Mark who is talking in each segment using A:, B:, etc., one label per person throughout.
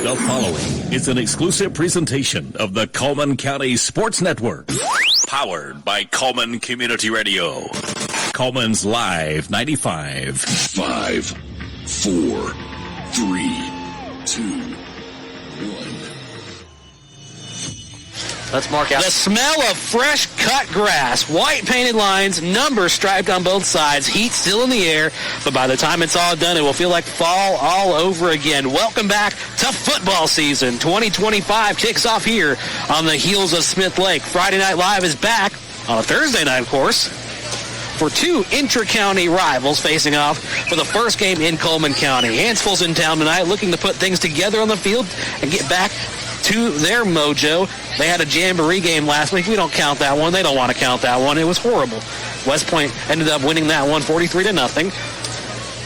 A: The following is an exclusive presentation of the Coleman County Sports Network, powered by Coleman Community Radio. Coleman's Live 95.
B: 5, 4, 3, 2, 1.
C: Let's mark out
D: the smell of fresh cut grass, white painted lines, numbers striped on both sides, heat still in the air, but by the time it's all done, it will feel like fall all over again. Welcome back to football season. 2025 kicks off here on the heels of Smith Lake. Friday Night Live is back on a Thursday night, of course, for two intra-county rivals facing off for the first game in Coleman County. Hanceville's in town tonight looking to put things together on the field and get back to their mojo. They had a jamboree game last week. We don't count that one. They don't want to count that one. It was horrible. West Point ended up winning that one 43-0.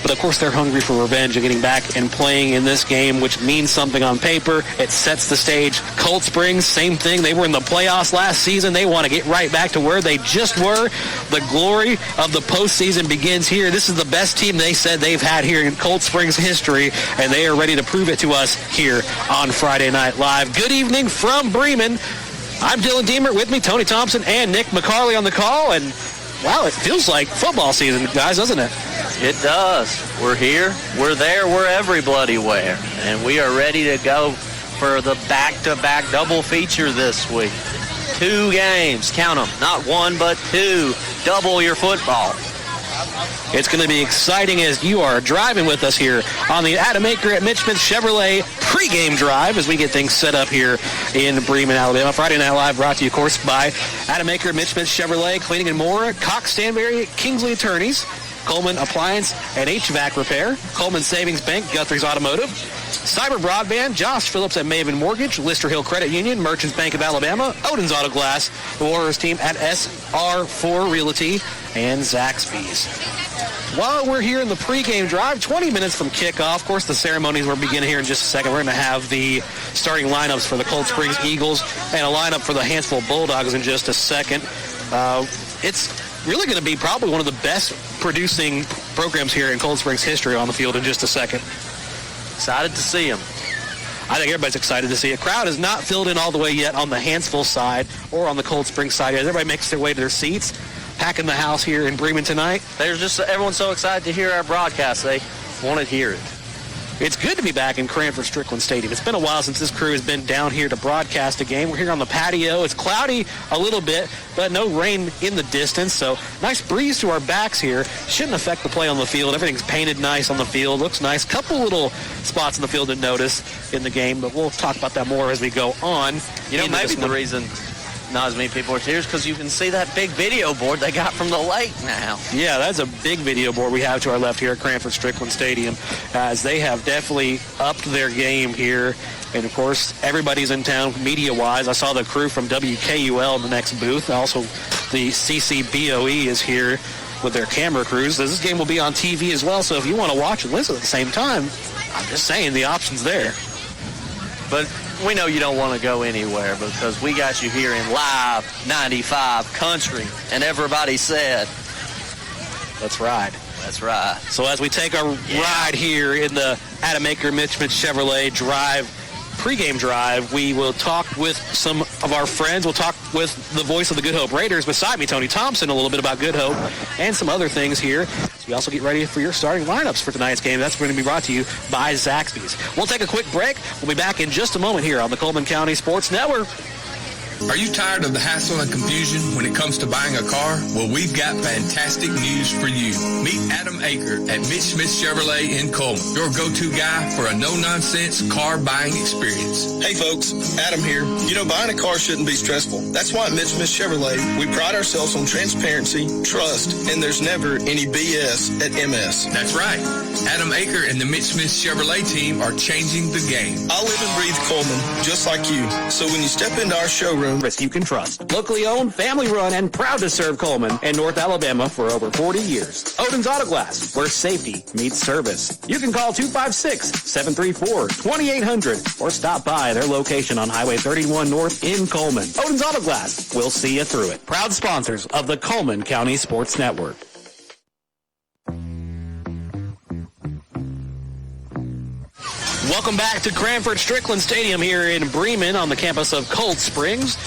D: But, of course, they're hungry for revenge and getting back and playing in this game, which means something on paper. It sets the stage. Cold Springs, same thing. They were in the playoffs last season. They want to get right back to where they just were. The glory of the postseason begins here. This is the best team they said they've had here in Cold Springs history, and they are ready to prove it to us here on Friday Night Live. Good evening from Bremen. I'm Dylan Deemer. With me, Tony Thompson and Nick McCarley on the call. And, wow, it feels like football season, guys, doesn't it?
C: It does. We're here, we're there, we're every bloody where. And we are ready to go for the back-to-back double feature this week. 2 games, count them, not 1 but 2. Double your football.
D: It's going to be exciting as you are driving with us here on the Adam Aker at Mitch Smith Chevrolet pregame drive as we get things set up here in Bremen, Alabama. Friday Night Live brought to you, of course, by Adam Aker at Mitch Smith Chevrolet, Cleaning and More, Cox Stanberry, Kingsley Attorneys, Coleman Appliance and HVAC Repair, Coleman Savings Bank, Guthrie's Automotive, Cyber Broadband, Josh Phillips at Maven Mortgage, Lister Hill Credit Union, Merchants Bank of Alabama, Odin's Auto Glass, the Warriors team at SR4 Realty, and Zaxby's. While we're here in the pregame drive, 20 minutes from kickoff, of course, the ceremonies will begin here in just a second. We're going to have the starting lineups for the Cold Springs Eagles and a lineup for the Hanceville Bulldogs in just a second. It's really going to be probably one of the best producing programs here in Cold Springs history on the field in just a second.
C: Excited to see them.
D: I think everybody's excited to see it. Crowd is not filled in all the way yet on the Hanceville side or on the Cold Springs side yet. Everybody makes their way to their seats, packing the house here in Bremen tonight.
C: Everyone's so excited to hear our broadcast. They want to hear it.
D: It's good to be back in Cranford-Strickland Stadium. It's been a while since this crew has been down here to broadcast a game. We're here on the patio. It's cloudy a little bit, but no rain in the distance, so nice breeze to our backs here. Shouldn't affect the play on the field. Everything's painted nice on the field. Looks nice. Couple little spots in the field to notice in the game, but we'll talk about that more as we go on.
C: You know, maybe the reason not as many people are here because you can see that big video board they got from the lake now.
D: Yeah, that's a big video board we have to our left here at Cranford-Strickland Stadium, as they have definitely upped their game here. And, of course, everybody's in town media-wise. I saw the crew from WKUL in the next booth. Also, the CCBOE is here with their camera crews. This game will be on TV as well, so if you want to watch and listen at the same time, I'm just saying the option's there.
C: But we know you don't want to go anywhere because we got you here in Live 95 Country, and everybody said,
D: "Let's ride."
C: That's right.
D: So as we take our ride here in the Adam Aker Mitch Smith Chevrolet pregame drive, we will talk with some of our friends. We'll talk with the voice of the Good Hope Raiders beside me, Tony Thompson, a little bit about Good Hope and some other things here. So we also get ready for your starting lineups for tonight's game. That's going to be brought to you by Zaxby's. We'll take a quick break. We'll be back in just a moment here on the Coleman County Sports Network.
E: Are you tired of the hassle and confusion when it comes to buying a car? Well, we've got fantastic news for you. Meet Adam Aker at Mitch Smith Chevrolet in Coleman, your go-to guy for a no-nonsense car buying experience.
F: Hey folks, Adam here. You know, buying a car shouldn't be stressful. That's why at Mitch Smith Chevrolet, we pride ourselves on transparency, trust, and there's never any BS at MS.
E: That's right. Adam Aker and the Mitch Smith Chevrolet team are changing the game.
F: I live and breathe Coleman, just like you. So when you step into our showroom,
D: You can trust. Locally owned, family run, and proud to serve Coleman and North Alabama for over 40 years. Odin's Auto Glass, where safety meets service. You can call 256-734-2800 or stop by their location on Highway 31 North in Coleman. Odin's Auto Glass, we'll see you through it. Proud sponsors of the Coleman County Sports Network. Welcome back to Cranford Strickland Stadium here in Bremen on the campus of Cold Springs,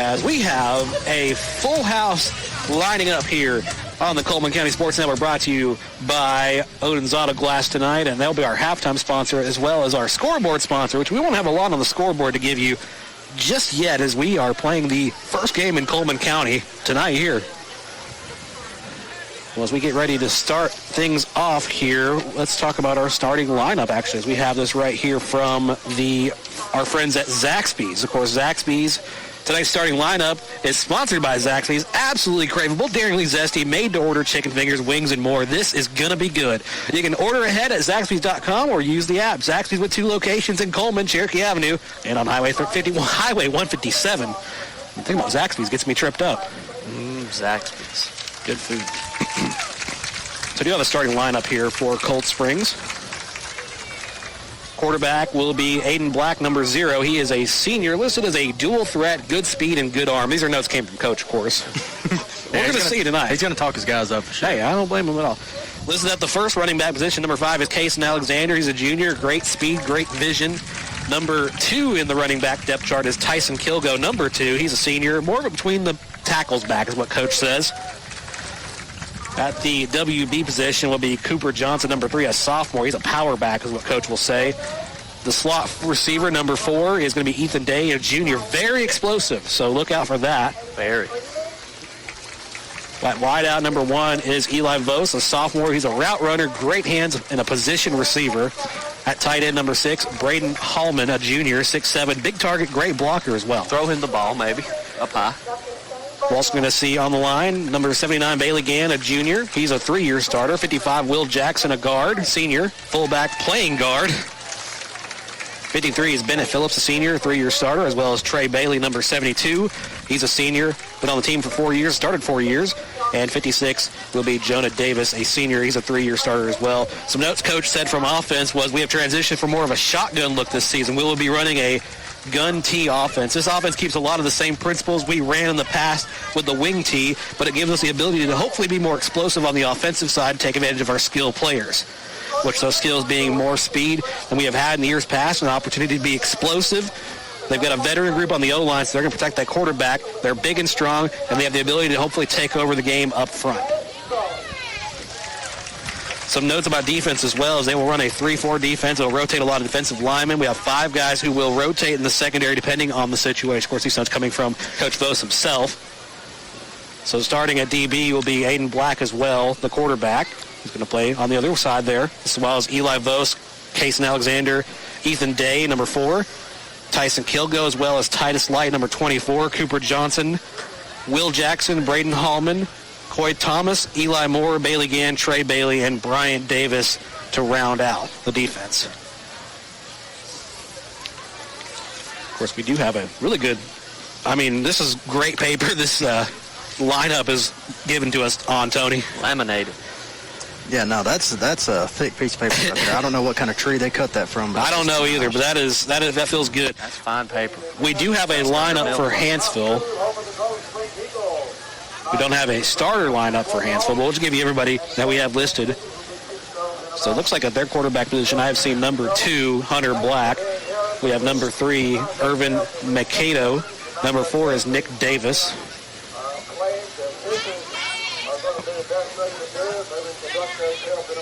D: as we have a full house lining up here on the Coleman County Sports Network, brought to you by Odin's Auto Glass tonight, and they'll be our halftime sponsor as well as our scoreboard sponsor, which we won't have a lot on the scoreboard to give you just yet, as we are playing the first game in Coleman County tonight here. Well, as we get ready to start things off here, let's talk about our starting lineup, actually, as we have this right here from our friends at Zaxby's. Of course, Zaxby's, tonight's starting lineup is sponsored by Zaxby's. Absolutely craveable, daringly zesty, made-to-order chicken fingers, wings, and more. This is going to be good. You can order ahead at Zaxby's.com or use the app. Zaxby's with 2 locations in Coleman, Cherokee Avenue, and on Highway 157. The thing about Zaxby's gets me tripped up.
C: Zaxby's.
D: Good food. So do you have a starting lineup here for Cold Springs? Quarterback will be Aiden Black, number 0. He is a senior, listed as a dual threat, good speed and good arm. These are notes came from Coach, of course. We're going to see tonight.
G: He's going to talk his guys up for sure.
D: Hey, I don't blame him at all. Listed at the first running back position, number 5 is Cason Alexander. He's a junior, great speed, great vision. Number 2 in the running back depth chart is Tyson Kilgo, number 2. He's a senior, more of a between the tackles back is what Coach says. At the WB position will be Cooper Johnson, number 3, a sophomore. He's a power back is what Coach will say. The slot receiver, number 4, is going to be Ethan Day, a junior. Very explosive, so look out for that.
C: Very.
D: At wideout, number 1 is Eli Vos, a sophomore. He's a route runner, great hands, and a position receiver. At tight end, number 6, Braden Hallman, a junior, 6'7", big target, great blocker as well.
C: Throw him the ball, maybe, up high.
D: We're also going to see on the line, number 79, Bailey Gann, a junior. He's a 3-year starter. 55, Will Jackson, a guard, senior. Fullback playing guard. 53 is Bennett Phillips, a senior, 3-year starter, as well as Trey Bailey, number 72. He's a senior, been on the team for 4 years, started 4 years. And 56 will be Jonah Davis, a senior. He's a 3-year starter as well. Some notes Coach said from offense was we have transitioned from more of a shotgun look this season. We will be running a gun tee offense. This offense keeps a lot of the same principles we ran in the past with the wing tee, but it gives us the ability to hopefully be more explosive on the offensive side and take advantage of our skilled players, which those skills being more speed than we have had in the years past, an opportunity to be explosive. They've got a veteran group on the O-line, so they're going to protect that quarterback. They're big and strong, and they have the ability to hopefully take over the game up front. Some notes about defense as well, as they will run a 3-4 defense. They'll rotate a lot of defensive linemen. We have 5 guys who will rotate in the secondary depending on the situation. Of course, these notes coming from Coach Vos himself. So starting at DB will be Aiden Black as well, the quarterback. He's going to play on the other side there, as well as Eli Vos, Cason Alexander, Ethan Day, number 4, Tyson Kilgo, as well as Titus Light, number 24, Cooper Johnson, Will Jackson, Braden Hallman, Coy Thomas, Eli Moore, Bailey Gann, Trey Bailey, and Bryant Davis to round out the defense. Of course, we do have a really good, this is great paper. This lineup is given to us on, Tony.
C: Laminated.
G: Yeah, no, that's a thick piece of paper right there. I don't know what kind of tree they cut that from.
D: I don't know either, but that feels good.
C: That's fine paper.
D: We do have a lineup for Hanceville. We don't have a starter lineup for Hanceville, but we'll just give you everybody that we have listed. So it looks like at their quarterback position, I have seen number 2, Hunter Black. We have number 3, Irvin Mikado. Number 4 is Nick Davis.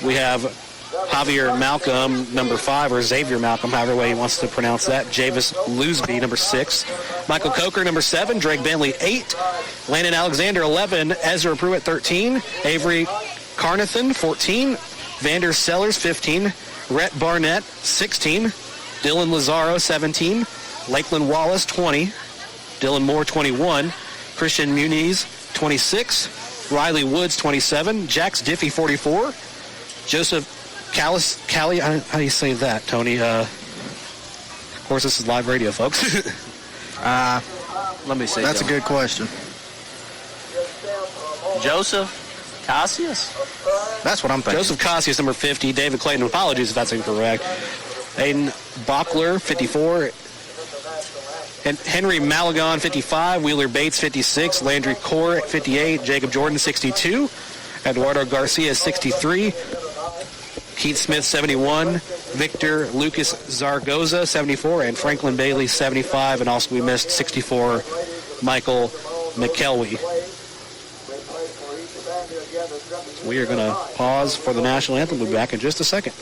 D: We have Javier Malcolm, number 5, or Xavier Malcolm, however way he wants to pronounce that. Javis Loosby, number 6. Michael Coker, number 7. Drake Bentley, 8. Landon Alexander, 11. Ezra Pruitt, 13. Avery Carnathan, 14. Vander Sellers, 15. Rhett Barnett, 16. Dylan Lazaro, 17. Lakeland Wallace, 20. Dylan Moore, 21. Christian Muniz, 26. Riley Woods, 27. Jax Diffie, 44. Joseph Callie, how do you say that, Tony? Of course, this is live radio, folks.
C: Let me see.
G: That's a good question.
C: Joseph Cassius?
G: That's what I'm thinking.
D: Joseph Cassius, number 50. David Clayton, apologies if that's incorrect. Aiden Bachler, 54. And Henry Malagon, 55. Wheeler Bates, 56. Landry Core, 58. Jacob Jordan, 62. Eduardo Garcia, 63. Keith Smith, 71. Victor Lucas Zargoza, 74, and Franklin Bailey, 75, and also we missed 64, Michael McKelwey. We are going to pause for the national anthem. We'll be back in just a second.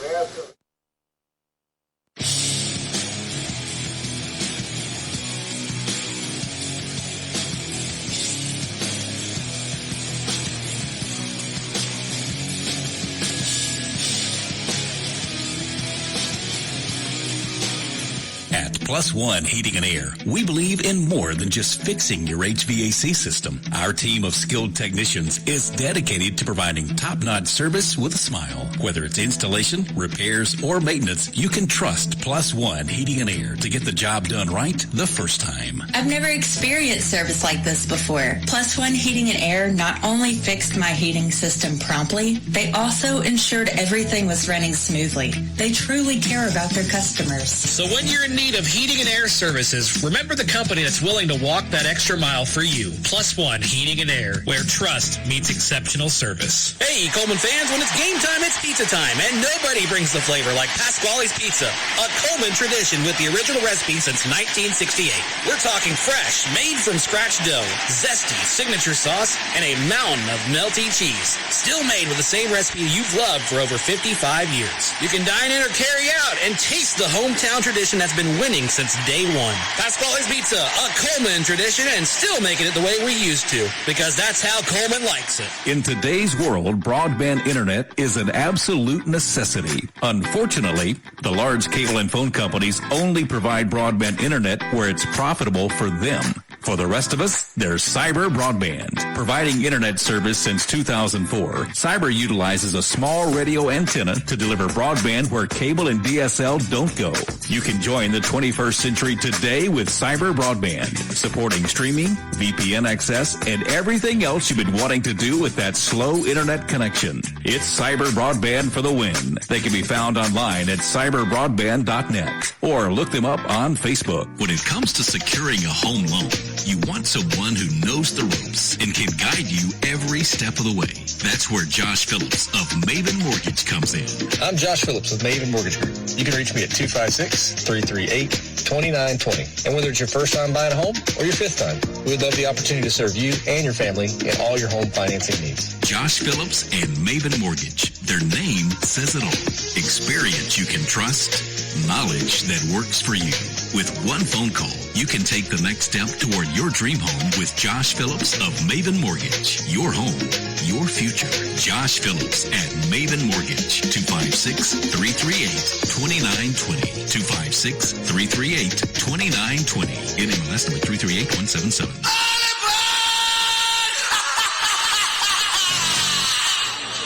A: Plus One Heating and Air, we believe in more than just fixing your HVAC system. Our team of skilled technicians is dedicated to providing top-notch service with a smile. Whether it's installation, repairs, or maintenance, you can trust Plus One Heating and Air to get the job done right the first time.
H: I've never experienced service like this before. Plus One Heating and Air not only fixed my heating system promptly, they also ensured everything was running smoothly. They truly care about their customers.
I: So when you're in need of heating and air services, remember the company that's willing to walk that extra mile for you. Plus One Heating and Air, where trust meets exceptional service.
D: Hey, Coleman fans, when it's game time, it's pizza time, and nobody brings the flavor like Pasquale's Pizza, a Coleman tradition with the original recipe since 1968. We're talking fresh, made from scratch dough, zesty signature sauce, and a mountain of melty cheese. Still made with the same recipe you've loved for over 55 years. You can dine in or carry out and taste the hometown tradition that's been winning since day one. Pasquale's Pizza, a Coleman tradition, and still making it the way we used to, because that's how Coleman likes it.
A: In today's world, broadband internet is an absolute necessity. Unfortunately, the large cable and phone companies only provide broadband internet where it's profitable for them. For the rest of us, there's Cyber Broadband. Providing internet service since 2004, Cyber utilizes a small radio antenna to deliver broadband where cable and DSL don't go. You can join the 21st century today with Cyber Broadband, supporting streaming, VPN access, and everything else you've been wanting to do with that slow internet connection. It's Cyber Broadband for the win. They can be found online at cyberbroadband.net or look them up on Facebook.
B: When it comes to securing a home loan, you want someone who knows the ropes and can guide you every step of the way. That's where Josh Phillips of Maven Mortgage comes in.
J: I'm Josh Phillips with Maven Mortgage Group. You can reach me at 256-338-2920. And whether it's your first time buying a home or your fifth time, we'd love the opportunity to serve you and your family in all your home financing needs.
B: Josh Phillips and Maven Mortgage. Their name says it all. Experience you can trust, knowledge that works for you. With one phone call, you can take the next step toward your dream home with Josh Phillips of Maven Mortgage. Your home, your future. Josh Phillips at Maven Mortgage. 256-338-2920. 256-338-2920. NMLS number 338177.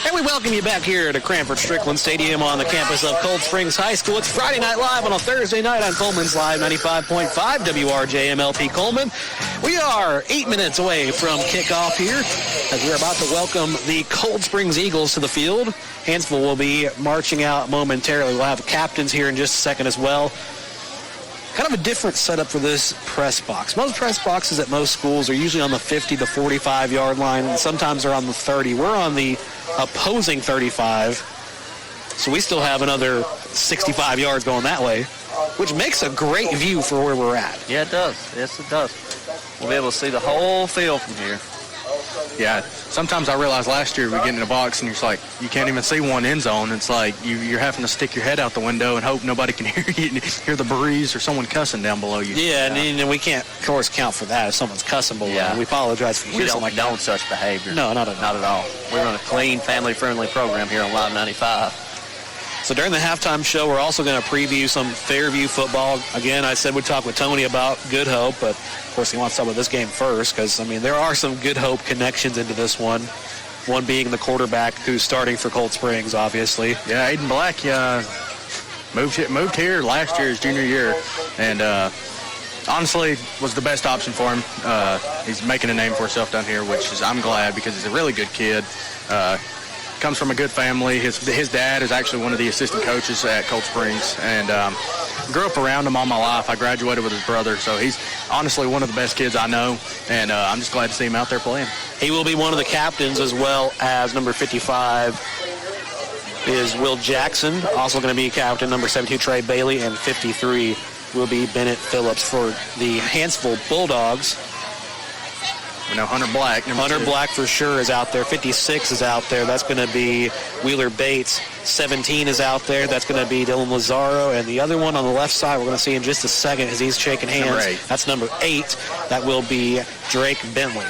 D: And we welcome you back here to Cranford Strickland Stadium on the campus of Cold Springs High School. It's Friday Night Live on a Thursday night on Coleman's Live 95.5 WRJMLP Coleman. We are 8 minutes away from kickoff here as we're about to welcome the Cold Springs Eagles to the field. Hanceville will be marching out momentarily. We'll have captains here in just a second as well. Kind of a different setup for this press box. Most press boxes at most schools are usually on the 50 to 45 yard line, and sometimes they're on the 30. We're on the opposing 35, so we still have another 65 yards going that way, which makes a great view for where we're at.
C: Yeah, it does. Yes, it does. We'll be able to see the whole field from here.
G: Yeah, sometimes I realized last year we get in the box and you're just like, you can't even see one end zone. It's like you're having to stick your head out the window and hope nobody can hear you, hear the breeze or someone cussing down below you.
D: Yeah, and we can't, of course, count for that if someone's cussing below.
C: Yeah.
D: We apologize for
C: We don't condone such behavior.
D: No, not at all.
C: Not at all. We run a clean, family-friendly program here on Live 95.
D: So during the halftime show, we're also going to preview some Fairview football. Again, I said we'd talk with Tony about Good Hope, but of course he wants to talk about this game first because, I mean, there are some Good Hope connections into this one. One being the quarterback who's starting for Cold Springs, obviously.
G: Yeah, Aiden Black moved here last year, his junior year, and honestly was the best option for him. He's making a name for himself down here, which is I'm glad because he's a really good kid. Comes from a good family. His dad is actually one of the assistant coaches at Cold Springs, and grew up around him all my life. I graduated with his brother, so he's honestly one of the best kids I know, and I'm just glad to see him out there playing.
D: He will be one of the captains as well as number 55, is Will Jackson. Also going to be captain, number 72, Trey Bailey, and 53 will be Bennett Phillips for the Hanceville Bulldogs.
G: We know Hunter Black.
D: Hunter Black for sure is out there. 56 is out there. That's going to be Wheeler Bates. 17 is out there. That's going to be Dylan Lazaro. And the other one on the left side we're going to see in just a second as he's shaking hands. That's number 8. That will be Drake Bentley.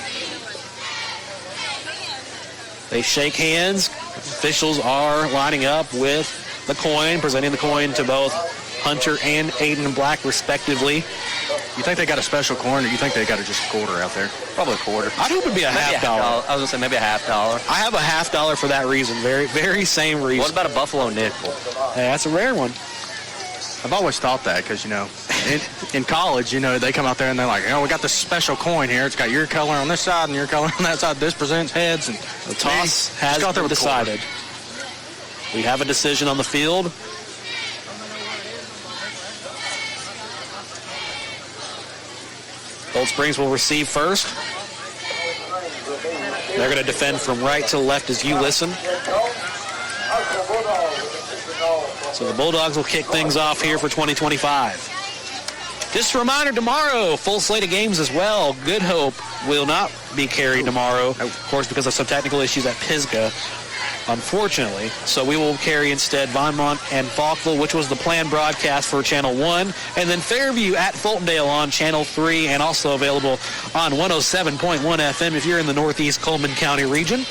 D: They shake hands. Officials are lining up with the coin, presenting the coin to both Hunter and Aiden Black, respectively.
G: You think they got a special coin, or you think they got just a quarter out there?
C: Probably a quarter.
D: I'd hope it'd be a half dollar.
C: I was going to say maybe a $half.
D: I have a $half for that reason. Very same reason.
C: What about a Buffalo nickel?
D: Hey, that's a rare one.
G: I've always thought that because, in college, they come out there and they're like, we got this special coin here. It's got your color on this side and your color on that side. This presents heads. And
D: the toss has been decided. We have a decision on the field. Cold Springs will receive first. They're going to defend from right to left as you listen. So the Bulldogs will kick things off here for 2025. Just a reminder, tomorrow, full slate of games as well. Good Hope will not be carried tomorrow, of course, because of some technical issues at Pisgah, unfortunately. So we will carry instead Vinemont and Falkville, which was the planned broadcast for Channel 1. And then Fairview at Fultondale on Channel 3 and also available on 107.1 FM if you're in the Northeast Coleman County region.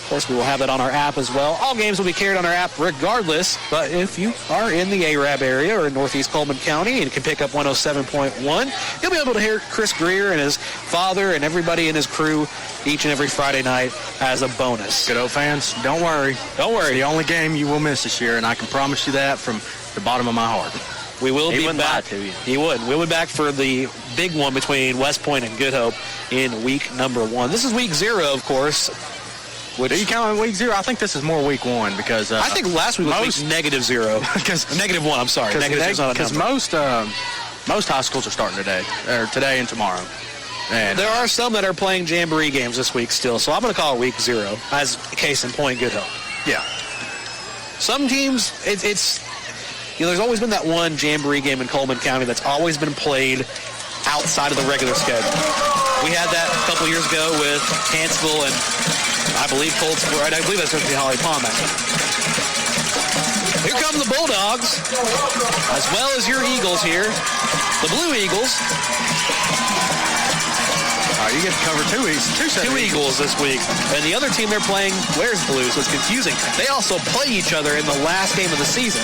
D: Of course, we will have that on our app as well. All games will be carried on our app regardless, but if you are in the Arab area or in Northeast Coleman County and can pick up 107.1, you'll be able to hear Chris Greer and his father and everybody in his crew each and every Friday night as a bonus.
G: Good old fans, don't worry.
D: Don't worry.
G: It's the only game you will miss this year, and I can promise you that from the bottom of my heart.
D: We will be back.
C: To you.
D: He would. We'll be back for the big one between West Point and Good Hope in week number 1. This is week 0, of course.
G: Do you count week 0? I think this is more week 1 because
D: I think last week was week -0. -1. I'm sorry.
G: Because most high schools are starting today and tomorrow. And
D: there are some that are playing jamboree games this week still, so I'm going to call it week 0 as a case in point. Good Hope.
G: Yeah.
D: Some teams, it's there's always been that one jamboree game in Coleman County that's always been played outside of the regular schedule. We had that a couple years ago with Hanceville and I believe Colts. I believe that's supposed to be Holly Palm. Here come the Bulldogs, as well as your Eagles here, the Blue Eagles.
G: You get to cover two
D: Eagles this week. And the other team they're playing wears blue, so it's confusing. They also play each other in the last game of the season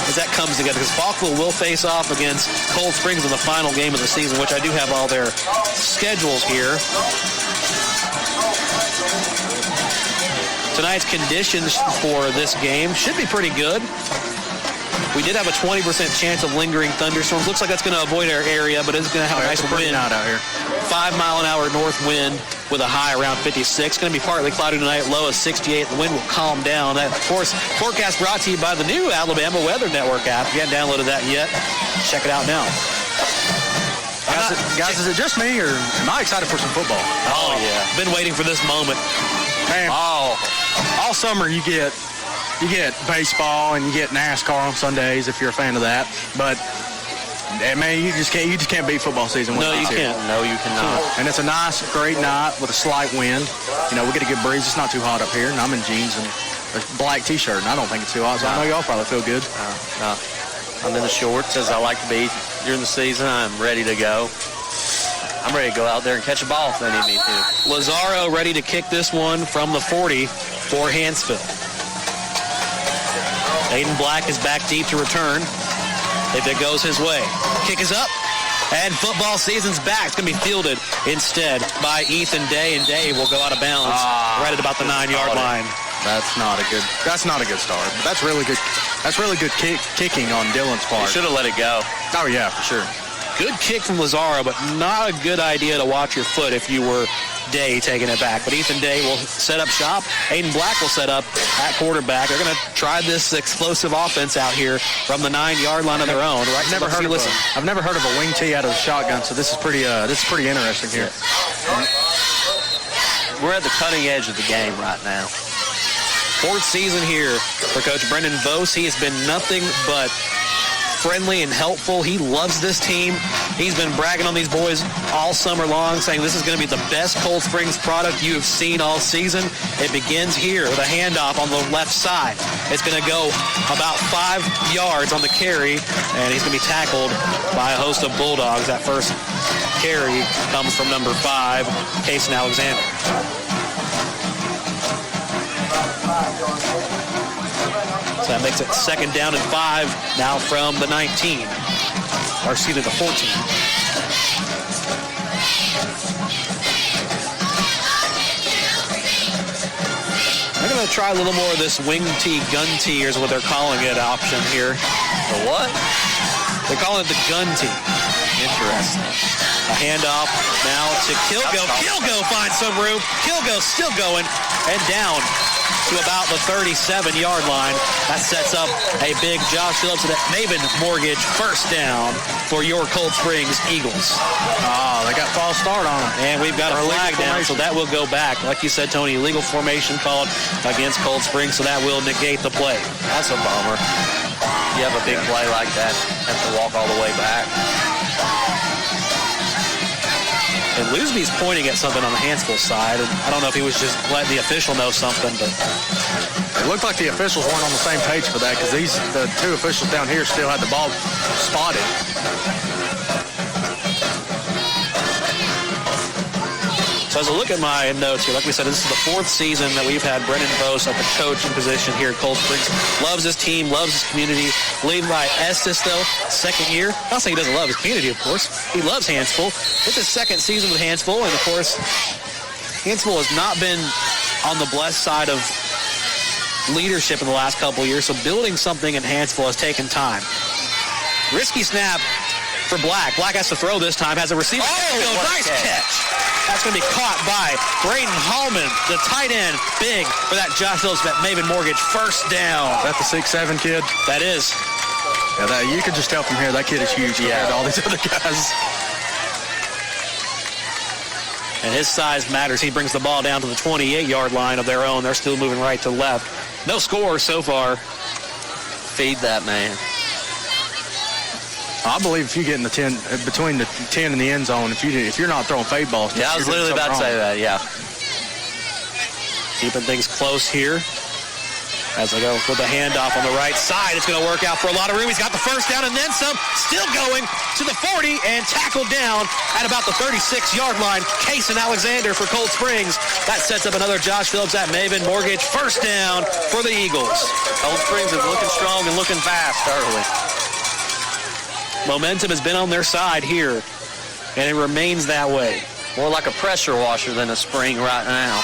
D: as that comes together, because Falkville will face off against Cold Springs in the final game of the season, which I do have all their schedules here. Tonight's conditions for this game should be pretty good. We did have a 20% chance of lingering thunderstorms. Looks like that's going to avoid our area, but it's going to have a nice wind.
G: Out here.
D: 5-mile-an-hour north wind with a high around 56. Going to be partly cloudy tonight, low of 68. The wind will calm down. That, of course, forecast brought to you by the new Alabama Weather Network app. If you haven't downloaded that yet, check it out now.
G: Guys, is it just me, or am I excited for some football?
D: Oh, yeah. Been waiting for this moment.
G: Man, all summer you get baseball and you get NASCAR on Sundays if you're a fan of that. But man, you just can't beat football season.
D: No, you can't.
C: No, you cannot.
G: And it's a nice, great night with a slight wind. We get a good breeze. It's not too hot up here, and I'm in jeans and a black T-shirt, and I don't think it's too hot. So I know y'all probably feel good.
C: I'm in the shorts as I like to be during the season. I'm ready to go. I'm ready to go out there and catch a ball if they need me to.
D: Lazaro ready to kick this one from the 40 for Hanceville. Aiden Black is back deep to return if it goes his way. Kick is up, and football season's back. It's going to be fielded instead by Ethan Day, and Day will go out of bounds right at about the 9-yard line.
G: That's not a good start. But that's really good. That's really good kicking on Dylan's part.
C: He should have let it go.
G: Oh yeah, for sure.
D: Good kick from Lazaro, but not a good idea to watch your foot if you were Day taking it back. But Ethan Day will set up shop. Aiden Black will set up at quarterback. They're going to try this explosive offense out here from the 9-yard line of their own. Right?
G: I've never heard of a wing tee out of the shotgun, so this is pretty interesting here.
C: We're at the cutting edge of the game right now.
D: 4th season here for Coach Brendan Vose. He has been nothing but friendly and helpful. He loves this team. He's been bragging on these boys all summer long, saying this is going to be the best Cold Springs product you have seen all season. It begins here with a handoff on the left side. It's going to go about 5 yards on the carry, and he's going to be tackled by a host of Bulldogs. That first carry comes from number 5, Casey Alexander. So that makes it 2nd down and 5 now from the 19. Or excuse me, the 14. I'm going to try a little more of this wing tee, gun tee, is what they're calling it, option here.
C: The what?
D: They're calling it the gun tee.
C: Interesting.
D: A handoff now to Kilgo. Kilgo finds some room. Kilgo still going and down to about the 37-yard line. That sets up a big Josh Phillips at Maven Mortgage first down for your Cold Springs Eagles.
G: Oh, they got false start on them.
D: And we've got a flag down, so that will go back. Like you said, Tony, illegal formation called against Cold Springs, so that will negate the play.
C: That's a bummer. You have a big play like that, have to walk all the way back.
D: And Loosby's pointing at something on the Hanceville side, and I don't know if he was just letting the official know something, but
G: it looked like the officials weren't on the same page for that, because the 2 officials down here still had the ball spotted.
D: So as I look at my notes here, like we said, this is the 4th season that we've had Brendan Vose at the coaching position here at Cold Springs. Loves his team, loves his community. Leading by Estes, though, 2nd year. I'll say he doesn't love his community, of course. He loves Hanceville. It's his 2nd season with Hanceville, and of course, Hanceville has not been on the blessed side of leadership in the last couple of years, so building something in Hanceville has taken time. Risky snap for Black. Black has to throw this time, has a receiver. Oh, nice catch. That's going to be caught by Braden Hallman, the tight end. Big for that Josh Phillips at Maven Mortgage. First down.
G: Is that the 6'7" kid?
D: That is.
G: Yeah, you can just tell from here that kid is huge compared to all these other guys.
D: And his size matters. He brings the ball down to the 28-yard line of their own. They're still moving right to left. No score so far.
C: Feed that man.
G: I believe if you get in the 10, between the 10 and the end zone, if you're not throwing fade balls.
C: Yeah, I was literally about to say that, yeah.
D: Keeping things close here. As they go with the handoff on the right side, it's going to work out for a lot of room. He's got the first down and then some. Still going to the 40 and tackled down at about the 36-yard line. Cason Alexander for Cold Springs. That sets up another Josh Phillips at Maven Mortgage. First down for the Eagles.
C: Cold Springs is looking strong and looking fast early.
D: Momentum has been on their side here, and it remains that way.
C: More like a pressure washer than a spring right now.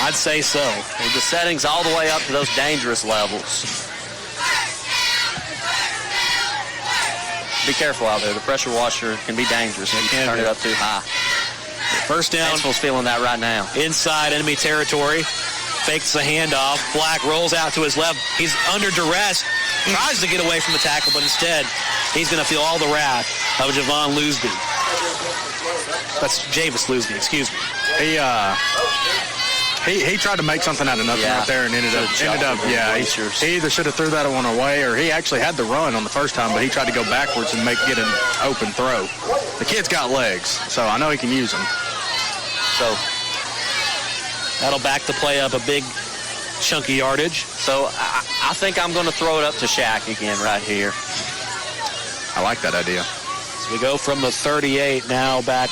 D: I'd say so.
C: With the settings all the way up to those dangerous levels. Be careful out there. The pressure washer can be dangerous if you turn it up too high.
D: First down.
C: Hanceville's feeling that right now.
D: Inside enemy territory. Fakes the handoff. Black rolls out to his left. He's under duress. Tries to get away from the tackle, but instead he's going to feel all the wrath of Javon Loosby. That's Javis Loosby, excuse me.
G: He tried to make something out of nothing right there and ended up he either should have threw that one away, or he actually had the run on the first time, but he tried to go backwards and get an open throw. The kid's got legs, so I know he can use them.
D: So that'll back the play up a big chunky yardage.
C: So I think I'm going to throw it up to Shaq again right here.
G: I like that idea.
D: So we go from the 38 now back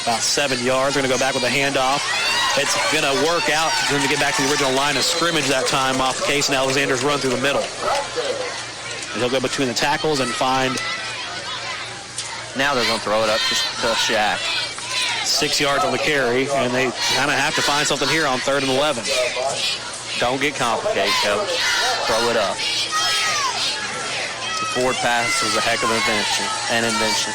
D: about 7 yards. We're going to go back with a handoff. It's going to work out for them to get back to the original line of scrimmage that time off the case, and Alexander's run through the middle. And he'll go between the tackles and find...
C: Now they're going to throw it up to Shaq.
D: 6 yards on the carry, and they kind of have to find something here on 3rd and 11.
C: Don't get complicated, Coach. Throw it up. The forward pass was a heck of an invention.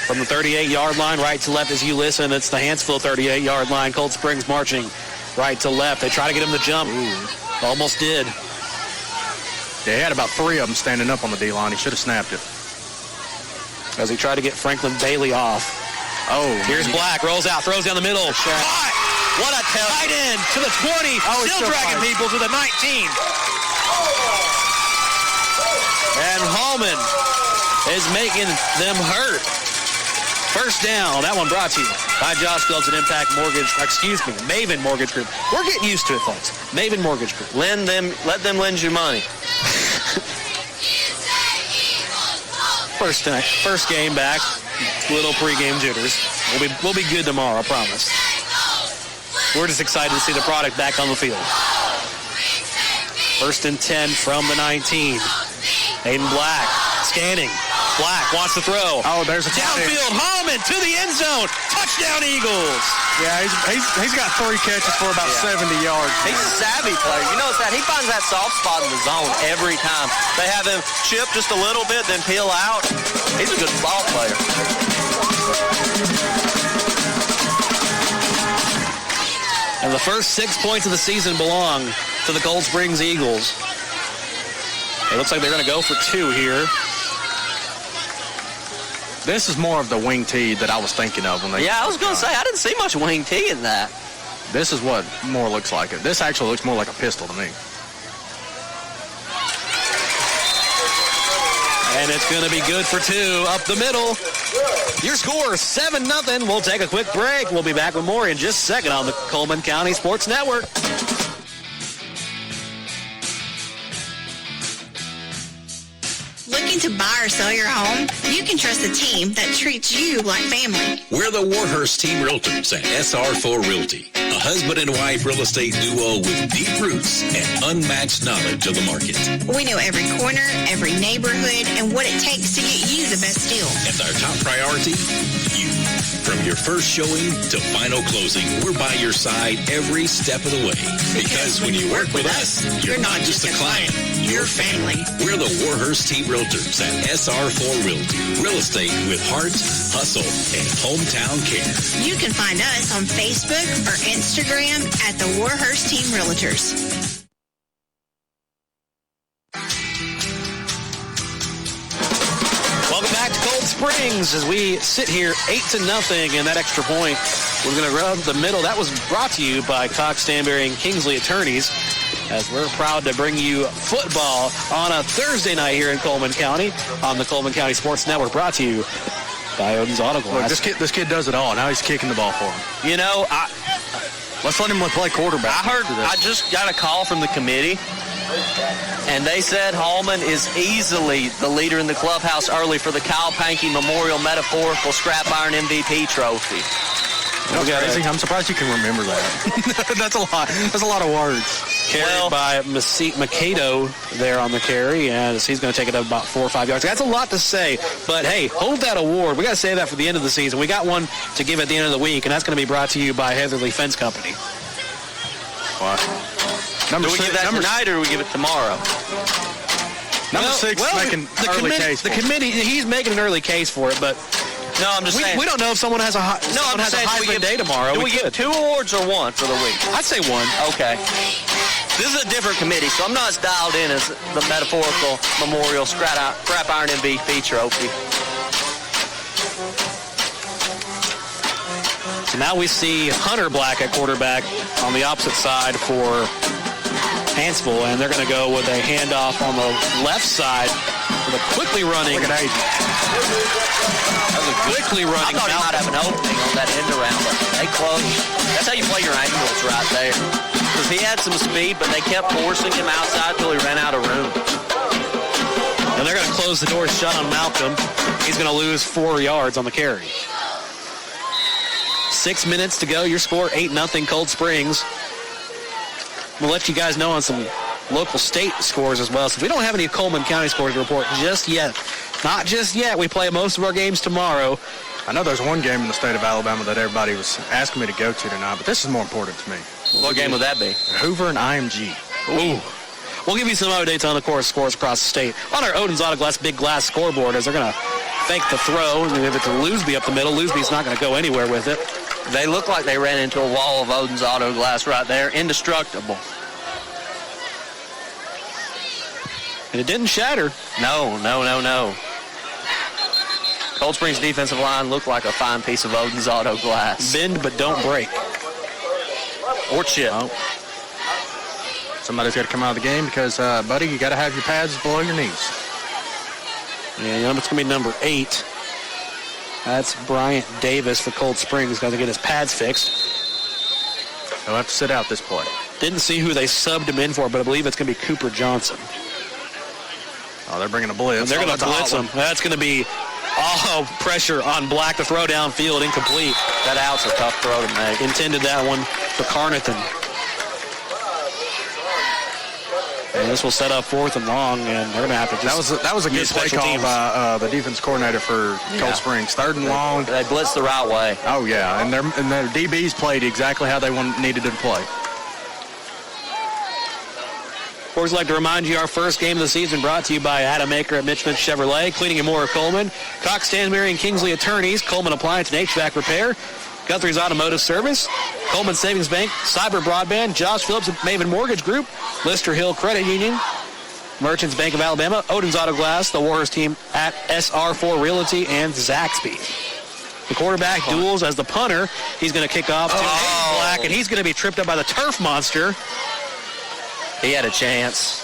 D: From the 38-yard line, right to left as you listen, it's the Hanceville 38-yard line. Cold Springs marching right to left. They try to get him to jump. Ooh. Almost did.
G: Yeah, he had about 3 of them standing up on the D-line. He should have snapped it.
D: As he tried to get Franklin Bailey off.
G: Oh.
D: Here's Black, rolls out, throws down the middle. Caught! What a tight end to the 20. Still dragging people to the 19. And Hallman is making them hurt. First down. That one brought to you by Josh Phillips and Maven Mortgage Group. We're getting used to it, folks. Maven Mortgage Group.
C: Let them lend you money.
D: First game back. Little pregame jitters. We'll be good tomorrow, I promise. We're just excited to see the product back on the field. 1st and 10 from the 19. Aiden Black scanning. Black wants to throw.
G: Oh, there's a
D: downfield. Hallman to the end zone. Touchdown, Eagles.
G: Yeah, he's got 3 catches for about 70 yards.
C: He's a savvy player. You notice that he finds that soft spot in the zone every time. They have him chip just a little bit, then peel out. He's a good ball player.
D: And the first 6 points of the season belong to the Cold Springs Eagles. It looks like they're going to go for 2 here.
G: This is more of the wing tee that I was thinking of when they.
C: Yeah, I was going to say, I didn't see much wing tee in that.
G: This is what more looks like it. This actually looks more like a pistol to me.
D: And it's going to be good for 2 up the middle. Your score, 7-0. We'll take a quick break. We'll be back with more in just a second on the Coleman County Sports Network.
K: Looking to buy or sell your home? You can trust a team that treats you like family.
B: We're the Warhurst Team Realtors at SR4 Realty, a husband and wife real estate duo with deep roots and unmatched knowledge of the market.
K: We know every corner, every neighborhood, and what it takes to get you the best deal.
B: And our top priority, you. From your first showing to final closing, we're by your side every step of the way. Because when you work with us, you're not just a client, you're family. We're the Warhurst Team Realtors at SR4 Realty. Real estate with heart, hustle, and hometown care.
K: You can find us on Facebook or Instagram at the Warhurst Team Realtors.
D: Welcome back to Cold Springs as we sit here 8-0, and that extra point we're going to rub the middle. That was brought to you by Cox, Stanberry, and Kingsley Attorneys, as we're proud to bring you football on a Thursday night here in Coleman County on the Coleman County Sports Network, brought to you by Odin's Auto Glass.
G: Look, this kid does it all. Now he's kicking the ball for him.
C: You know,
G: let's let him play quarterback.
C: I just got a call from the committee, and they said Hallman is easily the leader in the clubhouse early for the Kyle Pankey Memorial Metaphorical Scrap Iron MVP trophy.
G: That's crazy. I'm surprised you can remember that. That's a lot. That's a lot of words.
D: Carried by Makedo there on the carry, and he's going to take it up about 4 or 5 yards. That's a lot to say, but hey, hold that award. We got to save that for the end of the season. We got one to give at the end of the week, and that's going to be brought to you by Heatherly Fence Company.
C: What? Do we give that tonight, or do we give it tomorrow?
G: Number 6 is making an early case.
D: The committee, he's making an early case for it, but
C: no, I'm just saying.
D: We don't know if someone has a Heisman day tomorrow.
C: Do we give 2 awards or 1 for the week?
D: I'd say 1. Okay.
C: This is a different committee, so I'm not as dialed in as the Metaphorical Memorial Scrap Iron MVP trophy.
D: So now we see Hunter Black at quarterback on the opposite side for Hanceville, and they're going to go with a handoff on the left side with a quickly running.
G: Look at Aiden.
D: That was a quickly running.
C: I thought he might have an opening on that end around, but they closed. That's how you play your angles right there. Because he had some speed, but they kept forcing him outside until he ran out of room.
D: And they're going to close the door shut on Malcolm. He's going to lose 4 yards on the carry. 6 minutes to go. Your score, 8-0 Cold Springs. We'll let you guys know on some local state scores as well. So we don't have any Coleman County scores to report just yet. Not just yet. We play most of our games tomorrow.
G: I know there's one game in the state of Alabama that everybody was asking me to go to tonight, but this is more important to me.
C: What game would that be?
G: Hoover and IMG.
D: Ooh. We'll give you some updates on the course scores across the state on our Odin's Auto Glass big glass scoreboard as they're going to fake the throw and give it to Loosby up the middle. Loosby's not going to go anywhere with it.
C: They look like they ran into a wall of Odin's Auto Glass right there. Indestructible.
D: And it didn't shatter.
C: No. Cold Springs defensive line looked like a fine piece of Odin's Auto Glass.
D: Bend but don't break.
C: Or chip.
G: Oh. Somebody's got to come out of the game because, buddy, you got to have your pads below your knees.
D: Yeah, it's going to be number 8. That's Bryant Davis for Cold Springs. Got to get his pads fixed.
G: He'll have to sit out this play.
D: Didn't see who they subbed him in for, but I believe it's going to be Cooper Johnson.
G: Oh, they're bringing a blitz.
D: And they're going to blitz him. That's going to be all pressure on Black to throw downfield, incomplete.
C: That out's a tough throw to make.
D: Intended that one for Carnathan. And this will set up 4th and long, and they're going to have to just...
G: That was a good play call by the defense coordinator for Cold Springs. 3rd and long.
C: They blitzed the right way.
G: Oh, yeah, and their DBs played exactly how they needed to play.
D: Of course, I'd like to remind you our first game of the season brought to you by Adam Aker at Mitch Smith Chevrolet, Cleaning and More Coleman, Cox Stansberry and Kingsley Attorneys, Coleman Appliance and HVAC Repair, Guthrie's Automotive Service, Coleman Savings Bank, Cyber Broadband, Josh Phillips at Maven Mortgage Group, Lister Hill Credit Union, Merchants Bank of Alabama, Odin's Auto Glass, the Warriors team at SR4 Realty, and Zaxby. The quarterback duels as the punter. He's going to kick off to Black, and he's going to be tripped up by the turf monster.
C: He had a chance.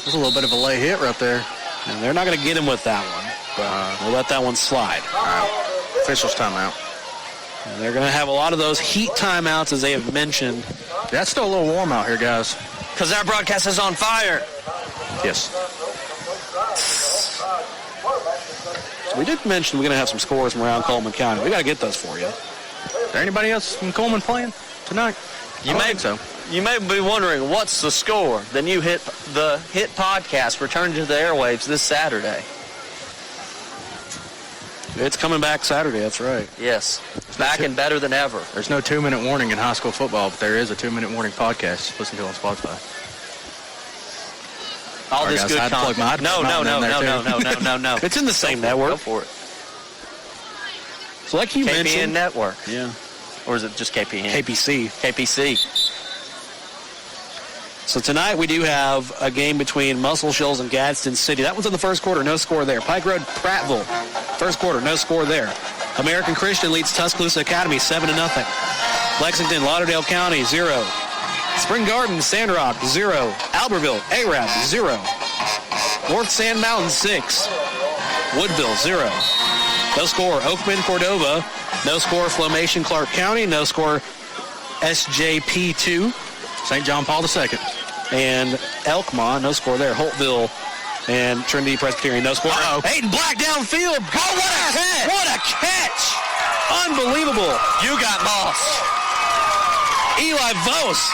G: There's a little bit of a lay hit right there.
D: And they're not going to get him with that one. But we'll let that one slide.
G: All right. Officials timeout.
D: And they're going to have a lot of those heat timeouts, as they have mentioned.
G: Yeah, it's still a little warm out here, guys.
C: Because our broadcast is on fire.
G: Yes.
D: We did mention we're going to have some scores from around Coleman County. We got to get those for you.
G: Is there anybody else from Coleman playing tonight?
C: You may be wondering, what's the score? The new Hit podcast returned to the airwaves this Saturday.
D: It's coming back Saturday, that's right.
C: Yes, back and better than ever.
G: There's no 2-minute warning in high school football, but there is a 2-minute warning podcast. Listen to it on Spotify.
C: All this good content. No.
D: It's in the same network.
C: Go for it.
D: So like you mentioned.
C: KPN Network.
D: Yeah.
C: Or is it just KPN?
D: KPC. So tonight we do have a game between Muscle Shoals and Gadsden City. That was in the first quarter, no score there. Pike Road, Prattville, first quarter, no score there. American Christian leads Tuscaloosa Academy 7-0. Lexington, Lauderdale County, 0. Spring Garden, Sandrock, 0. Albertville, Arab, 0. North Sand Mountain, 6. Woodville, 0. No score, Oakman, Cordova. No score, Flomation, Clark County. No score, SJP 2.
G: St. John Paul II.
D: And Elkmont, no score there. Holtville and Trinity Presbyterian, no score. Hayden Black downfield. Oh, what a catch. Unbelievable.
C: You got Moss.
D: Eli Vos.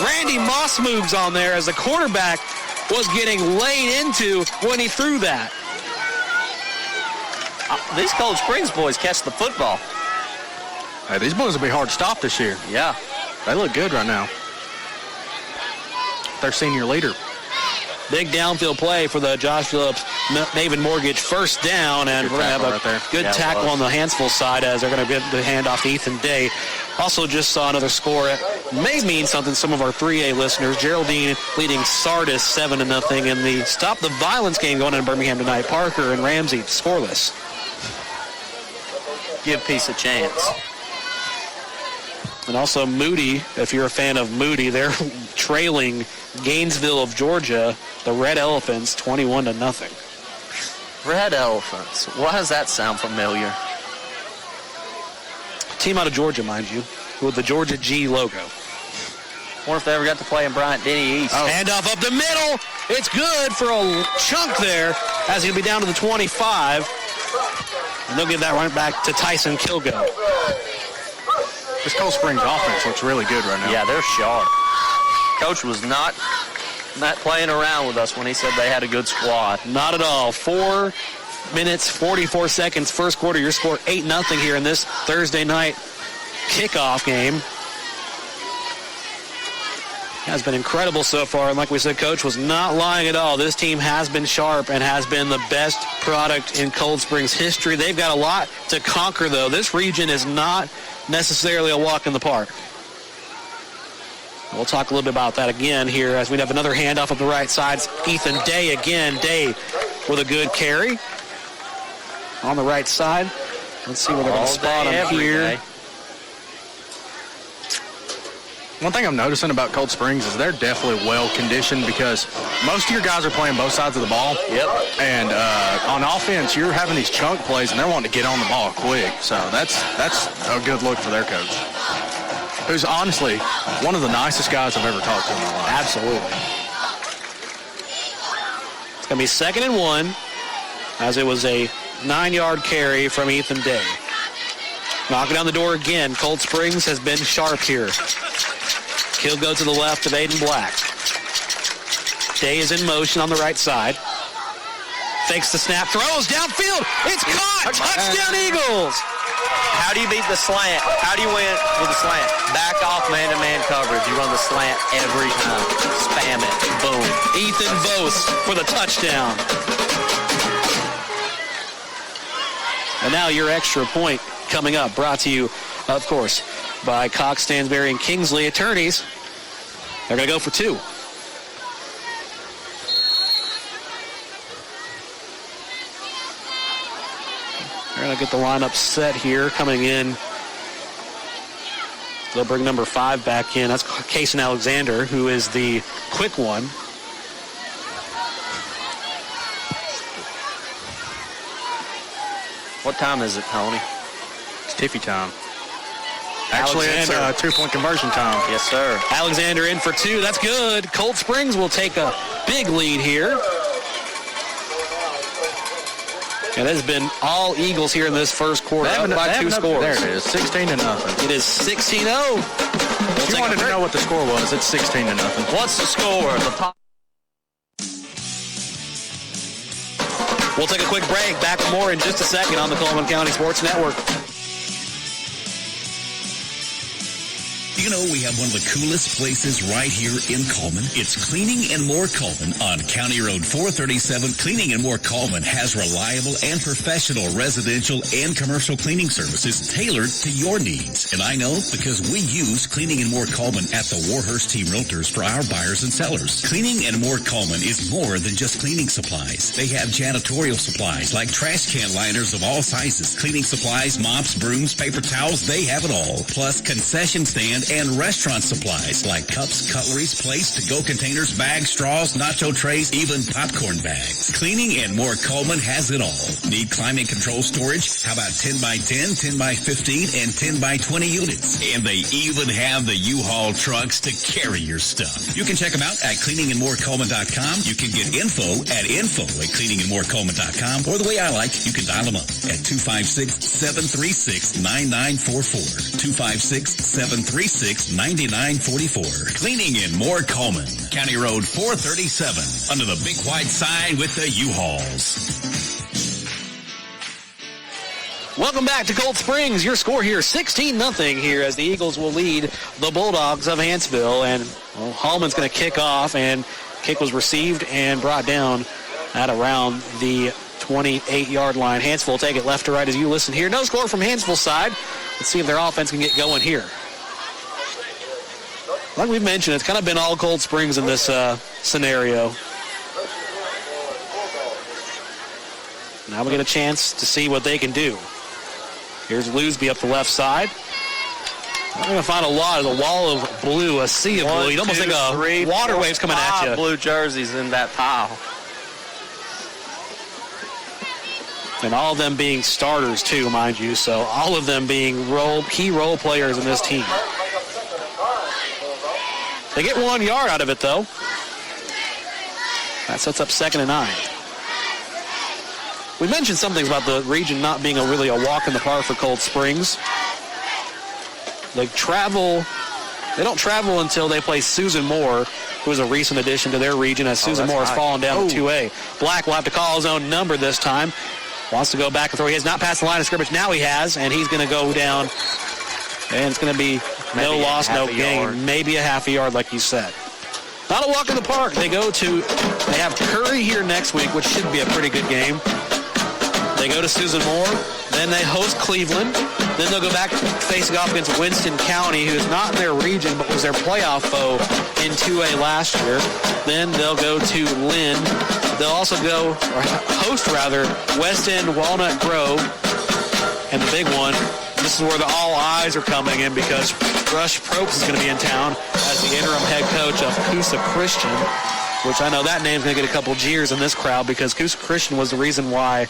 D: Randy Moss moves on there as the quarterback was getting laid into when he threw that.
C: These Cold Springs boys catch the football.
G: Hey, these boys will be hard to stop this year.
C: Yeah.
G: They look good right now. Their senior leader.
D: Big downfield play for the Josh Phillips Maven Mortgage first down, and we're going to have a good tackle on the Hanceville side as they're going to get the handoff to Ethan Day. Also just saw another score. It may mean something to some of our 3A listeners. Geraldine leading Sardis 7-0 in the Stop the Violence game going on in Birmingham tonight. Parker and Ramsey scoreless.
C: Give Peace a chance.
D: And also Moody, if you're a fan of Moody, they're trailing Gainesville of Georgia, the Red Elephants, 21-0.
C: Red Elephants. Why does that sound familiar?
D: Team out of Georgia, mind you, with the Georgia G logo.
C: Wonder if they ever got to play in Bryant-Denny East.
D: Handoff up the middle. It's good for a chunk there as he'll be down to the 25. And they'll give that right back to Tyson Kilgo.
G: This Cold Springs offense looks really good right now.
C: Yeah, they're sharp. Coach was not playing around with us when he said they had a good squad.
D: Not at all. 4 minutes, 44 seconds, first quarter. Your score 8-0 here in this Thursday night kickoff game. Has been incredible so far, and like we said, Coach was not lying at all. This team has been sharp and has been the best product in Cold Springs history. They've got a lot to conquer, though. This region is not necessarily a walk in the park. We'll talk a little bit about that again here as we have another handoff up the right side. Ethan Day again. Day with a good carry. on the right side. Let's see where they're going to spot him here.
G: One thing I'm noticing about Cold Springs is they're definitely well conditioned because most of your guys are playing both sides of the ball.
C: Yep.
G: And on offense, you're having these chunk plays, and they're wanting to get on the ball quick. So that's a good look for their coach, who's honestly one of the nicest guys I've ever talked to in my life.
D: Absolutely. It's going to be 2nd and 1, as it was a 9-yard carry from Ethan Day. Knocking down the door again. Cold Springs has been sharp here. He'll go to the left of Aiden Black. Day is in motion on the right side. Fakes the snap, throws downfield. It's caught. Touchdown Eagles.
C: How do you beat the slant? How do you win with the slant? Back off man-to-man coverage. You run the slant every time. Spam it. Boom.
D: Ethan Vose for the touchdown. And now your extra point coming up, brought to you, of course, by Cox, Stansberry, and Kingsley attorneys. They're going to go for 2. They're going to get the lineup set here. Coming in, they'll bring number 5 back in. That's Kason Alexander, who is the quick one.
C: What time is it, Tony?
G: It's tiffy time. Actually,
D: Alexander.
G: it's 2-point conversion time.
C: Yes, sir.
D: Alexander in for 2. That's good. Cold Springs will take a big lead here. And it has been all Eagles here in this first quarter. Up by 2 scores.
G: There it is, 16-0.
D: It is 16-0.
G: If you wanted to know what the score was, it's 16-0.
C: What's the score?
D: We'll take a quick break. Back with more in just a second on the Coleman County Sports Network.
B: You know, we have one of the coolest places right here in Coleman. It's Cleaning and More Coleman on County Road 437. Cleaning and More Coleman has reliable and professional residential and commercial cleaning services tailored to your needs. And I know because we use Cleaning and More Coleman at the Warhurst Team Realtors for our buyers and sellers. Cleaning and More Coleman is more than just cleaning supplies. They have janitorial supplies like trash can liners of all sizes, cleaning supplies, mops, brooms, paper towels, they have it all. Plus concession stand and restaurant supplies like cups, cutleries, plates, to-go containers, bags, straws, nacho trays, even popcorn bags. Cleaning and More Coleman has it all. Need climate control storage? How about 10 by 10, 10 by 15, and 10 by 20 units? And they even have the U-Haul trucks to carry your stuff. You can check them out at cleaningandmorecoleman.com. You can get info at cleaningandmorecoleman.com, or the way I like, you can dial them up at 256-736-9944. 256-736-9944. Cleaning and More Coleman. County Road 437. Under the big white sign with the U-Hauls.
D: Welcome back to Cold Springs. Your score here, 16-0 here, as the Eagles will lead the Bulldogs of Hanceville. And Hallman's going to kick off, and kick was received and brought down at around the 28-yard line. Hanceville will take it left to right as you listen here. No score from Hanceville's side. Let's see if their offense can get going here. Like we mentioned, it's kind of been all Cold Springs in this scenario. Now we get a chance to see what they can do. Here's Loosby up the left side. I'm going to find a lot of a wall of blue, a sea of blue. You'd almost think a water wave's coming at you.
C: Blue jerseys in that pile.
D: And all of them being starters, too, mind you. So all of them being key role players in this team. They get 1 yard out of it, though. That sets up 2nd and 9. We mentioned some things about the region not being really a walk in the park for Cold Springs. They don't travel until they play Susan Moore, who is a recent addition to their region, as Susan Moore has fallen down to 2A. Black will have to call his own number this time. Wants to go back and throw. He has not passed the line of scrimmage. Now he has, and he's going to go down. And it's going to be no loss, no gain. Maybe a half a yard, like you said. Not a walk in the park. They have Curry here next week, which should be a pretty good game. They go to Susan Moore. Then they host Cleveland. Then they'll go back facing off against Winston County, who is not in their region, but was their playoff foe in 2A last year. Then they'll go to Lynn. They'll also go, or host rather, West End Walnut Grove. And the big one, this is where all eyes are coming in because Rush Probst is going to be in town as the interim head coach of Coosa Christian, which I know that name's going to get a couple jeers in this crowd because Coosa Christian was the reason why,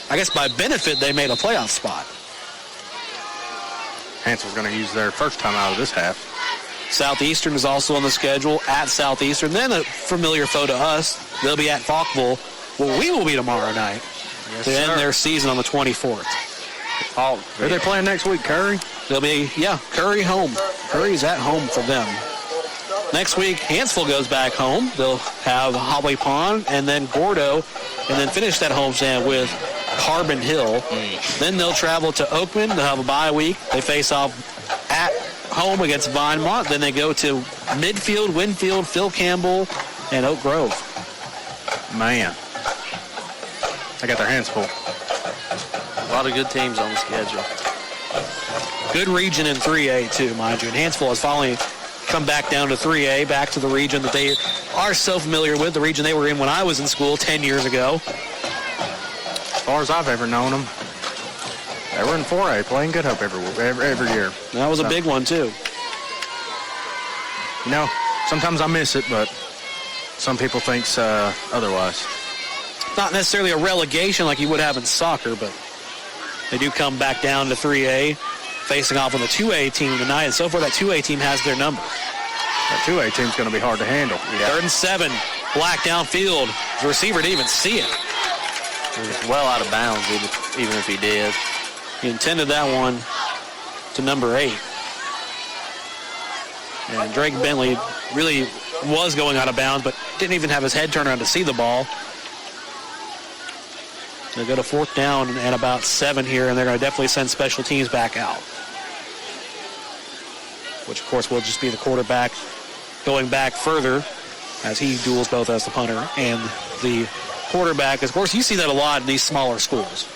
D: I guess by benefit, they made a playoff spot.
G: Hanceville's going to use their first time out of this half.
D: Southeastern is also on the schedule at Southeastern. Then a familiar foe to us, they'll be at Falkville, where we will be tomorrow night to end their season on the 24th.
G: Who are they playing next week, Curry?
D: They'll be, Curry home. Curry's at home for them. Next week, Hanceville goes back home. They'll have Holly Pond and then Gordo, and then finish that homestand with Carbon Hill. Then they'll travel to Oakman. They'll have a bye week. They face off at home against Vinemont. Then they go to Midfield, Winfield, Phil Campbell, and Oak Grove.
G: Man, they got their hands full.
C: A lot of good teams on the schedule.
D: Good region in 3A, too, mind you. And Hanceville has finally come back down to 3A, back to the region that they are so familiar with, the region they were in when I was in school 10 years ago.
G: As far as I've ever known them, they were in 4A, playing Good Hope every year.
D: That was a big one, too.
G: You know, sometimes I miss it, but some people think otherwise.
D: Not necessarily a relegation like you would have in soccer, but they do come back down to 3A, facing off with a 2A team tonight. And so far, that 2A team has their number.
G: That 2A team's going to be hard to handle.
D: Yeah. 3rd and 7. Black downfield. The receiver didn't even see it.
C: It was well out of bounds, even if he did.
D: He intended that one to number 8. And Drake Bentley really was going out of bounds, but didn't even have his head turned around to see the ball. They'll go to 4th down and about 7 here, and they're going to definitely send special teams back out. Which, of course, will just be the quarterback going back further as he duels both as the punter and the quarterback. Of course, you see that a lot in these smaller schools.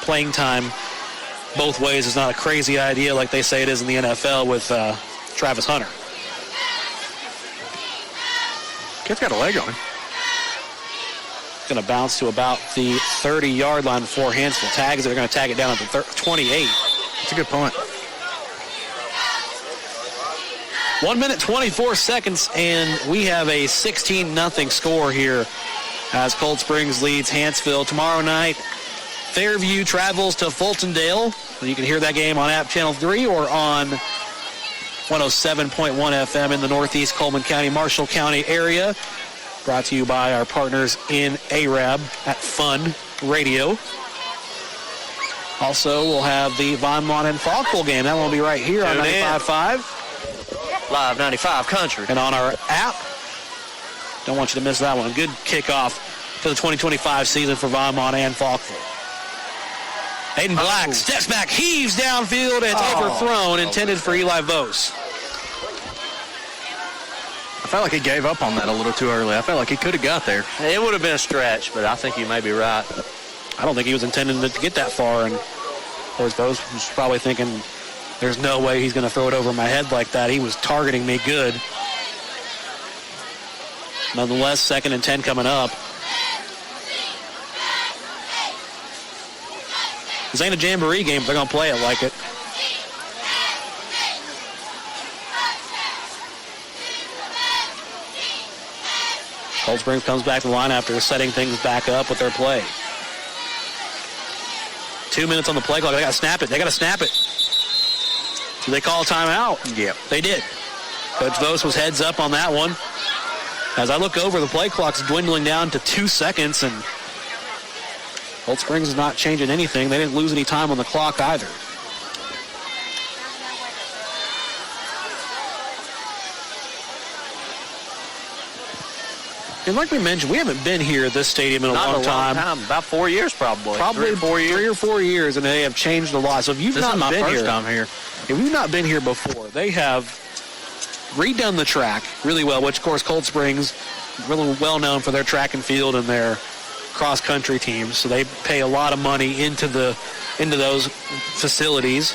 D: Playing time both ways is not a crazy idea like they say it is in the NFL with Travis Hunter.
G: Kid's got a leg on him.
D: Going to bounce to about the 30-yard line before Hanceville tags it. They're going to tag it down at the 28.
G: That's a good point.
D: 1 minute, 24 seconds, and we have a 16-0 score here as Cold Springs leads Hanceville. Tomorrow night, Fairview travels to Fultondale. You can hear that game on App Channel 3 or on 107.1 FM in the Northeast Coleman County, Marshall County area. Brought to you by our partners in Arab at Fun Radio. Also, we'll have the Vinemont and Falkville game. That will be right here on 95.5.
C: Live 95 Country.
D: And on our app. Don't want you to miss that one. Good kickoff to the 2025 season for Vinemont and Falkville. Aiden Black steps back, heaves downfield, and it's overthrown, intended for Eli Vose.
G: I felt like he gave up on that a little too early. I felt like he could have got there.
C: It would have been a stretch, but I think you may be right.
D: I don't think he was intending to get that far, and Vose was probably thinking, there's no way he's going to throw it over my head like that. He was targeting me good. Nonetheless, 2nd and 10 coming up. This ain't a jamboree game, but they're going to play it like it. Cold Springs comes back to the line after setting things back up with their play. 2 minutes on the play clock. They got to snap it. They got to snap it. Did they call a timeout?
G: Yeah.
D: They did. Coach Vose was heads up on that one. As I look over, the play clock's dwindling down to 2 seconds, and Cold Springs is not changing anything. They didn't lose any time on the clock either. And like we mentioned, we haven't been here at this stadium in a long time.
C: About 4 years probably.
D: Probably 3 or 4 years, and they have changed a lot. So if you've not been here,
G: this is my first time here.
D: If you've not been here before, they have redone the track really well, which, of course, Cold Springs, really well known for their track and field and their cross-country teams, so they pay a lot of money into those facilities.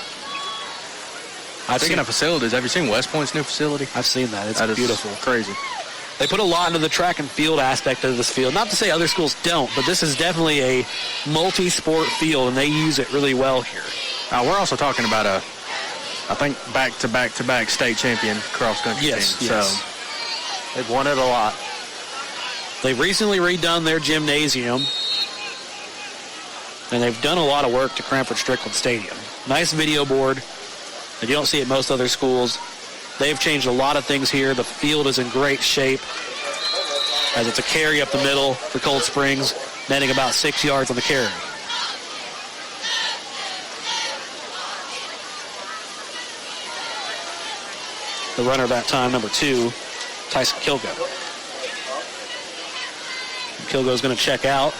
G: Speaking of facilities, have you seen West Point's new facility?
D: I've seen that. It's
G: That
D: beautiful.
G: is crazy.
D: They put a lot into the track and field aspect of this field. Not to say other schools don't, but this is definitely a multi-sport field, and they use it really well here.
G: We're also talking about I think back-to-back state champion cross-country team.
D: Yes.
G: So
C: They've won it a lot.
D: They've recently redone their gymnasium, and they've done a lot of work to Cranford Strickland Stadium. Nice video board that you don't see at most other schools. They've changed a lot of things here. The field is in great shape, as it's a carry up the middle for Cold Springs, netting about 6 yards on the carry. The runner that time, number 2, Tyson Kilgo. Kilgo's going to check out.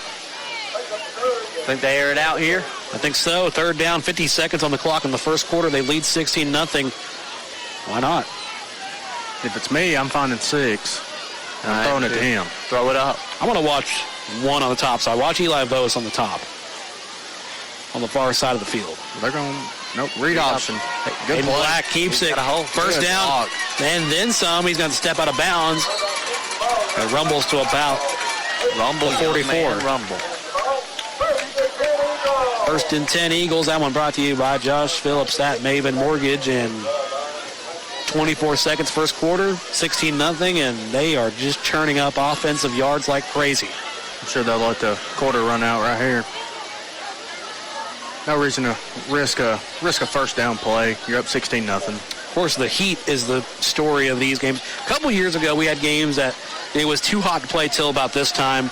C: Think they air it out here?
D: I think so. 3rd down, 50 seconds on the clock in the first quarter. They lead 16-0. Why not?
G: if it's me, I'm finding 6. And I'm throwing it to him.
C: Throw it up.
D: I want to watch one on the top side. Watch Eli Vos on the top, on the far side of the field.
G: They're going, nope, read option.
D: Good play. Black keeps it. First down, and then some. He's going to step out of bounds. It rumbles to about 44.
C: Rumble.
D: 1st and 10 Eagles. That one brought to you by Josh Phillips at Maven Mortgage. And 24 seconds first quarter, 16-0, and they are just churning up offensive yards like crazy.
G: I'm sure they'll let the quarter run out right here. No reason to risk a first down play. You're up 16-0.
D: Of course, the heat is the story of these games. A couple years ago, we had games that it was too hot to play till about this time.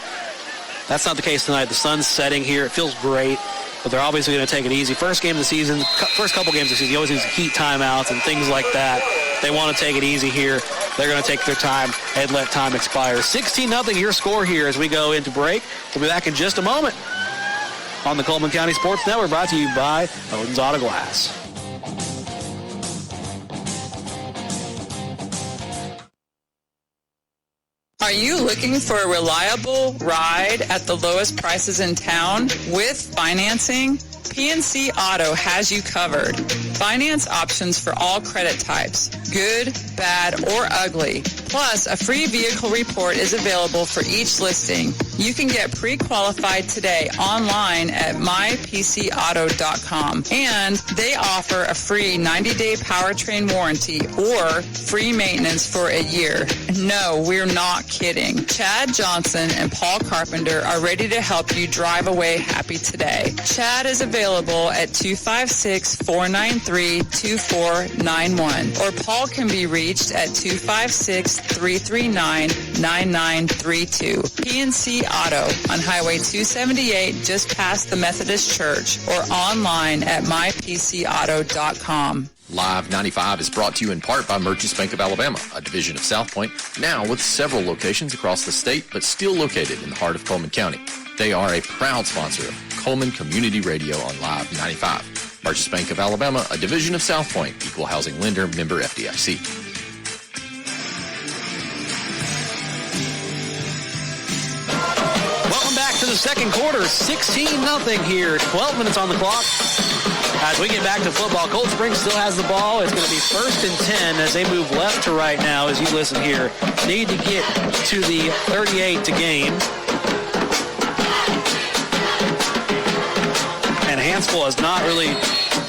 D: That's not the case tonight. The sun's setting here. It feels great, but they're obviously going to take it easy. First game of the season, first couple games of the season, you always use heat timeouts and things like that. They want to take it easy here. They're going to take their time and let time expire. 16-0 your score here as we go into break. We'll be back in just a moment on the Coleman County Sports Network, brought to you by Odin's Auto Glass.
L: Are you looking for a reliable ride at the lowest prices in town with financing? PNC Auto has you covered. Finance options for all credit types, good, bad, or ugly. Plus, a free vehicle report is available for each listing. You can get pre-qualified today online at mypcauto.com. And they offer a free 90-day powertrain warranty or free maintenance for a year. No, we're not kidding. Chad Johnson and Paul Carpenter are ready to help you drive away happy today. Chad is available at 256-493-2491, or Paul can be reached at 256-339-9932. PNC Auto on Highway 278 just past the Methodist Church, or online at mypcauto.com.
M: Live 95 is brought to you in part by Merchants Bank of Alabama, a division of South Point, now with several locations across the state, but still located in the heart of Coleman County. They are a proud sponsor of Coleman Community Radio on Live 95. Merchants Bank of Alabama, a division of South Point, equal housing lender, member FDIC.
D: Welcome back to the second quarter. 16-0 here. 12 minutes on the clock. As we get back to football, Cold Springs still has the ball. It's going to be 1st and 10 as they move left to right now as you listen here. Need to get to the 38 to gain. And Hanceville has not really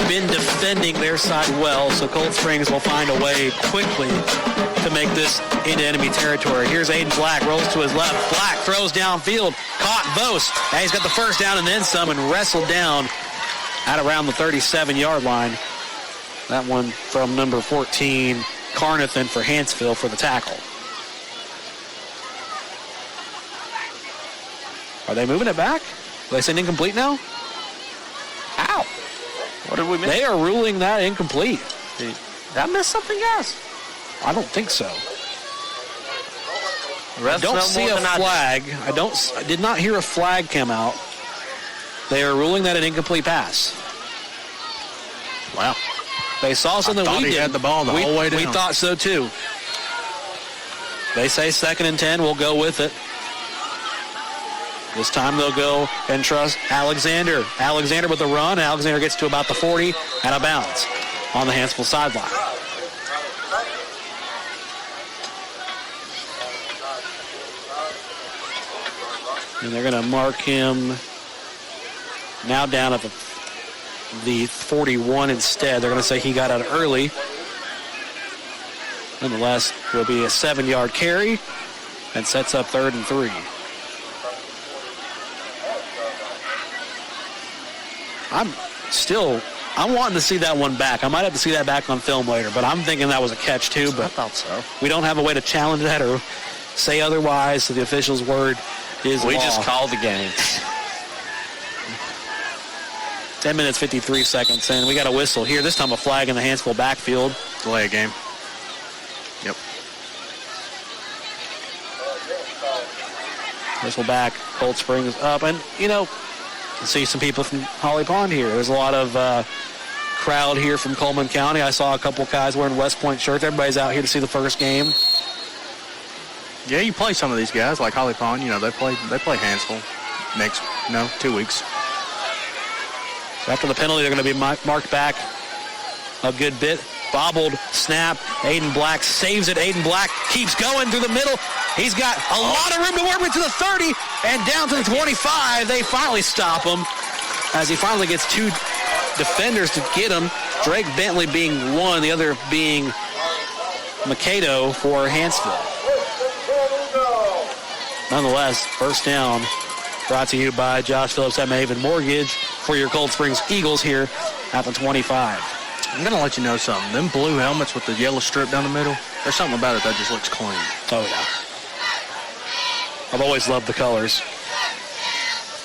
D: been defending their side well, so Cold Springs will find a way quickly to make this into enemy territory. Here's Aiden Black, rolls to his left. Black throws downfield, caught Vos. And he's got the first down and then some, and wrestled down at around the 37-yard line. That one from number 14, Carnathan for Hanceville for the tackle. Are they moving it back? Are they saying incomplete now? Ow.
C: What did we miss?
D: They are ruling that incomplete.
C: Did I miss something, guys?
D: I don't think so.
C: I
D: don't see a flag. I did not hear a flag come out. They are ruling that an incomplete pass.
G: Wow.
D: They saw something we did.
G: He had the ball the whole way down.
D: We thought so too. They say 2nd and 10. We'll go with it. This time they'll go and trust Alexander. Alexander with a run. Alexander gets to about the 40 and a bounce on the Hanceville sideline. And they're going to mark him now down at the 41 instead. They're going to say he got out early. Nonetheless, it will be a 7-yard carry and sets up 3rd and 3. I'm wanting to see that one back. I might have to see that back on film later, but I'm thinking that was a catch too. But
C: I thought so.
D: We don't have a way to challenge that or say otherwise, so the official's word is
C: We
D: law.
C: just called the game.
D: 10 minutes, 53 seconds, and we got a whistle here. This time a flag in the Hanceville backfield.
G: Delay a game. Yep.
D: Whistle back, Cold Springs up, and, see some people from Holly Pond here. There's a lot of crowd here from Coleman County. I saw a couple guys wearing West Point shirts. Everybody's out here to see the first game.
G: Yeah, you play some of these guys like Holly Pond. They play Hanceville next 2 weeks.
D: So after the penalty, they're going to be marked back a good bit. Bobbled snap. Aiden Black saves it. Aiden Black keeps going through the middle. He's got a lot of room to work with to the 30 and down to the 25. They finally stop him as he finally gets 2 defenders to get him. Drake Bentley being one, the other being Mikado for Hanceville. Nonetheless, first down brought to you by Josh Phillips at Maven Mortgage for your Cold Springs Eagles here at the 25.
G: I'm going to let you know something. Them blue helmets with the yellow strip down the middle, there's something about it that just looks clean.
D: Oh, yeah. I've always loved the colors.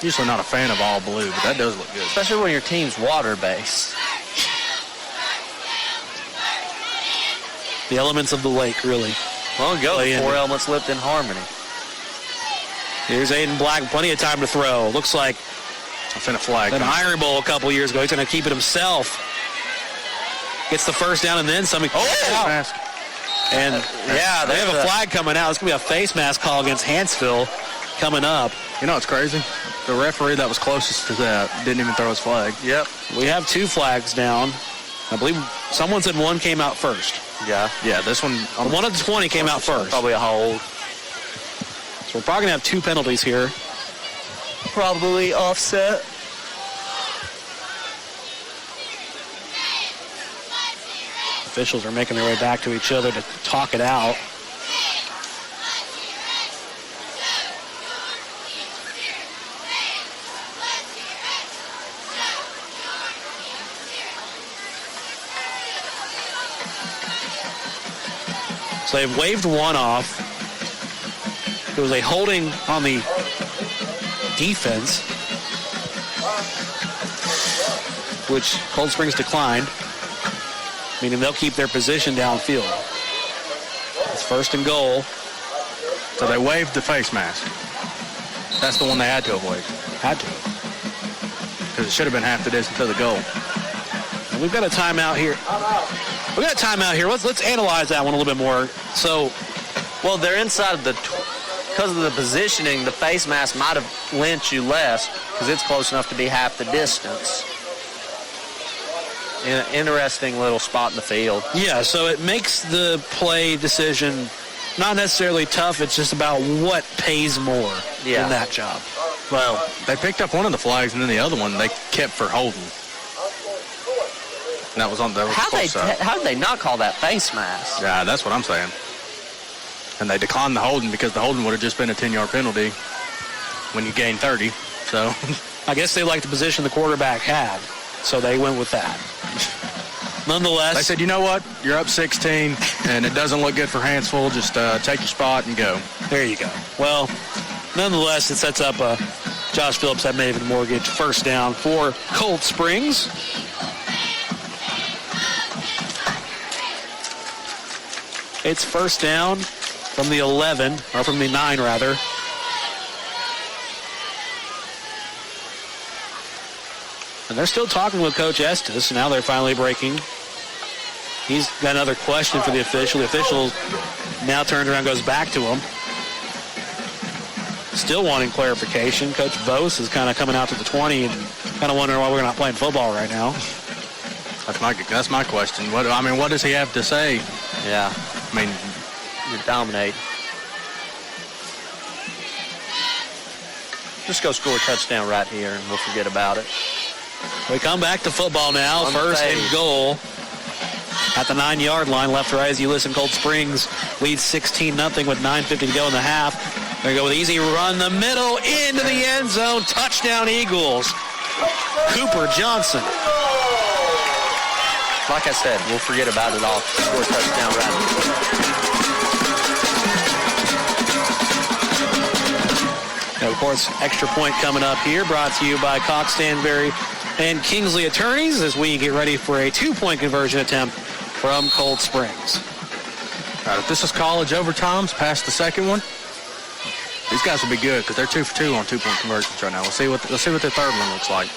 G: Usually not a fan of all blue, but that does look good.
C: Especially when your team's water-based.
D: The elements of the lake, really.
C: Long ago, the 4 elements lived in harmony.
D: Here's Aiden Black, plenty of time to throw. Looks like
G: a flag.
D: An Iron Bowl a couple years ago. He's going to keep it himself. Gets the first down and then something.
G: Mask.
D: And yeah, they have a flag coming out. It's going to be a face mask call against Hanceville coming up.
G: You know, it's crazy. The referee that was closest to that didn't even throw his flag.
C: Yep.
D: We have 2 flags down. I believe someone said one came out first.
C: Yeah.
G: Yeah, this one.
D: One of the 20 came out first.
C: Probably a hold.
D: So we're probably going to have 2 penalties here.
C: Probably offset.
D: Officials are making their way back to each other to talk it out. So they've waved one off. There was a holding on the defense, which Cold Springs declined, meaning they'll keep their position downfield. It's 1st and goal.
G: So they waved the face mask. That's the one they had to have waved.
D: Had to.
G: Because it should have been half the distance to the goal.
D: And we've got a timeout here. We've got a timeout here. Let's analyze that one a little bit more. So,
C: well, they're inside of the, because of the positioning, the face mask might have lent you less because it's close enough to be half the distance. Interesting little spot in the field.
D: Yeah, so it makes the play decision not necessarily tough. It's just about what pays more in that job.
G: Well, they picked up one of the flags, and then the other one they kept for holding. And that was on the
C: How did they not call that face mask?
G: Yeah, that's what I'm saying. And they declined the holding because the holding would have just been a 10-yard penalty when you gain 30. So
D: I guess they liked the position the quarterback had, so they went with that. Nonetheless,
G: they said, you know what? You're up 16, and it doesn't look good for Hanceville. Just take your spot and go.
D: There you go. Well, nonetheless, it sets up Josh Phillips at Maven Mortgage. 1st down for Cold Springs. It's 1st down from the 11, or from the 9, rather. And they're still talking with Coach Estes. Now they're finally breaking. He's got another question for the official. The official now turns around and goes back to him. still wanting clarification. Coach Bose is kind of coming out to the 20 and kind of wondering why we're not playing football right now.
G: That's my question. What does he have to say?
C: Yeah.
G: I mean,
C: you dominate. Just go score a touchdown right here, and we'll forget about it.
D: We come back to football now. First and goal at the 9-yard line. Left to right as you listen. Cold Springs leads 16-0 with 9:50 to go in the half. They go with easy run the middle into the end zone. Touchdown Eagles. Cooper Johnson.
C: Like I said, we'll forget about it all. Score a touchdown right
D: now, of course, extra point coming up here, brought to you by Cox Stanberry and Kingsley Attorneys as we get ready for a 2-point conversion attempt from Cold Springs.
G: All right, if this is college overtimes past the second one, these guys will be good because they're 2 for 2 on 2-point conversions right now. Let's see what their third one looks like.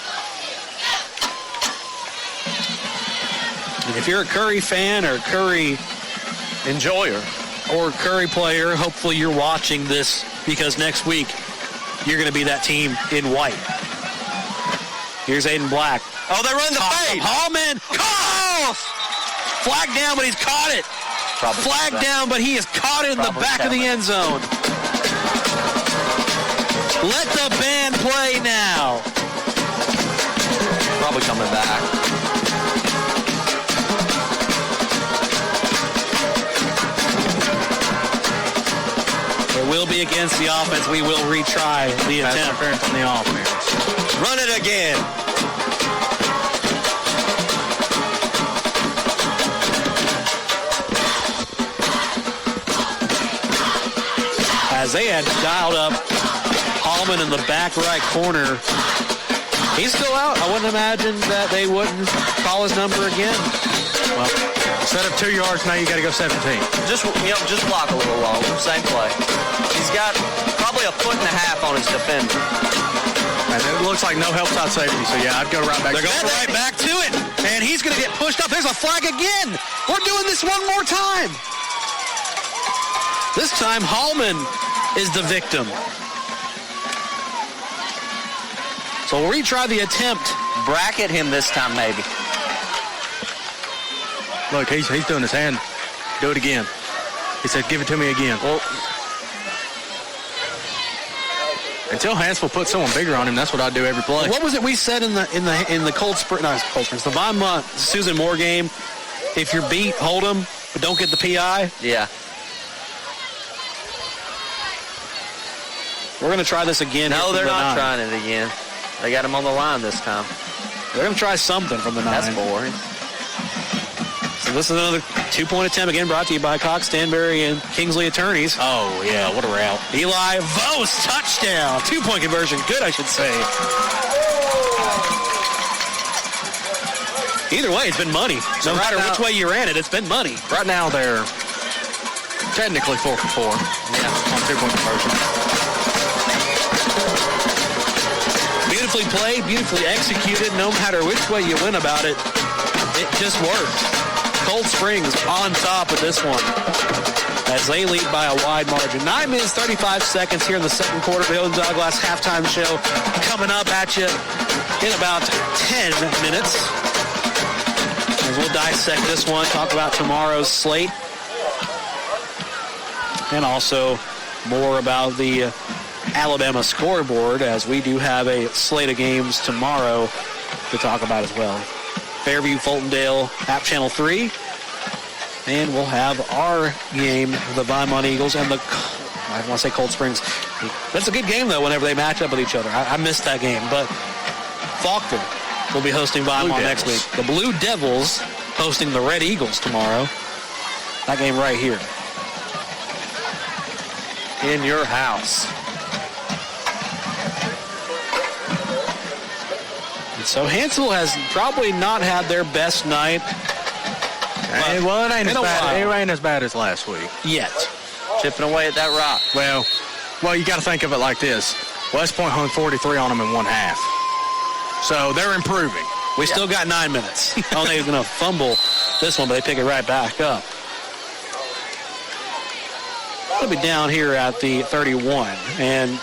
D: And if you're a Curry fan or Curry enjoyer or Curry player, hopefully you're watching this because next week you're going to be that team in white. Here's Aiden Black.
C: Oh, they run the fade.
D: Hallman. Oh! Flag down, but he's caught it. Flag down, but he has caught it in the back of the end zone. Let the band play now.
C: Probably coming back.
D: It will be against the offense. We will retry the attempt.
G: On the offense.
C: Run it again.
D: As they had dialed up Hallman in the back right corner. He's still out. I wouldn't imagine that they wouldn't call his number again.
G: Well, instead of 2 yards, now you got to go 17.
C: Just block a little long. Same play. He's got probably a foot and a half on his defender.
G: And it looks like no help side safety, so yeah, I'd go right back.
D: They're going right back to it. And he's going to get pushed up. There's a flag again. We're doing this one more time. This time, Hallman is the victim. So we'll retry the attempt.
C: Bracket him this time, maybe.
G: Look, he's doing his hand. Do it again. He said, give it to me again.
C: Well,
G: until Hanceville puts someone bigger on him, that's what I do every play.
D: What was it we said in the Cold Springs? No, Cold Springs. The Von Susan Moore game. If you're beat, hold them, but don't get the PI.
C: Yeah.
D: We're going to try this again.
C: No, they're not trying it again. They got him on the line this time.
D: They're going to try something from the 9.
C: That's boring.
D: So this is another 2-point attempt, again brought to you by Cox Stanberry and Kingsley Attorneys.
G: Oh, yeah, what a route.
D: Eli Vos, touchdown. 2-point conversion. Good, I should say. Either way, it's been money. No matter which way you ran it, it's been money.
G: Right now, they're technically 4 for 4 on 2-point conversion.
D: Beautifully played, beautifully executed. No matter which way you went about it, it just worked. Cold Springs on top of this one as they lead by a wide margin. 9 minutes, 35 seconds here in the second quarter. The Owen Douglas halftime show coming up at you in about 10 minutes. As we'll dissect this one, talk about tomorrow's slate, and also more about the Alabama scoreboard, as we do have a slate of games tomorrow to talk about as well. Fairview, Fultondale, App Channel 3. And we'll have our game, the Vinemont Eagles and the, I want to say Cold Springs. That's a good game, though, whenever they match up with each other. I missed that game. But Faulkner will be hosting Vinemont next week. The Blue Devils hosting the Red Eagles tomorrow. That game right here.
C: In your house.
D: So Hanceville has probably not had their best night.
G: Well, it ain't as bad as last week.
D: Yet.
C: Chipping away at that rock.
G: Well, you got to think of it like this. West Point hung 43 on them in one half. So they're improving.
D: We still got 9 minutes. Oh, they're going to fumble this one, but they pick it right back up. They'll be down here at the 31. And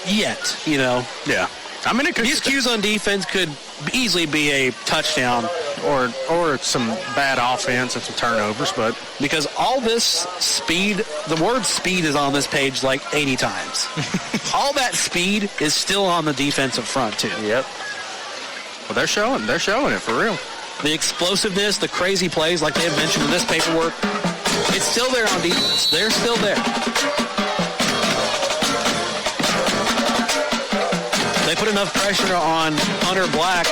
D: yet, you know.
G: Yeah. I mean,
D: miscues on defense could easily be a touchdown.
G: Or some bad offense and some turnovers, but
D: because all this speed, the word speed is on this page like 80 times. All that speed is still on the defensive front, too.
C: Yep.
G: Well, they're showing it for real.
D: The explosiveness, the crazy plays, like they have mentioned in this paperwork, it's still there on defense. They're still there. They put enough pressure on Hunter Black,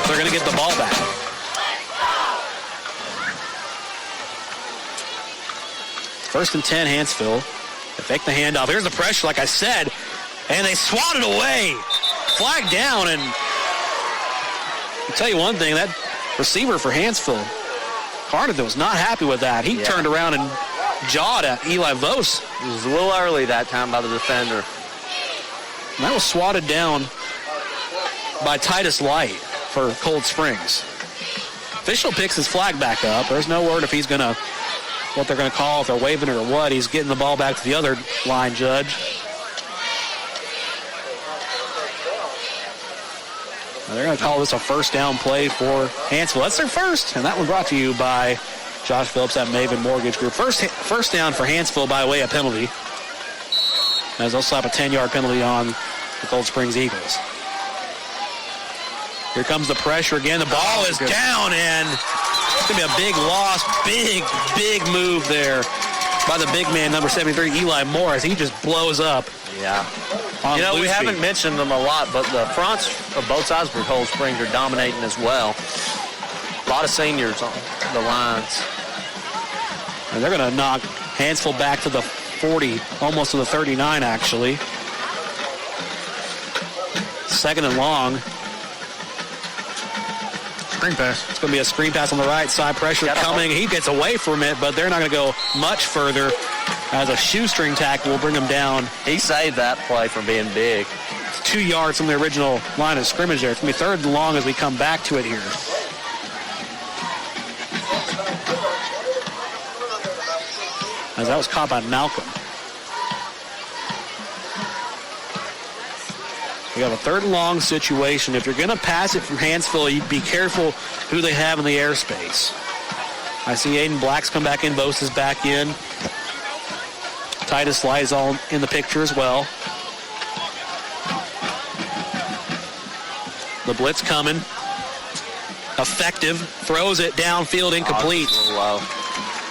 D: they're going to get the ball back. First and 10, Hanceville. They fake the handoff. Here's the pressure, like I said, and they swat it away. Flag down, and I'll tell you one thing, that receiver for Hanceville, Carnathan, was not happy with that. He turned around and jawed at Eli Vos.
C: It was a little early that time by the defender.
D: And that was swatted down by Titus Light for Cold Springs. Official picks his flag back up. There's no word if he's going to, what they're going to call, if they're waving it or what. He's getting the ball back to the other line judge. Now they're going to call this a first down play for Hanceville. That's their first, and that one brought to you by Josh Phillips at Maven Mortgage Group. First down for Hanceville by way of penalty, as they'll slap a 10-yard penalty on the Cold Springs Eagles. Here comes the pressure again. The ball is down, and it's going to be a big loss. Big move there by the big man, number 73, Eli Morris. He just blows up.
C: Yeah. You know, we haven't mentioned them a lot, but the fronts of both sides for Cold Springs are dominating as well. A lot of seniors on the lines.
D: And they're going to knock Hanceville back to the 40, almost to the 39, actually. Second and long.
G: Screen pass.
D: It's going to be a screen pass on the right side. Pressure coming. He gets away from it, but they're not going to go much further, as a shoestring tackle will bring him down.
C: He saved that play from being big.
D: It's 2 yards from the original line of scrimmage there. It's going to be third and long as we come back to it here. As that was caught by Malcolm. We have a third and long situation. If you're going to pass it from Hanceville, you be careful who they have in the airspace. I see Aiden Black's come back in. Bose is back in. Titus Lies all in the picture as well. The blitz coming. Effective. Throws it downfield, incomplete.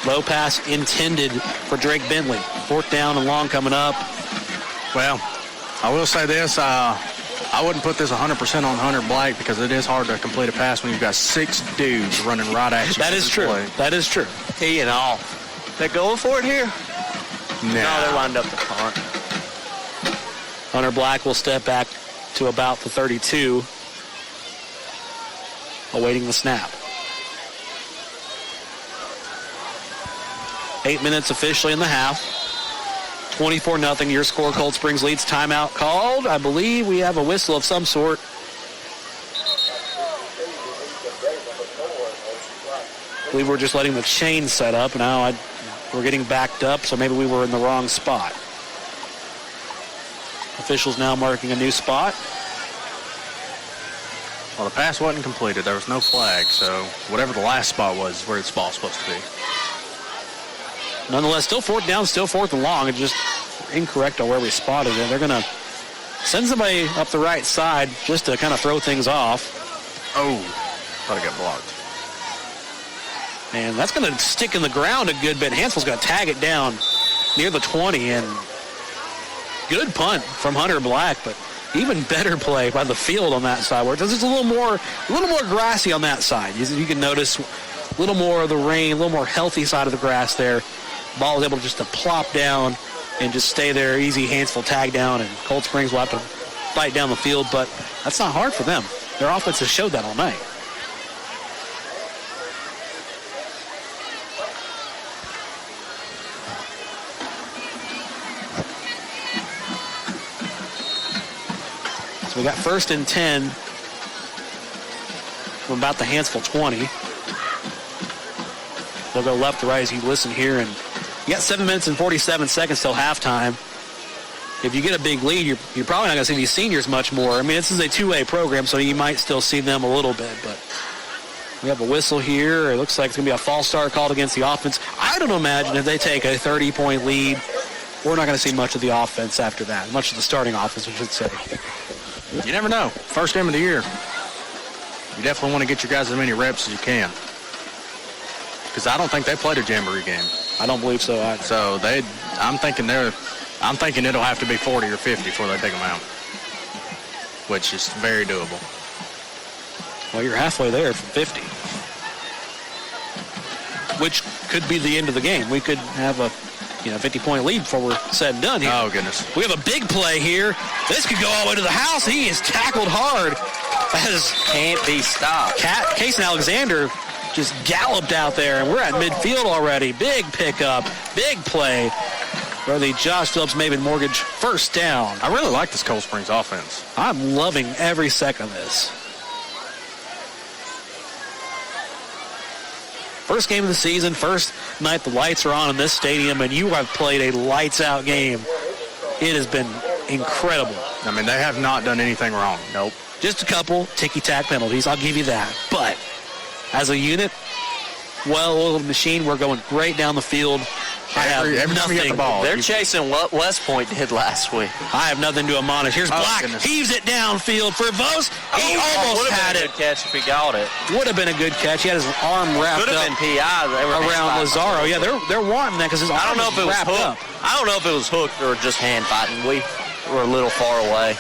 D: Low pass intended for Drake Bentley. Fourth down and long coming up.
G: Well, I will say this. I wouldn't put this 100% on Hunter Black because it is hard to complete a pass when you've got 6 dudes running right at you.
D: That is true. That is true.
C: He and all. They're going for it here?
G: No,
C: they lined up the punt.
D: Hunter Black will step back to about the 32, awaiting the snap. 8 minutes officially in the half. 24-0, your score. Cold Springs leads. Timeout called. I believe we have a whistle of some sort. I believe we're just letting the chain set up. Now we're getting backed up, so maybe we were in the wrong spot. Officials now marking a new spot.
G: Well, the pass wasn't completed. There was no flag, so whatever the last spot was is where the ball's supposed to be.
D: Nonetheless, still fourth down, still fourth and long. It's just incorrect on where we spotted it. They're going to send somebody up the right side just to kind of throw things off.
G: Oh, thought it got blocked.
D: And that's going to stick in the ground a good bit. Hanceville's going to tag it down near the 20, and good punt from Hunter Black, but even better play by the field on that side, where it's just a little more grassy on that side. You can notice a little more of the rain, a little more healthy side of the grass there. Ball is able just to plop down and just stay there. Easy Hanceville tag down, and Cold Springs will have to fight down the field, but that's not hard for them. Their offense has showed that all night. So we got first and 10 from about the Hanceville 20. They'll go left to right as you listen here, and you got 7 minutes and 47 seconds till halftime. if you get a big lead, you're probably not going to see these seniors much more. I mean, this is a two-way program, so you might still see them a little bit. But we have a whistle here. It looks like it's going to be a false start called against the offense. I don't imagine if they take a 30-point lead, we're not going to see much of the offense after that, much of the starting offense, I should say.
G: You never know. First game of the year. You definitely want to get your guys as many reps as you can. Because I don't think they played a jamboree game.
D: I don't believe so either.
G: So I'm thinking it'll have to be 40 or 50 before they take them out, which is very doable.
D: Well, you're halfway there from 50, which could be the end of the game. We could have a 50-point lead before we're said and done here.
G: Oh, goodness.
D: We have a big play here. This could go all the way to the house. He is tackled hard.
C: Can't be stopped.
D: Case Alexander just galloped out there, and we're at midfield already. Big pickup, big play for the Josh Phillips Maven Mortgage first down.
G: I really like this Cold Springs offense.
D: I'm loving every second of this. First game of the season, first night the lights are on in this stadium, and you have played a lights-out game. It has been incredible.
G: I mean, they have not done anything wrong. Nope.
D: Just a couple ticky-tack penalties, I'll give you that. But as a unit, well-oiled machine, we're going great down the field. I have nothing.
C: They're chasing what West Point did last week.
D: I have nothing to admonish. Here's Black.
G: Goodness.
D: Heaves it downfield for Vos. He almost had it.
C: Would have been a good catch if he got it.
D: Would have been a good catch. He had his arm wrapped
C: Could have
D: up
C: been PI. They were
D: around Lazaro. Yeah, they're wanting that because his arm was wrapped up.
C: I don't know if it was hooked or just hand fighting. We were a little far away.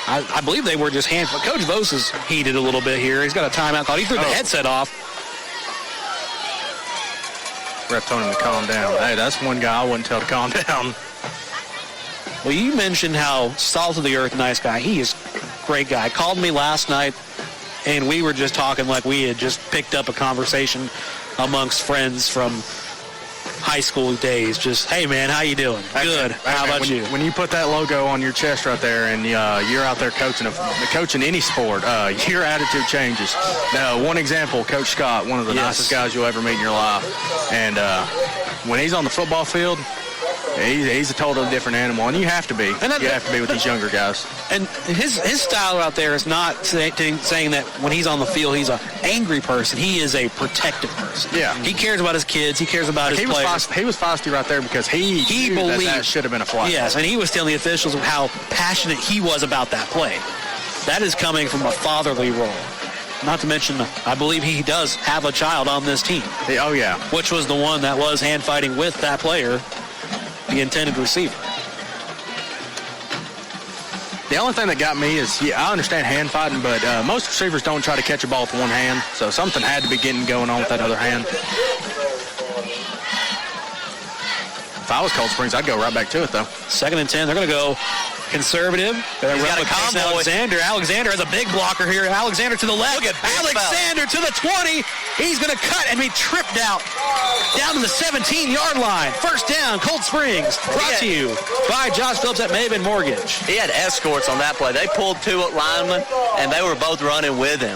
D: I believe they were just hand. Coach Vos is heated a little bit here. He's got a timeout call. He threw the headset off.
G: Ref told him to calm down. Hey, that's one guy I wouldn't tell to calm down.
D: Well, you mentioned how salt of the earth nice guy. He is a great guy. Called me last night, and we were just talking like we had just picked up a conversation amongst friends from high school days. Just, hey, man, how you doing? Good. How about you?
G: When you put that logo on your chest right there and you're out there coaching any sport, your attitude changes. Now, one example, Coach Scott, one of the nicest guys you'll ever meet in your life. And when he's on the football field, he's a totally different animal, and you have to be. You have to be with these younger guys.
D: And his style out there is not saying that when he's on the field he's an angry person. He is a protective person.
G: Yeah.
D: He cares about his kids. He cares about his players.
G: He was feisty right there because he believed that should have been a flag.
D: Yes, and he was telling the officials of how passionate he was about that play. That is coming from a fatherly role. Not to mention, I believe he does have a child on this team.
G: Oh, yeah.
D: Which was the one that was hand fighting with that player, the intended receiver.
G: The only thing that got me is, I understand hand fighting, but most receivers don't try to catch a ball with one hand, so something had to be going on with that other hand. If I was Cold Springs, I'd go right back to it, though.
D: 2nd and 10. They're going to go conservative.
C: He's got a convoy.
D: Alexander has a big blocker here. Alexander to the left. Alexander to the 20. He's going to cut and be tripped out down to the 17-yard line. First down, Cold Springs. Brought to you by Josh Phillips at Maven Mortgage.
C: He had escorts on that play. They pulled 2 linemen, and they were both running with him.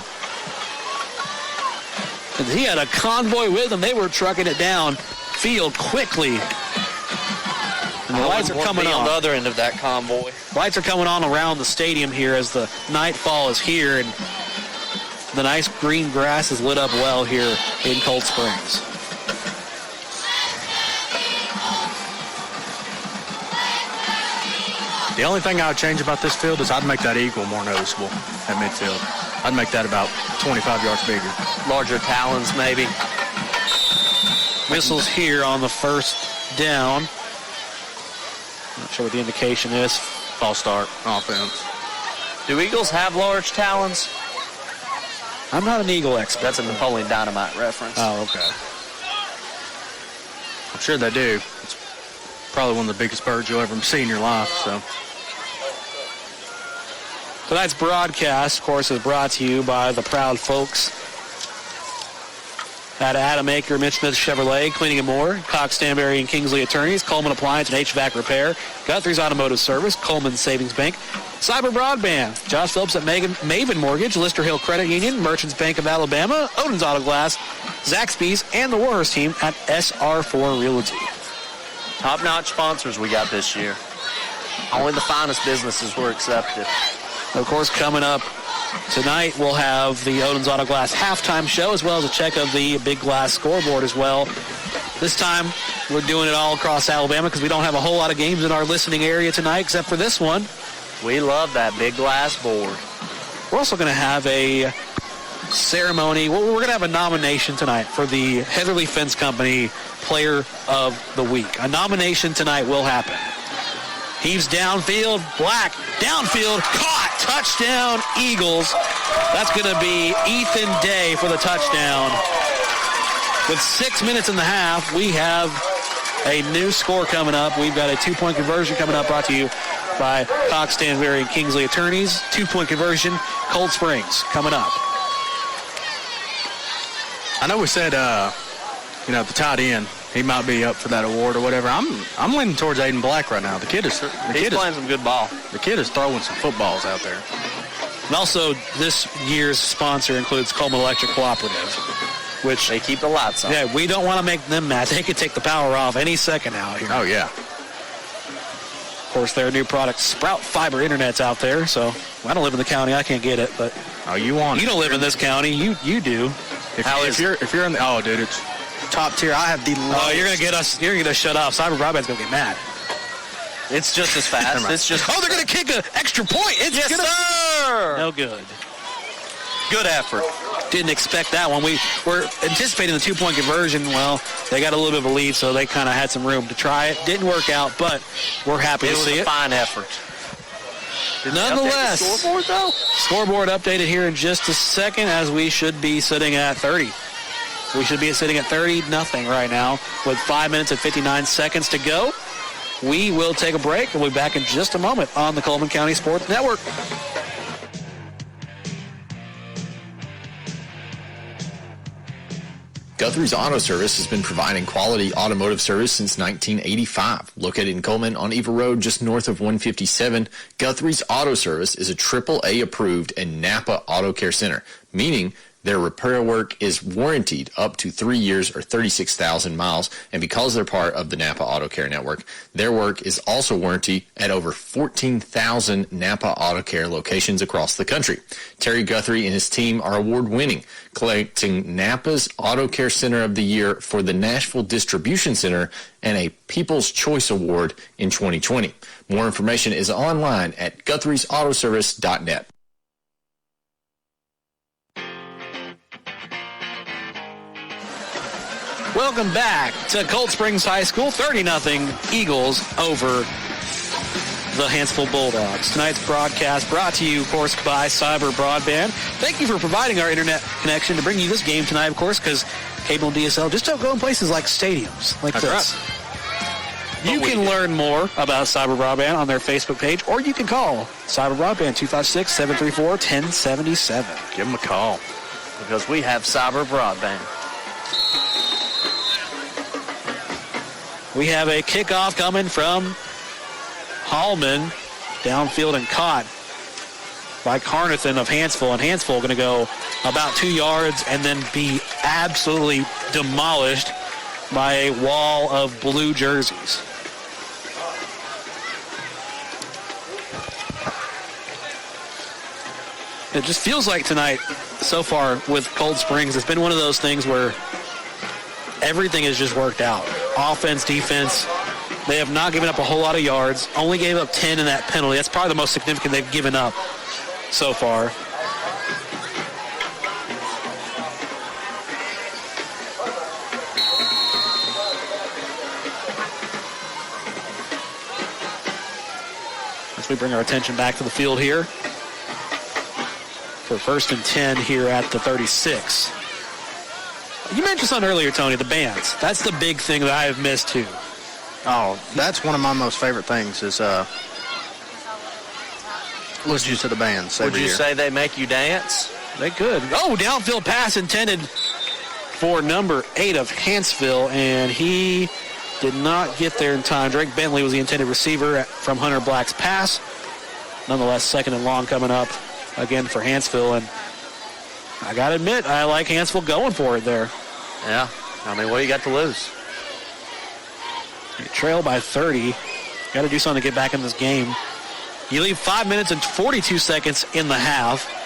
D: He had a convoy with him. They were trucking it down field quickly. And the lights are coming on
C: the other end of that convoy.
D: Lights are coming on around the stadium here as the nightfall is here, and the nice green grass is lit up well here in Cold Springs.
G: The only thing I would change about this field is I'd make that eagle more noticeable at midfield. I'd make that about 25 yards bigger.
C: Larger talons, maybe.
D: Whistles here on the first down. Not sure what the indication is.
G: False start, offense.
C: Do eagles have large talons?
D: I'm not an eagle expert.
C: That's a Napoleon Dynamite reference.
D: Oh, okay.
G: I'm sure they do. It's probably one of the biggest birds you'll ever see in your life, so.
D: Tonight's broadcast, of course, is brought to you by the proud folks at Adam Aker, Mitch Smith Chevrolet, Cleaning and More, Cox Stanberry and Kingsley Attorneys, Coleman Appliance and HVAC Repair, Guthrie's Automotive Service, Coleman Savings Bank, Cyber Broadband, Josh Phillips at Maven Mortgage, Lister Hill Credit Union, Merchants Bank of Alabama, Odin's Auto Glass, Zaxby's, and the Warhurst team at SR4 Realty.
C: Top-notch sponsors we got this year. Only the finest businesses were accepted.
D: Of course, coming up tonight, we'll have the Odin's Auto Glass halftime show, as well as a check of the Big Glass scoreboard as well. This time, we're doing it all across Alabama because we don't have a whole lot of games in our listening area tonight, except for this one.
C: We love that Big Glass board.
D: We're also going to have a ceremony. Well, we're going to have a nomination tonight for the Heatherly Fence Company Player of the Week. A nomination tonight will happen. Heaves downfield, Black, downfield, caught, touchdown, Eagles. That's going to be Ethan Day for the touchdown. With 6 minutes in the half, we have a new score coming up. We've got a 2-point conversion coming up, brought to you by Cox Stanberry and Kingsley Attorneys. 2-point conversion, Cold Springs coming up.
G: I know we said, the tight end, he might be up for that award or whatever. I'm leaning towards Aiden Black right now. He's
C: playing some good ball.
G: The kid is throwing some footballs out there.
D: And also, this year's sponsor includes Coleman Electric Cooperative, which
C: they keep the lights on.
D: Yeah, we don't want to make them mad. They could take the power off any second out here.
G: Oh, yeah.
D: Of course, their new product, Sprout Fiber Internet's out there. So I don't live in the county. I can't get it. But
G: you don't
D: live in this county. You do.
G: If you're in the dude, it's top tier. I have the lowest.
D: Oh, you're gonna get us. You're gonna shut off. Cyber Broadband's gonna get mad.
C: It's just as fast. It's just.
D: Oh, they're gonna kick an extra point. It's
C: yes, sir.
D: No good.
C: Good effort.
D: Didn't expect that one. We were anticipating the 2-point conversion. Well, they got a little bit of a lead, so they kind of had some room to try it. Didn't work out, but we're happy to see it.
C: It was a fine effort.
D: Nonetheless,
C: scoreboard though?
D: Scoreboard updated here in just a second, as we should be sitting at 30. We should be sitting at 30-0 right now with 5 minutes and 59 seconds to go. We will take a break. We'll be back in just a moment on the Coleman County Sports Network.
M: Guthrie's Auto Service has been providing quality automotive service since 1985. Located in Coleman on Eva Road, just north of 157, Guthrie's Auto Service is a AAA approved and Napa Auto Care Center, meaning their repair work is warranted up to 3 years or 36,000 miles, and because they're part of the Napa Auto Care Network, their work is also warranted at over 14,000 Napa Auto Care locations across the country. Terry Guthrie and his team are award-winning, collecting Napa's Auto Care Center of the Year for the Nashville Distribution Center and a People's Choice Award in 2020. More information is online at Guthrie'sAutoservice.net.
D: Welcome back to Cold Springs High School. 30-0 Eagles over the Hanceville Bulldogs. Tonight's broadcast brought to you, of course, by Cyber Broadband. Thank you for providing our internet connection to bring you this game tonight, of course, because cable and DSL just don't go in places like stadiums like this. Right. You can learn more about Cyber Broadband on their Facebook page, or you can call Cyber Broadband 256-734-1077.
G: Give them a call.
C: Because we have Cyber Broadband.
D: We have a kickoff coming from Hallman, downfield and caught by Carnathan of Hanceville. And Hanceville going to go about 2 yards and then be absolutely demolished by a wall of blue jerseys. It just feels like tonight, so far with Cold Springs, it's been one of those things where everything has just worked out. Offense, defense, they have not given up a whole lot of yards. Only gave up 10 in that penalty. That's probably the most significant they've given up so far. As we bring our attention back to the field here for 1st and 10 here at the 36. You mentioned something earlier, Tony, the bands. That's the big thing that I have missed, too.
G: Oh, that's one of my most favorite things is listening to the bands.
C: Would you say they make you dance?
D: They could. Oh, downfield pass intended for number 8 of Hanceville, and he did not get there in time. Drake Bentley was the intended receiver from Hunter Black's pass. Nonetheless, 2nd and long coming up again for Hanceville, and I got to admit, I like Hanceville going for it there.
C: Yeah, I mean, what do you got to lose?
D: You trail by 30. Got to do something to get back in this game. You leave 5 minutes and 42 seconds in the half.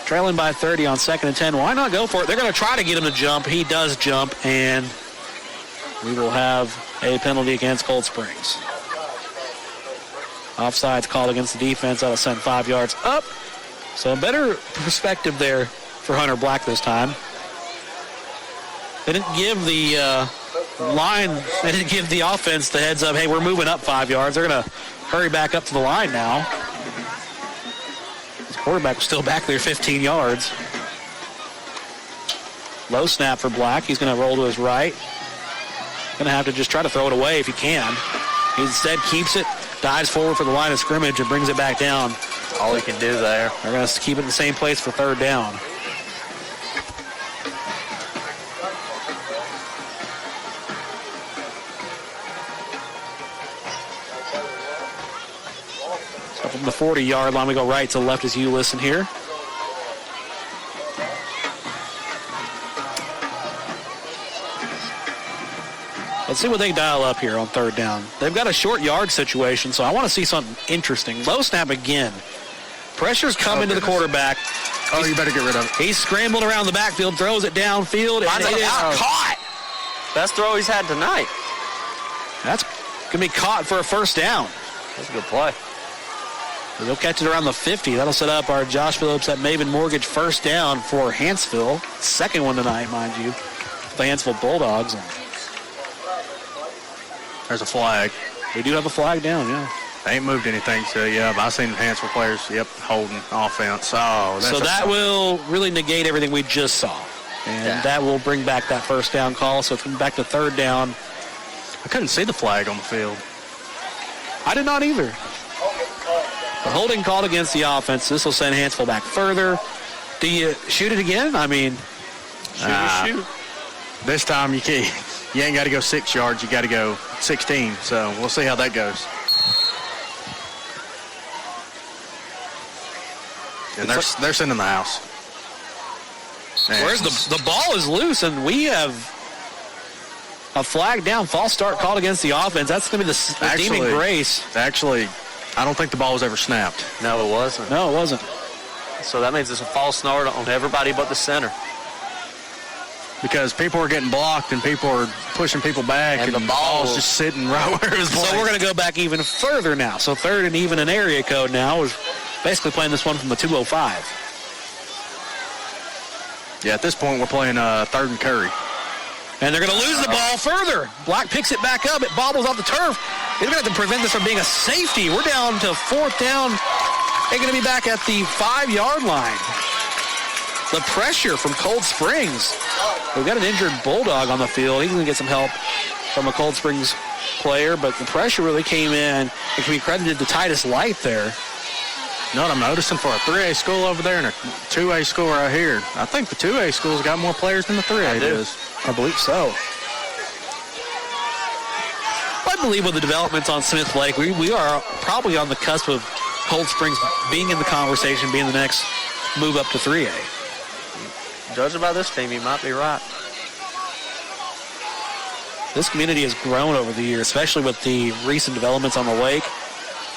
D: Trailing by 30 on 2nd and 10. Why not go for it? They're going to try to get him to jump. He does jump, and we will have a penalty against Cold Springs. Offsides called against the defense. That'll send 5 yards up. So a better perspective there for Hunter Black this time. They didn't give the they didn't give the offense the heads up, hey, we're moving up 5 yards. They're going to hurry back up to the line now. The quarterback was still back there 15 yards. Low snap for Black. He's going to roll to his right. Going to have to just try to throw it away if he can. He instead keeps it, dives forward for the line of scrimmage, and brings it back down.
C: All he can do there.
D: They're going to keep it in the same place for 3rd down. So from the 40-yard line, we go right to left as you listen here. Let's see what they dial up here on 3rd down. They've got a short yard situation, so I want to see something interesting. Low snap again. Pressure's coming to the quarterback.
G: Oh, you better get rid of it.
D: He's scrambling around the backfield, throws it downfield, and it is caught.
C: Best throw he's had tonight.
D: That's going to be caught for a 1st down.
C: That's a good play.
D: They'll catch it around the 50. That'll set up our Josh Phillips at Maven Mortgage 1st down for Hanceville. 2nd one tonight, mind you. The Hanceville Bulldogs.
G: There's a flag.
D: We do have a flag down, yeah.
G: They ain't moved anything, so yeah, but I've seen Hanceville players, holding offense. Oh,
D: so that will really negate everything we just saw. And that will bring back that 1st down call. So it's back to 3rd down.
G: I couldn't see the flag on the field.
D: I did not either. The holding called against the offense. This will send Hanceville back further. Do you shoot it again? I mean,
C: shoot.
G: This time you can't. You ain't got to go 6 yards. You got to go 16. So we'll see how that goes. And they're sending the house.
D: Where's the ball is loose, and we have a flag down. False start called against the offense. That's going to be the redeeming grace.
G: Actually, I don't think the ball was ever snapped.
C: No, it wasn't.
D: No, it wasn't.
C: So that means it's a false start on everybody but the center.
G: Because people are getting blocked and people are pushing people back, and the ball's just sitting right where it was placed.
D: So we're going to go back even further now. So 3rd and even an area code now. We're basically playing this one from the 205.
G: Yeah, at this point we're playing 3rd and Curry.
D: And they're going to lose the ball further. Black picks it back up. It bobbles off the turf. They're going to have to prevent this from being a safety. We're down to 4th down. They're going to be back at the 5-yard line. The pressure from Cold Springs. We've got an injured Bulldog on the field. He's going to get some help from a Cold Springs player, but the pressure really came in. It can be credited to Titus Light there.
G: You know what I'm noticing for a 3A school over there and a 2A school right here? I think the 2A school's got more players than the 3A does.
D: I believe so. I believe with the developments on Smith Lake, we are probably on the cusp of Cold Springs being in the conversation, being the next move up to 3A.
C: Judging by this team, you might be right.
D: This community has grown over the years, especially with the recent developments on the lake.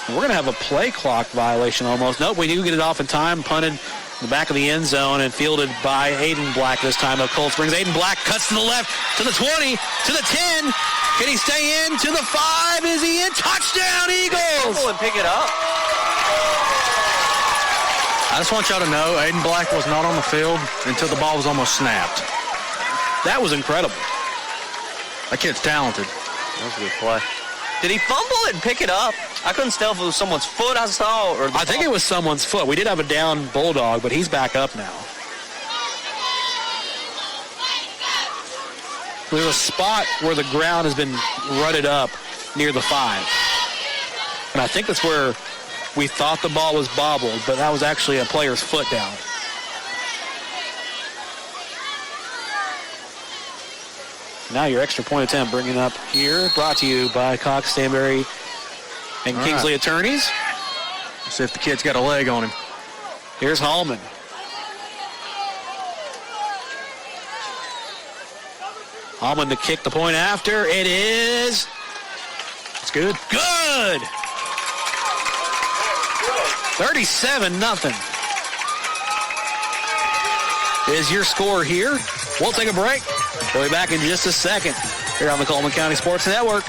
D: And we're going to have a play clock violation almost. Nope, we do get it off in time, punted in the back of the end zone and fielded by Aiden Black this time of Cold Springs. Aiden Black cuts to the left, to the 20, to the 10. Can he stay in? To the 5. Is he in? Touchdown, Eagles!
C: And pick it up.
G: I just want y'all to know, Aiden Black was not on the field until the ball was almost snapped.
D: That was incredible.
G: That kid's talented.
C: That was a good play. Did he fumble it and pick it up? I couldn't tell if it was someone's foot I saw or
D: I think it was someone's foot. We did have a down Bulldog, but he's back up now. There's a spot where the ground has been rutted up near the 5. And I think that's where we thought the ball was bobbled, but that was actually a player's foot down. Now your extra point attempt bringing up here, brought to you by Cox, Stanberry, and Kingsley Attorneys.
G: Let's see if the kid's got a leg on him.
D: Here's Hallman. Hallman to kick the point after. It is. It's good. Good! 37-0 is your score here. We'll take a break. We'll be back in just a second here on the Coleman County Sports Network.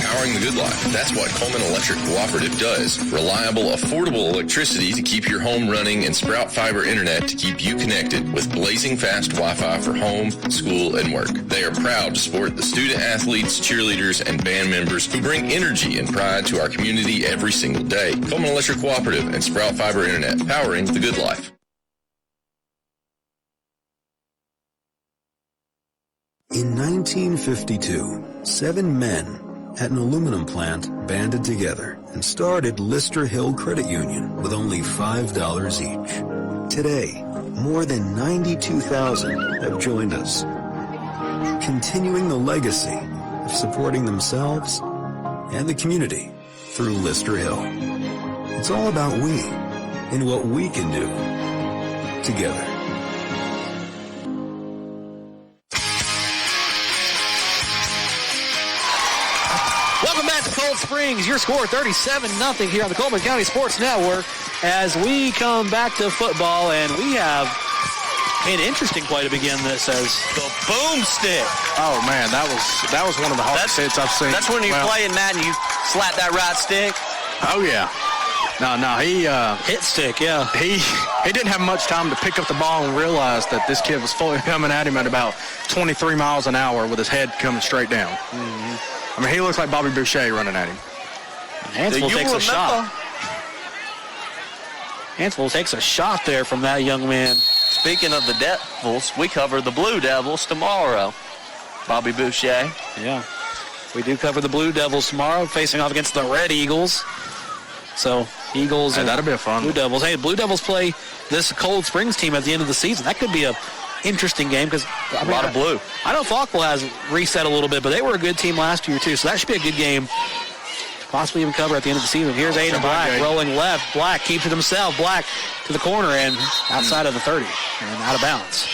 B: Powering the good life. That's what Coleman Electric Cooperative does. Reliable, affordable electricity to keep your home running and Sprout Fiber Internet to keep you connected with blazing fast Wi-Fi for home, school, and work. They are proud to support the student athletes, cheerleaders, and band members who bring energy and pride to our community every single day. Coleman Electric Cooperative and Sprout Fiber Internet, powering the good life.
N: In 1952, 7 men at an aluminum plant banded together and started Lister Hill Credit Union with only $5 each. Today, more than 92,000 have joined us, continuing the legacy of supporting themselves and the community through Lister Hill. It's all about we and what we can do together.
D: Welcome back to Cold Springs. Your score 37-0 here on the Coleman County Sports Network as we come back to football, and we have an interesting play to begin this as the boomstick.
G: Oh, man, that was one of the hardest hits I've seen.
C: That's when you're playing Madden, you slap that right stick.
G: Oh, yeah. No, he...
D: hit stick, yeah.
G: He didn't have much time to pick up the ball and realize that this kid was fully coming at him at about 23 miles an hour with his head coming straight down.
D: Mm-hmm.
G: I mean, he looks like Bobby Boucher running at him.
D: Hanceville takes a shot. Hanceville takes a shot there from that young man.
C: Speaking of the Devils, we cover the Blue Devils tomorrow. Bobby Boucher.
D: Yeah. We do cover the Blue Devils tomorrow, facing off against the Red Eagles. So, Eagles and
G: that'll be a fun
D: Blue Devils. Hey, Blue Devils play this Cold Springs team at the end of the season. That could be a interesting game because
C: a lot of blue.
D: I know Falkville has reset a little bit, but they were a good team last year too, so that should be a good game to possibly even cover at the end of the season. Here's Aiden Black rolling left. Black keeps it himself. Black to the corner and outside of the 30 and out of bounds.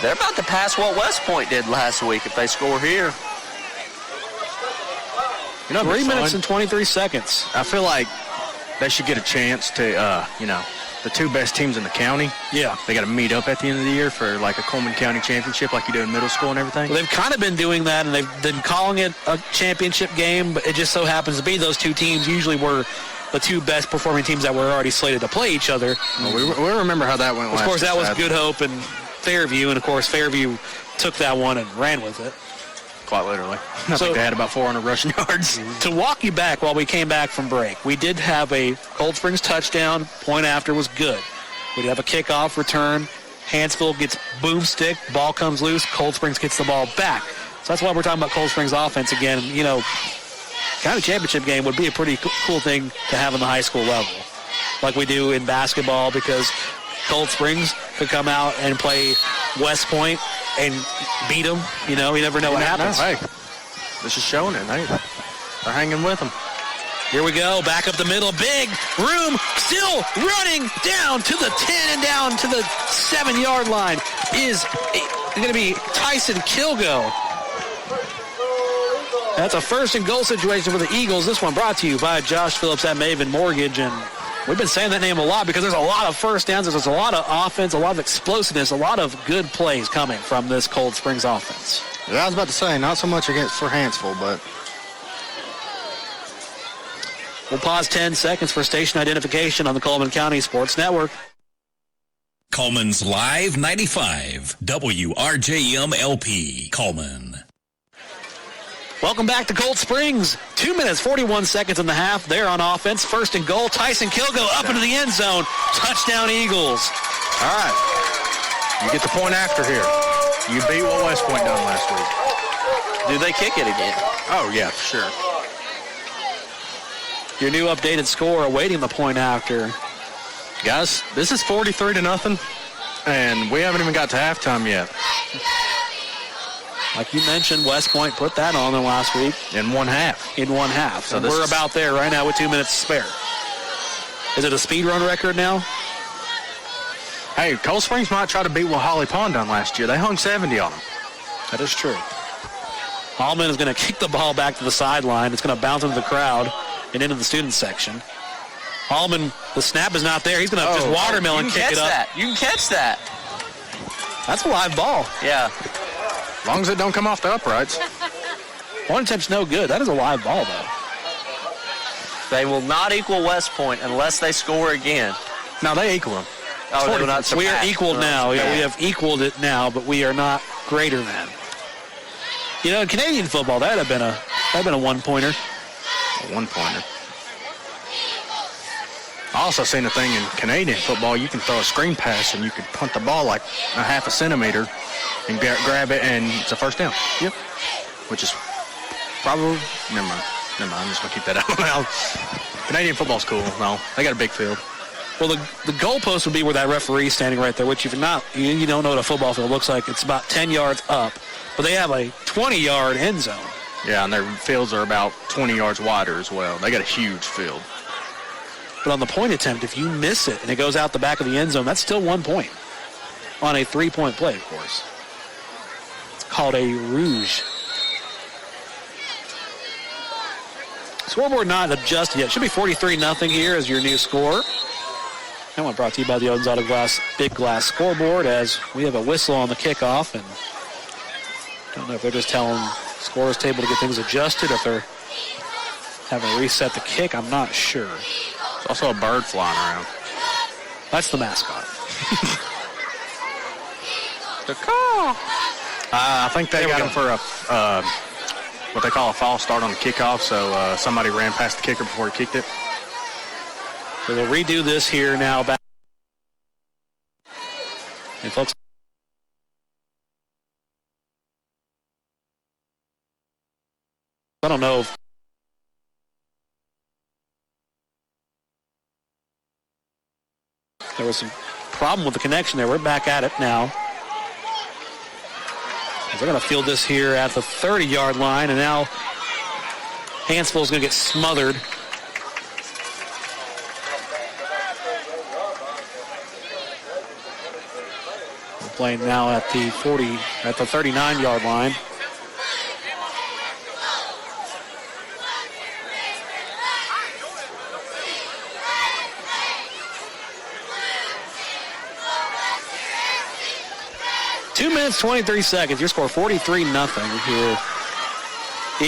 C: They're about to pass what West Point did last week if they score here.
D: 3 minutes and 23 seconds.
G: I feel like they should get a chance to, the two best teams in the county.
D: Yeah.
G: They got to meet up at the end of the year for like a Coleman County championship like you do in middle school and everything.
D: Well, they've kind of been doing that, and they've been calling it a championship game, but it just so happens to be those two teams usually were the two best performing teams that were already slated to play each other.
G: Well, we remember how that went last year.
D: Of course, that was Good Hope and Fairview, and of course, Fairview took that one and ran with it.
G: Quite literally. I think they had about 400 rushing yards.
D: To walk you back while we came back from break, we did have a Cold Springs touchdown. Point after was good. We did have a kickoff return. Hanceville gets boomstick. Ball comes loose. Cold Springs gets the ball back. So that's why we're talking about Cold Springs offense again. You know, county championship game would be a pretty cool thing to have on the high school level, like we do in basketball, because Cold Springs could come out and play West Point and beat them. You know, you never know what happens.
G: Hey, this is showing it. Hey, they're hanging with them.
D: Here we go, back up the middle, big room, still running down to the 10 and down to the 7-yard line is going to be Tyson Kilgo. That's a first and goal situation for the Eagles. This one brought to you by Josh Phillips at Maven Mortgage, and we've been saying that name a lot because there's a lot of first downs, there's a lot of offense, a lot of explosiveness, a lot of good plays coming from this Cold Springs offense.
G: Yeah, I was about to say, not so much against for Hanceville, but
D: we'll pause 10 seconds for station identification on the Coleman County Sports Network.
A: Coleman's Live 95, WRJM-LP, Coleman.
D: Welcome back to Cold Springs. 2 minutes, 41 seconds in the half. They're on offense. First and goal. Tyson Kilgo up into the end zone. Touchdown, Eagles.
G: All right. You get the point after here. You beat what West Point done last week.
C: Do they kick it again?
G: Oh, yeah, for sure.
D: Your new updated score awaiting the point after.
G: Guys, this is 43-0, and we haven't even got to halftime yet.
D: Like you mentioned, West Point put that on them last week.
G: In one half.
D: So we're about there right now with 2 minutes to spare. Is it a speed run record now?
G: Hey, Cold Springs might try to beat what Holly Pond done last year. They hung 70 on them.
D: That is true. Hallman is going to kick the ball back to the sideline. It's going to bounce into the crowd and into the student section. Hallman, the snap is not there. He's going to just watermelon kick it up.
C: You can catch that.
D: That's a live ball.
C: Yeah.
G: As long as it don't come off the uprights.
D: One attempt's no good. That is a live ball, though.
C: They will not equal West Point unless they score again.
G: No, they equal them.
C: Oh, they will not surpass.
D: We are equaled now. Yeah, we have equaled it now, but we are not greater than. You know, in Canadian football, that'd have been a one-pointer.
G: A one-pointer. I also seen a thing in Canadian football. You can throw a screen pass and you can punt the ball like a half a centimeter and grab it, and it's a first down.
D: Yep.
G: Which is probably never mind. I'm just gonna keep that out of my mouth. Canadian football's cool. No, they got a big field.
D: Well, the goalpost would be where that referee's standing right there, which if you're not, you don't know what a football field looks like. It's about 10 yards up, but they have a 20-yard end zone.
G: Yeah, and their fields are about 20 yards wider as well. They got a huge field.
D: But on the point attempt, if you miss it and it goes out the back of the end zone, that's still 1 point on a 3-point play, of course. It's called a rouge. Scoreboard not adjusted yet. Should be 43-0 here as your new score. That one brought to you by the Owens Auto Glass Big Glass Scoreboard, as we have a whistle on the kickoff, and don't know if they're just telling scorer's table to get things adjusted, or if they're having to reset the kick. I'm not sure.
G: There's also a bird flying around.
D: That's the mascot.
G: The call. I think they got him for a what they call a false start on the kickoff, so somebody ran past the kicker before he kicked it.
D: So they'll redo this here now. Back. And folks, I don't know if there was some problem with the connection there. We're back at it now. They're going to field this here at the 30-yard line, and now Hanceville is going to get smothered. We're playing now at the 39-yard line. Two minutes, 23 seconds. Your score 43-0 here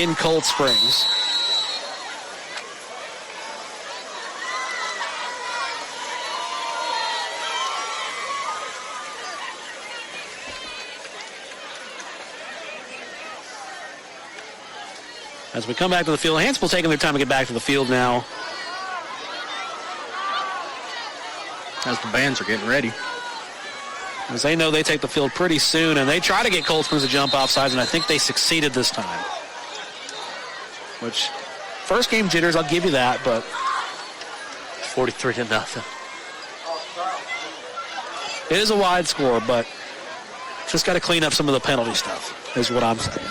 D: in Cold Springs. As we come back to the field, Hanceville taking their time to get back to the field now.
G: As the bands are getting ready.
D: As they know they take the field pretty soon, and they try to get Cold Springs to jump off sides, and I think they succeeded this time. Which, first game jitters, I'll give you that, but
C: 43-0.
D: It is a wide score, but just got to clean up some of the penalty stuff, is what I'm saying.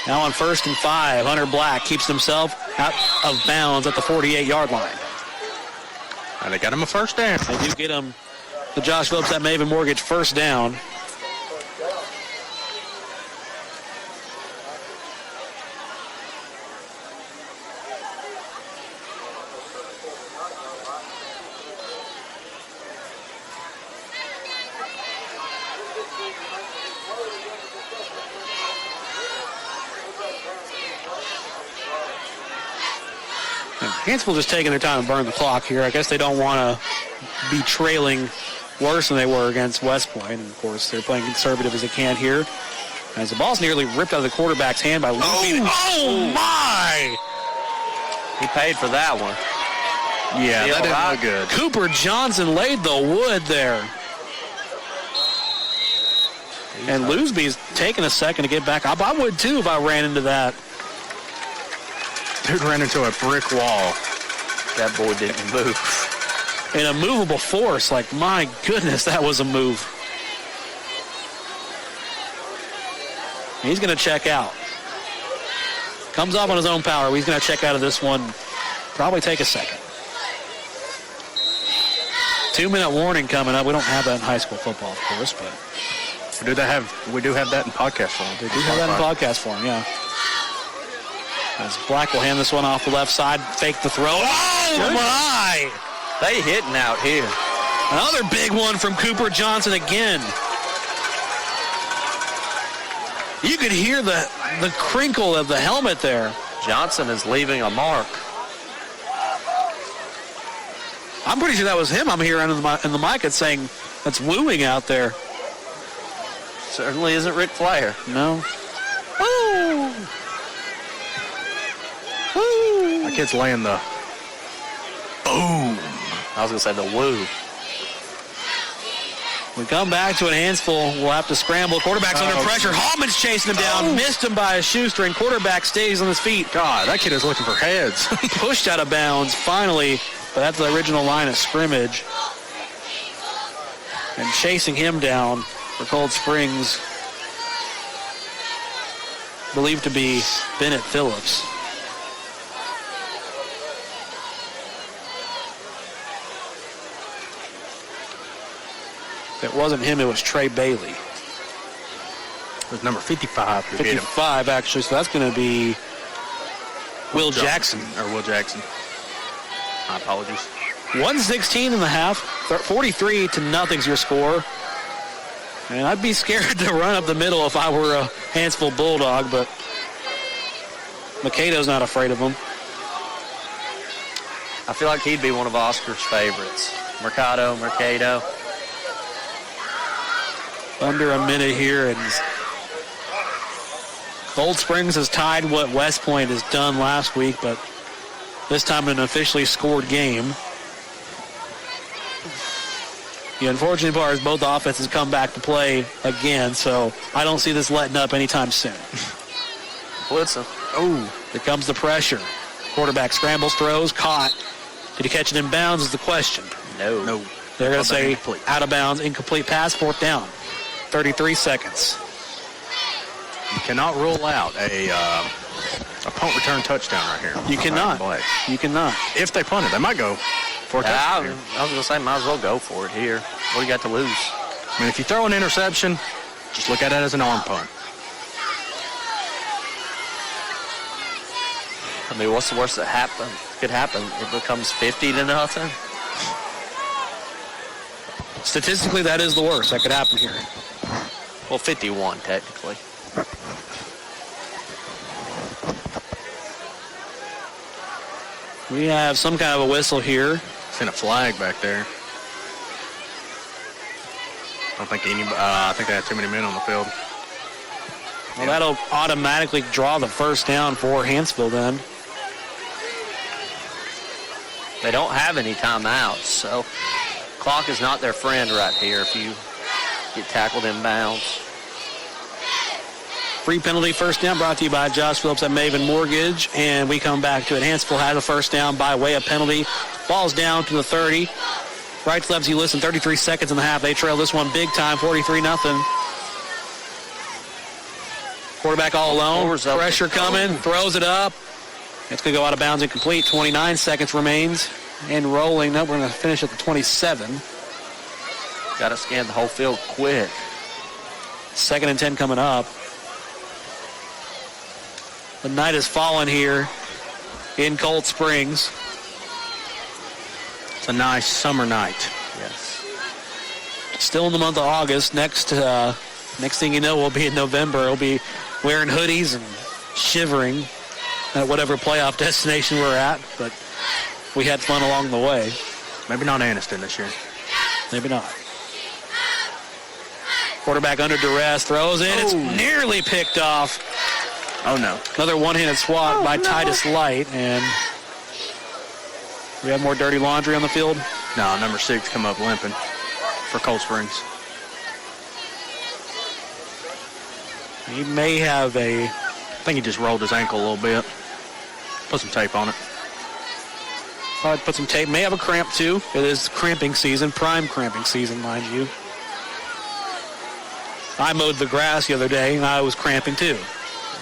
D: Now on 1st and 5, Hunter Black keeps himself out of bounds at the 48-yard line.
G: And they got him a first down.
D: They do get him, the Josh Phillips at Maven Mortgage, first down. Hanceville just taking their time to burn the clock here. I guess they don't want to be trailing worse than they were against West Point. And, of course, they're playing conservative as they can here. As the ball's nearly ripped out of the quarterback's hand by Luke.
C: Oh, my! He paid for that one.
G: Yeah, that didn't look good.
D: Cooper Johnson laid the wood there. And Loosby's taking a second to get back up. I would too if I ran into that.
G: Dude ran into a brick wall.
C: That boy didn't move.
D: And a movable force. Like, my goodness, that was a move. He's going to check out. Comes off on his own power. He's going to check out of this one. Probably take a second. 2-minute warning coming up. We don't have that in high school football, of course, but
G: we do have that in podcast form.
D: They do have that in podcast form, yeah. As Black will hand this one off the left side, fake the throw. Oh, my!
C: They hitting out here.
D: Another big one from Cooper Johnson again. You could hear the crinkle of the helmet there.
C: Johnson is leaving a mark.
D: I'm pretty sure that was him. I'm hearing in the mic it's saying that's wooing out there.
C: Certainly isn't Ric Flair.
D: No.
C: Woo!
G: My kid's laying the boom.
C: I was going to say the woo.
D: We come back to an Hanceville. We'll have to scramble. Quarterback's under pressure. Hallman's chasing him down. Missed him by a shoestring. Quarterback stays on his feet.
G: God, that kid is looking for heads.
D: Pushed out of bounds finally, but that's the original line of scrimmage. And chasing him down for Cold Springs, believed to be Bennett Phillips. If it wasn't him, it was Trey Bailey.
G: It was number 55.
D: 55, actually, so that's going to be Will Jackson.
G: Or Will Jackson. My apologies.
D: 1:16 in the half. 43-0 your score. And I'd be scared to run up the middle if I were a Hanceville Bulldog, but Makedo's not afraid of him.
C: I feel like he'd be one of Oscar's favorites. Mercado.
D: Under a minute here, and Cold Springs has tied what West Point has done last week, but this time an officially scored game. The unfortunate part is both offenses come back to play again, so I don't see this letting up anytime soon.
C: Blitzing.
D: Oh, here comes the pressure. Quarterback scrambles, throws, caught. Did he catch it in bounds is the question.
C: No.
D: They're going to say out of bounds, incomplete pass, 4th down. 33 seconds.
G: You cannot rule out a punt return touchdown right here.
D: You cannot. You cannot.
G: If they punt it, they might go for a touchdown here.
C: I was going to say, might as well go for it here. What do you got to lose?
G: I mean, if you throw an interception, just look at it as an arm punt.
C: I mean, what's the worst that could happen? It becomes 50-0.
D: Statistically, that is the worst that could happen here.
C: Well, 51, technically.
D: We have some kind of a whistle here.
G: Seen a flag back there. I think they had too many men on the field.
D: Well, that'll automatically draw the first down for Hanceville then.
C: They don't have any timeouts, so clock is not their friend right here if you get tackled in bounds.
D: Free penalty first down brought to you by Josh Phillips at Maven Mortgage. And we come back to it. Hanceville had a first down by way of penalty. Ball's down to the 30. Right to left, you listen, 33 seconds in the half. They trail this one big time, 43-0. Quarterback all alone. Pressure coming. Throws it up. It's going to go out of bounds incomplete. 29 seconds remains. And rolling. Nope, we're going to finish at the 27.
C: Got to scan the whole field quick.
D: 2nd and 10 coming up. The night has fallen here in Cold Springs.
G: It's a nice summer night.
C: Yes.
D: Still in the month of August. Next thing you know, we'll be in November. We'll be wearing hoodies and shivering at whatever playoff destination we're at. But we had fun along the way.
G: Maybe not Anniston this year.
D: Maybe not. Quarterback under duress, throws in. It's nearly picked off.
G: Oh, no.
D: Another one-handed swat by Titus Light, and We have more dirty laundry on the field?
G: No, number 6 come up limping for Cold Springs.
D: He may have
G: I think he just rolled his ankle a little bit. Put some tape on it.
D: I'd put some tape. May have a cramp, too. It is cramping season, prime cramping season, mind you. I mowed the grass the other day, and I was cramping, too.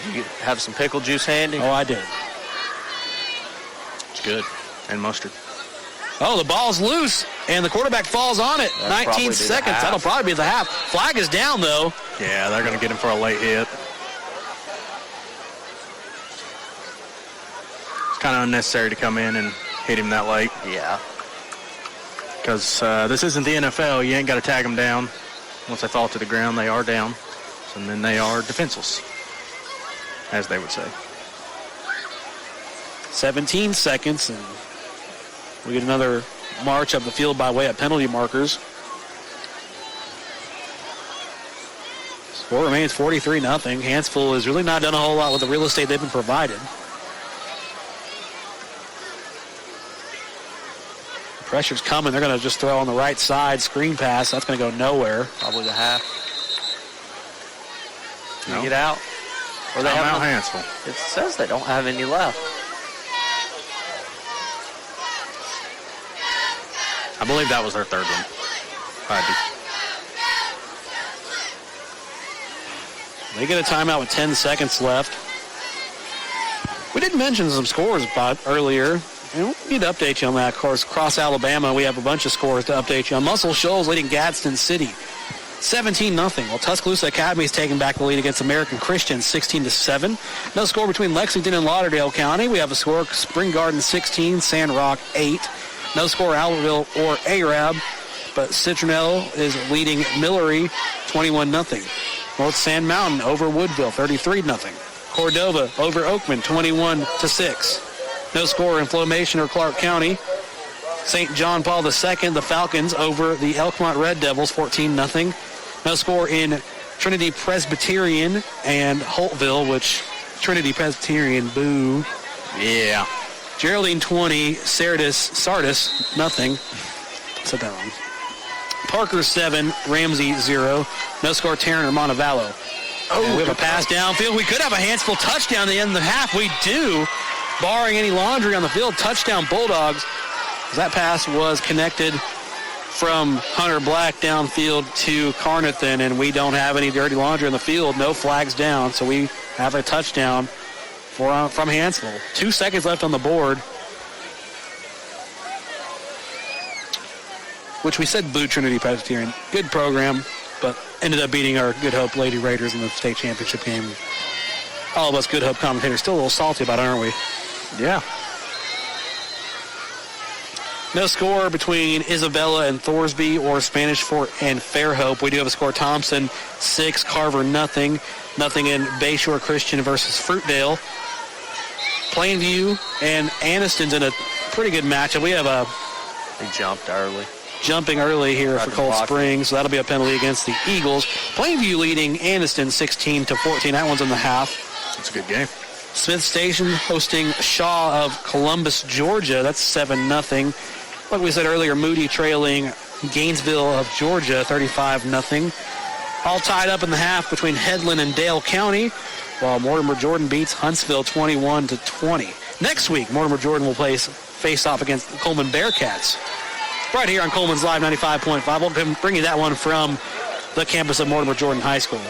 C: Did you have some pickle juice handy?
D: Oh, I did.
G: It's good. And mustard.
D: Oh, the ball's loose, and the quarterback falls on it. 19 seconds. That'll probably be the half. Flag is down, though.
G: Yeah, they're going to get him for a late hit. It's kind of unnecessary to come in and hit him that late.
C: Yeah.
G: Because this isn't the NFL. You ain't got to tag them down. Once they fall to the ground, they are down. And then they are defenseless, as they would say.
D: 17 seconds, and we get another march up the field by way of penalty markers. Score remains 43-0. Hanceville has really not done a whole lot with the real estate they've been provided. Pressure's coming. They're going to just throw on the right side, screen pass. That's going to go nowhere.
C: Probably the half. Can you get out?
G: Or they have out Hanceville.
C: It says they don't have any left.
G: I believe that was their third one.
D: They get a timeout with 10 seconds left. We did mention some scores earlier. We need to update you on that. Of course, across Alabama, we have a bunch of scores to update you on. Muscle Shoals leading Gadsden City 17-0. Well, Tuscaloosa Academy is taking back the lead against American Christian 16-7. No score between Lexington and Lauderdale County. We have a score Spring Garden 16, Sandrock 8. No score Albertville or Arab, but Citronelle is leading Millery 21-0. North Sand Mountain over Woodville 33-0. Cordova over Oakman 21-6. No score in Flomation or Clark County. St. John Paul II, the Falcons over the Elkmont Red Devils 14-0. No score in Trinity Presbyterian and Holtville, which Trinity Presbyterian, boo.
G: Yeah.
D: Geraldine 20, Sardis, nothing. Said that wrong. Parker 7, Ramsey 0. No score Tarrant or Montevallo. Oh, we have a pass downfield. We could have a Hanceville touchdown at the end of the half. We do. Barring any laundry on the field, touchdown Bulldogs. That pass was connected from Hunter Black downfield to Carnathan, and we don't have any dirty laundry on the field. No flags down, so we have a touchdown from Hanceville. 2 seconds left on the board. Which we said boo Trinity Presbyterian. Good program, but ended up beating our Good Hope Lady Raiders in the state championship game. All of us Good Hope commentators still a little salty about it, aren't we?
G: Yeah.
D: No score between Isabella and Thorsby or Spanish Fort and Fairhope. We do have a score Thompson 6, Carver nothing. Nothing in Bayshore Christian versus Fruitdale. Plainview and Anniston's in a pretty good matchup. We have
C: They jumped early.
D: Jumping early here for Cold Springs, so that'll be a penalty against the Eagles. Plainview leading Anniston 16-14. That one's in the half.
G: It's a good game.
D: Smith Station hosting Shaw of Columbus, Georgia. That's 7-0. Like we said earlier, Moody trailing Gainesville of Georgia 35-0. All tied up in the half between Headland and Dale County, while Mortimer Jordan beats Huntsville 21-20. Next week, Mortimer Jordan will face off against the Coleman Bearcats. Right here on Coleman's Live 95.5. We'll bring you that one from the campus of Mortimer Jordan High School.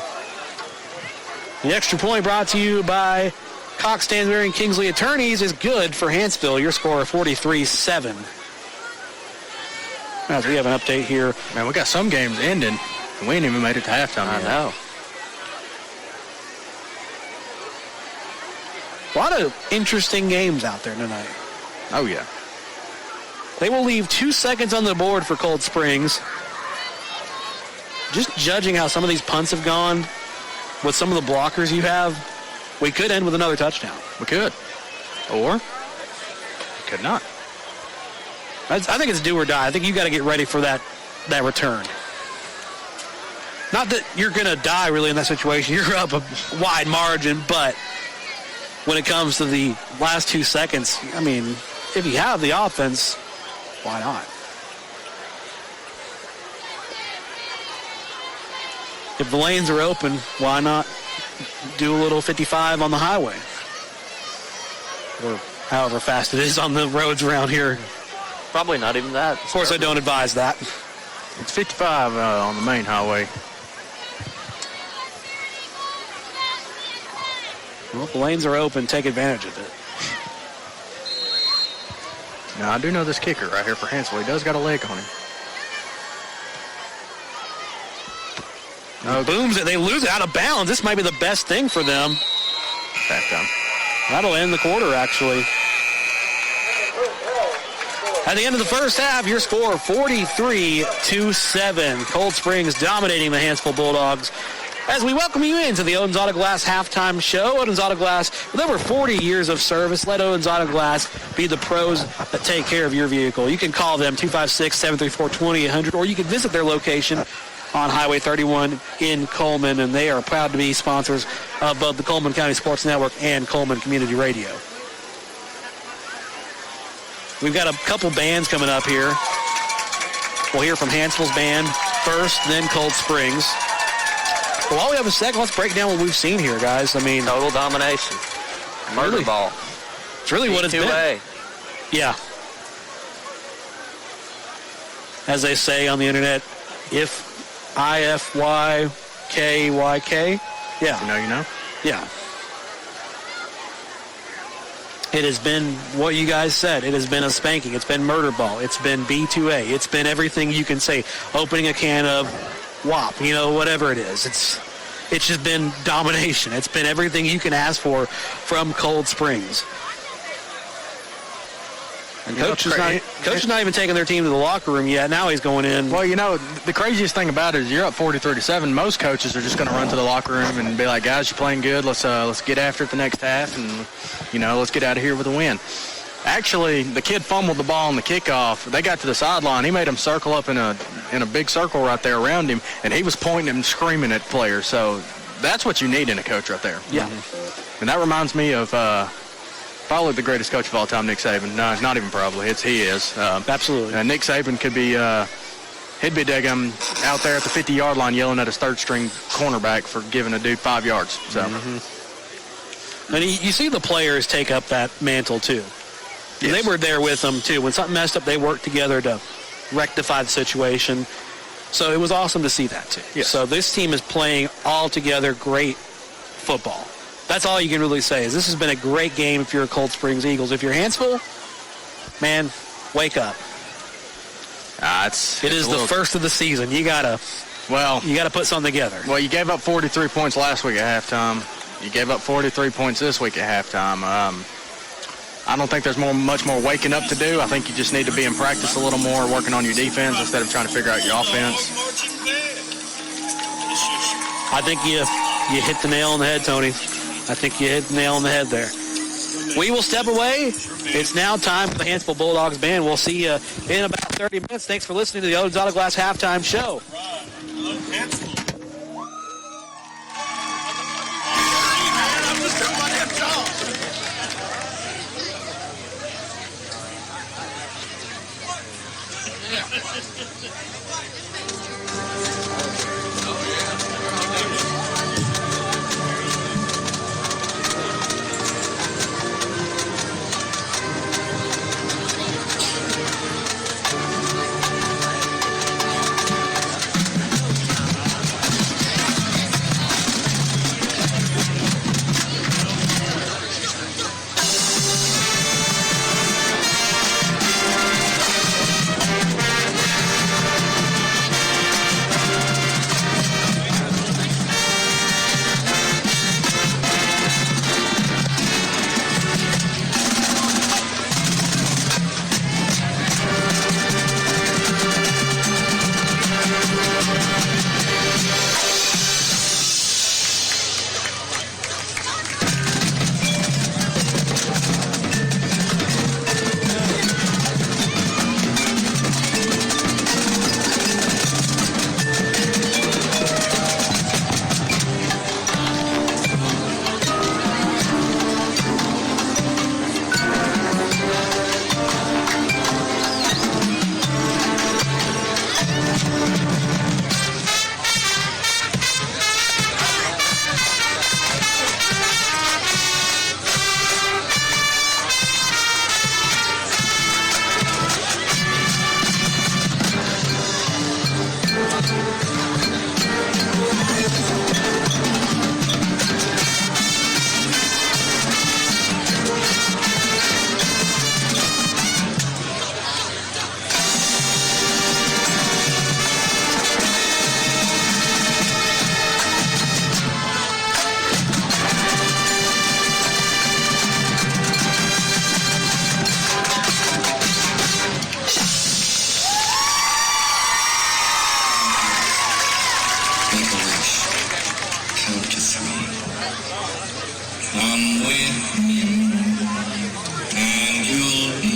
D: The extra point brought to you by Cox, Stansbury, and Kingsley Attorneys is good for Hanceville. Your score 43-7. As we have an update here.
G: Man, we got some games ending, and we ain't even made it to halftime yet.
C: I know.
D: A lot of interesting games out there tonight.
G: Oh, yeah.
D: They will leave 2 seconds on the board for Cold Springs. Just judging how some of these punts have gone with some of the blockers you have, we could end with another touchdown.
G: We could. Or we could not.
D: I think it's do or die. I think you got to get ready for that return. Not that you're going to die really in that situation. You're up a wide margin, but when it comes to the last 2 seconds, I mean, if you have the offense, Why not? If the lanes are open, why not do a little 55 on the highway? Or however fast it is on the roads around here.
C: Probably not even that.
D: Of course, I don't advise that.
G: It's 55 on the main highway.
D: Well, if the lanes are open, take advantage of it.
G: Now, I do know this kicker right here for Hanceville. He does got a leg on him.
D: No, booms it. They lose it out of bounds. This might be the best thing for them.
G: Halftime.
D: That'll end the quarter, actually. At the end of the first half, your score 43-7. Cold Springs dominating the Hanceville Bulldogs. As we welcome you into the Owens Auto Glass halftime show. Owens Auto Glass, with over 40 years of service, let Owens Auto Glass be the pros that take care of your vehicle. You can call them 256-734-2800, or you can visit their location on Highway 31 in Coleman, and they are proud to be sponsors of both the Coleman County Sports Network and Coleman Community Radio. We've got a couple bands coming up here. We'll hear from Hanceville's band first, then Cold Springs. Well, while we have a second, let's break down what we've seen here, guys. I mean,
C: total domination. Murder
D: really,
C: ball.
D: It's really what it's been. Yeah. As they say on the internet, if IFYKYK. Yeah.
G: You know, you know?
D: Yeah. It has been what you guys said. It has been a spanking. It's been murder ball. It's been B2A. It's been everything you can say. Opening a can of WAP, whatever it is. It's just been domination. It's been everything you can ask for from Cold Springs. And Coach is not even taking their team to the locker room yet. Now he's going in.
G: Well, the craziest thing about it is you're up 43-7. Most coaches are just going to run to the locker room and be like, guys, you're playing good. Let's get after it the next half, and, let's get out of here with a win. Actually, the kid fumbled the ball on the kickoff. They got to the sideline. He made them circle up in a big circle right there around him, and he was pointing and screaming at players. So that's what you need in a coach right there.
D: Yeah.
G: And that reminds me of probably the greatest coach of all time, Nick Saban. No, not even probably. He is.
D: Absolutely.
G: Nick Saban could be he'd be digging out there at the 50-yard line yelling at his third-string cornerback for giving a dude 5 yards. So.
D: And you see the players take up that mantle, too. Yes. They were there with them, too. When something messed up, they worked together to rectify the situation. So it was awesome to see that, too.
G: Yes.
D: So this team is playing all together great football. That's all you can really say is this has been a great game if you're a Cold Springs Eagles. If you're Hanceville, man, wake up. It is the first of the season. You gotta put something together.
G: Well, you gave up 43 points last week at halftime. You gave up 43 points this week at halftime. I don't think there's much more waking up to do. I think you just need to be in practice a little more, working on your defense instead of trying to figure out your offense.
D: I think you hit the nail on the head, Tony. I think you hit the nail on the head there. We will step away. It's now time for the Hanceville Bulldogs band. We'll see you in about 30 minutes. Thanks for listening to the Owens Auto Glass halftime show.
O: Come with me, and you'll be.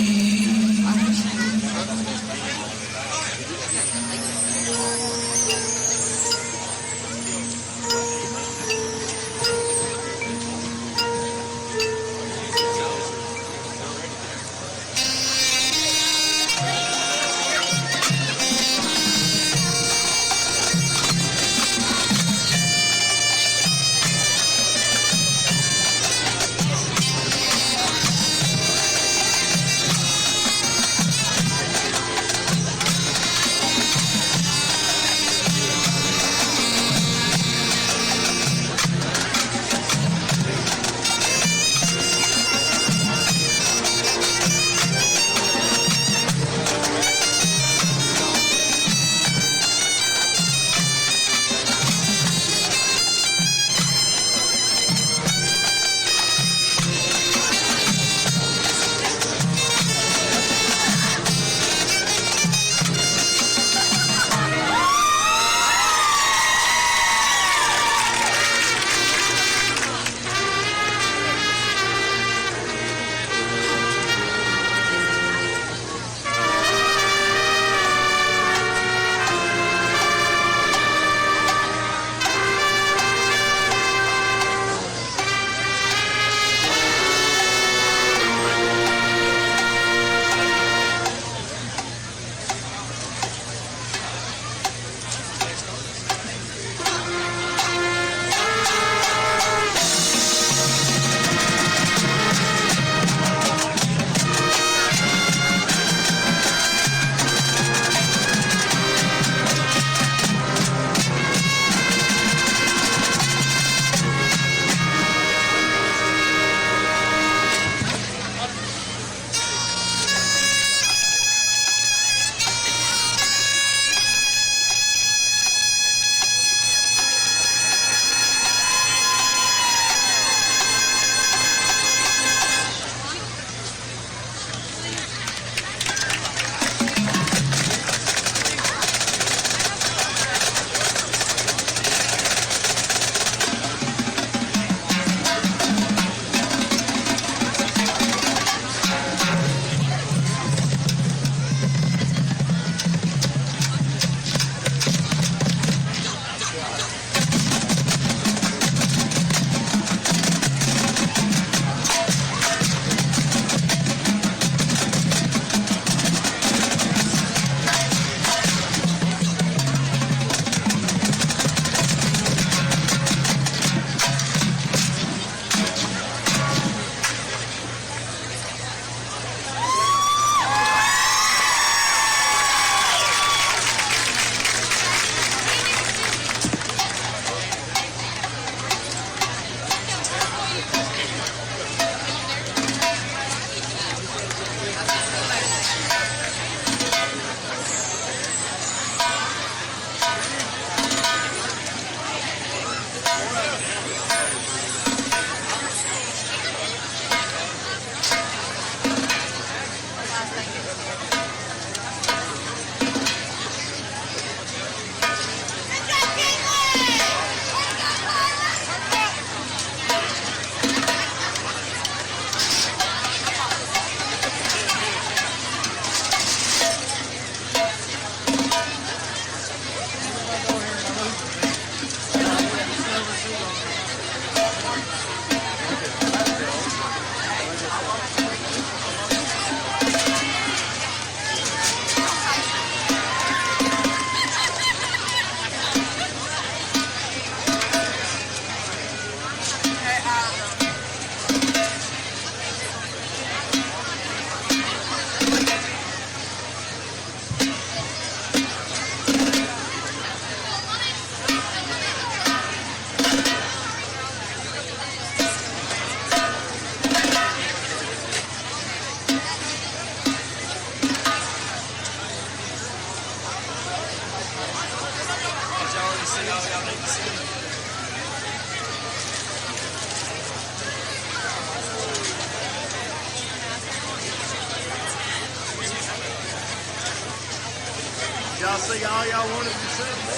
P: Y'all see all y'all wanted to see?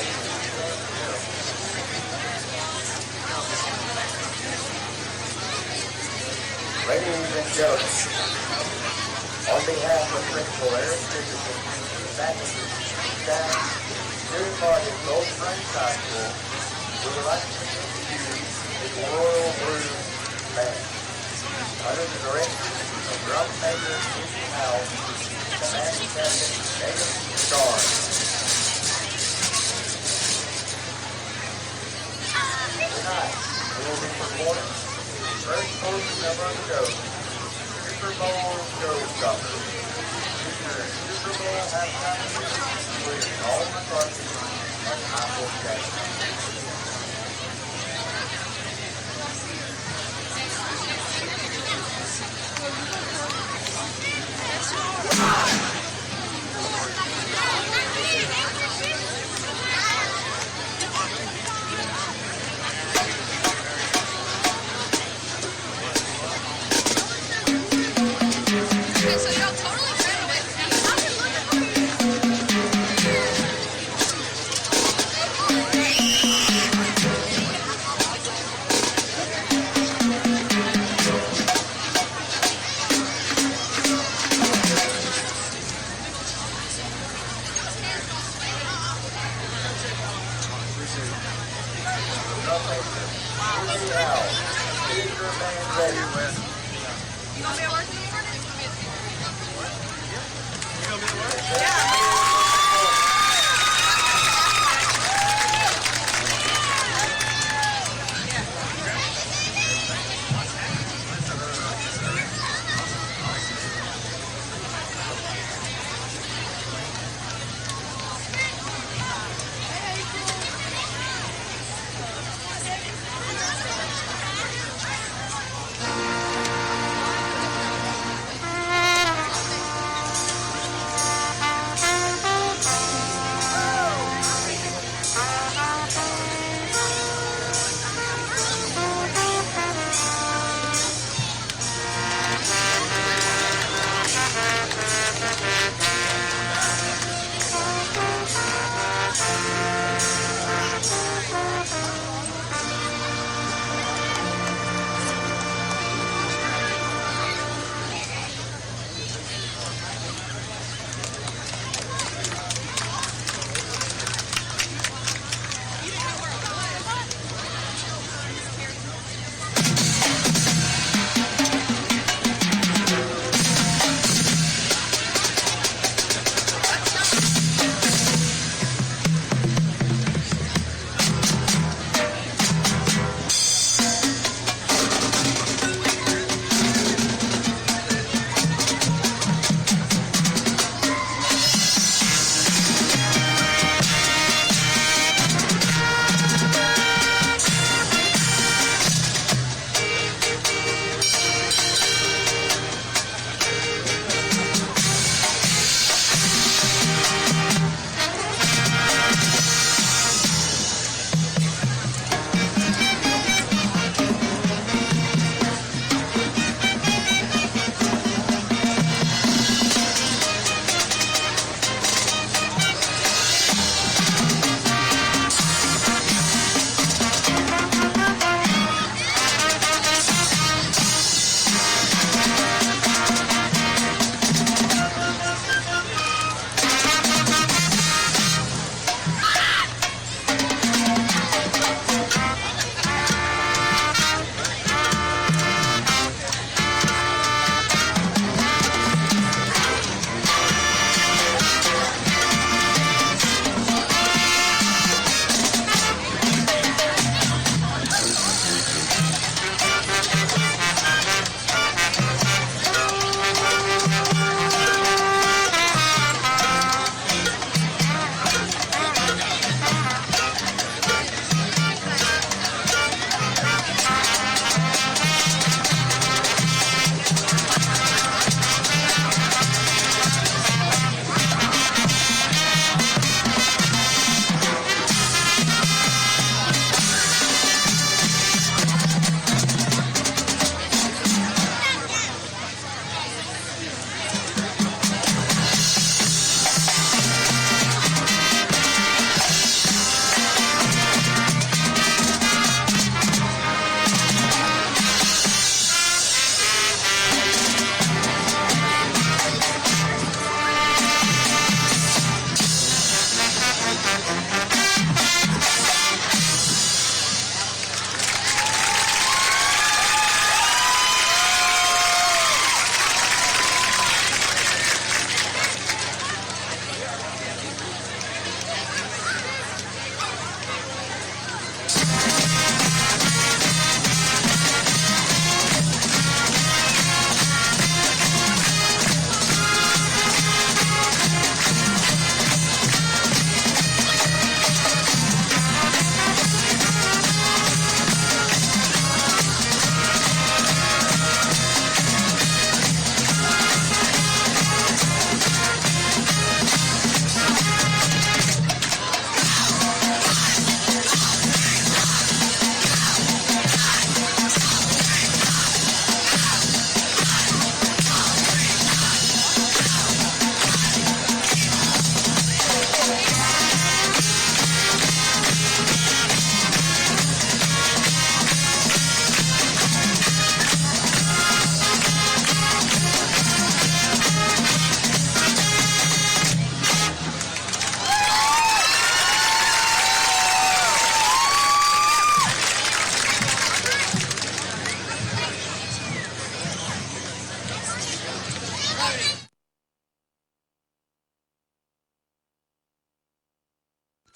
Q: Ladies and gentlemen, on behalf of Principal Eric Richardson, faculty, staff, student body of Gold Springs High School, we would like to present to you the Royal Blues Band. Under the direction of drum major Steve Howell, commanding captain Nathan Starr. Tonight, we will be performing the first portion of our show, Super Bowl Showstopper. Featuring Super Bowl halftime music, including all McCarthy and Michael Jackson.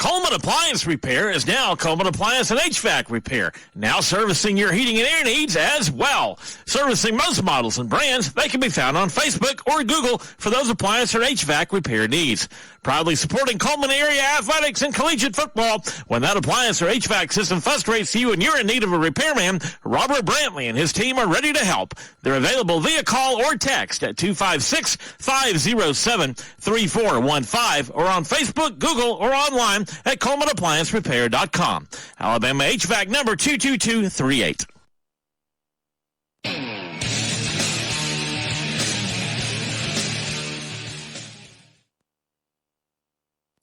R: Coleman Appliance Repair is now Coleman Appliance and HVAC Repair, now servicing your heating and air needs as well. Servicing most models and brands, they can be found on Facebook or Google for those appliance or HVAC repair needs. Proudly supporting Coleman area athletics and collegiate football. When that appliance or HVAC system frustrates you and you're in need of a repairman, Robert Brantley and his team are ready to help. They're available via call or text at 256-507-3415 or on Facebook, Google, or online at ColemanApplianceRepair.com. Alabama HVAC number 22238.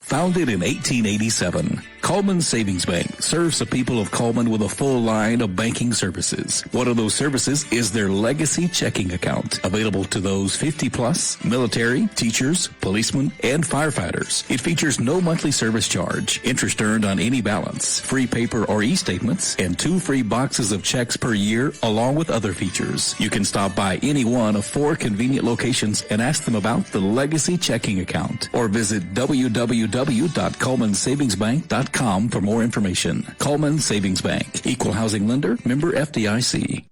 A: Founded in 1887, Coleman Savings Bank serves the people of Coleman with a full line of banking services. One of those services is their Legacy Checking Account, available to those 50-plus, military, teachers, policemen, and firefighters. It features no monthly service charge, interest earned on any balance, free paper or e-statements, and 2 free boxes of checks per year, along with other features. You can stop by any one of 4 convenient locations and ask them about the Legacy Checking Account, or visit www.colemansavingsbank.com for more information. Coleman Savings Bank, Equal Housing Lender, member FDIC.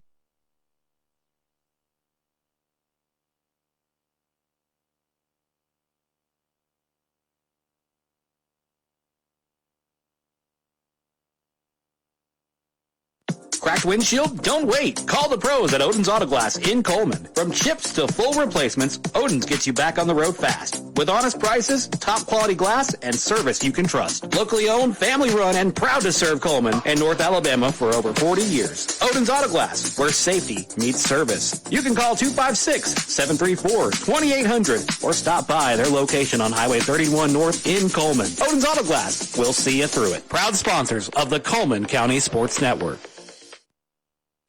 D: Cracked windshield? Don't wait. Call the pros at Odin's Auto Glass in Coleman. From chips to full replacements, Odin's gets you back on the road fast. With honest prices, top quality glass, and service you can trust. Locally owned, family run, and proud to serve Coleman and North Alabama for over 40 years. Odin's Auto Glass, where safety meets service. You can call 256-734-2800 or stop by their location on Highway 31 North in Coleman. Odin's Auto Glass, we'll see you through it. Proud sponsors of the Coleman County Sports Network.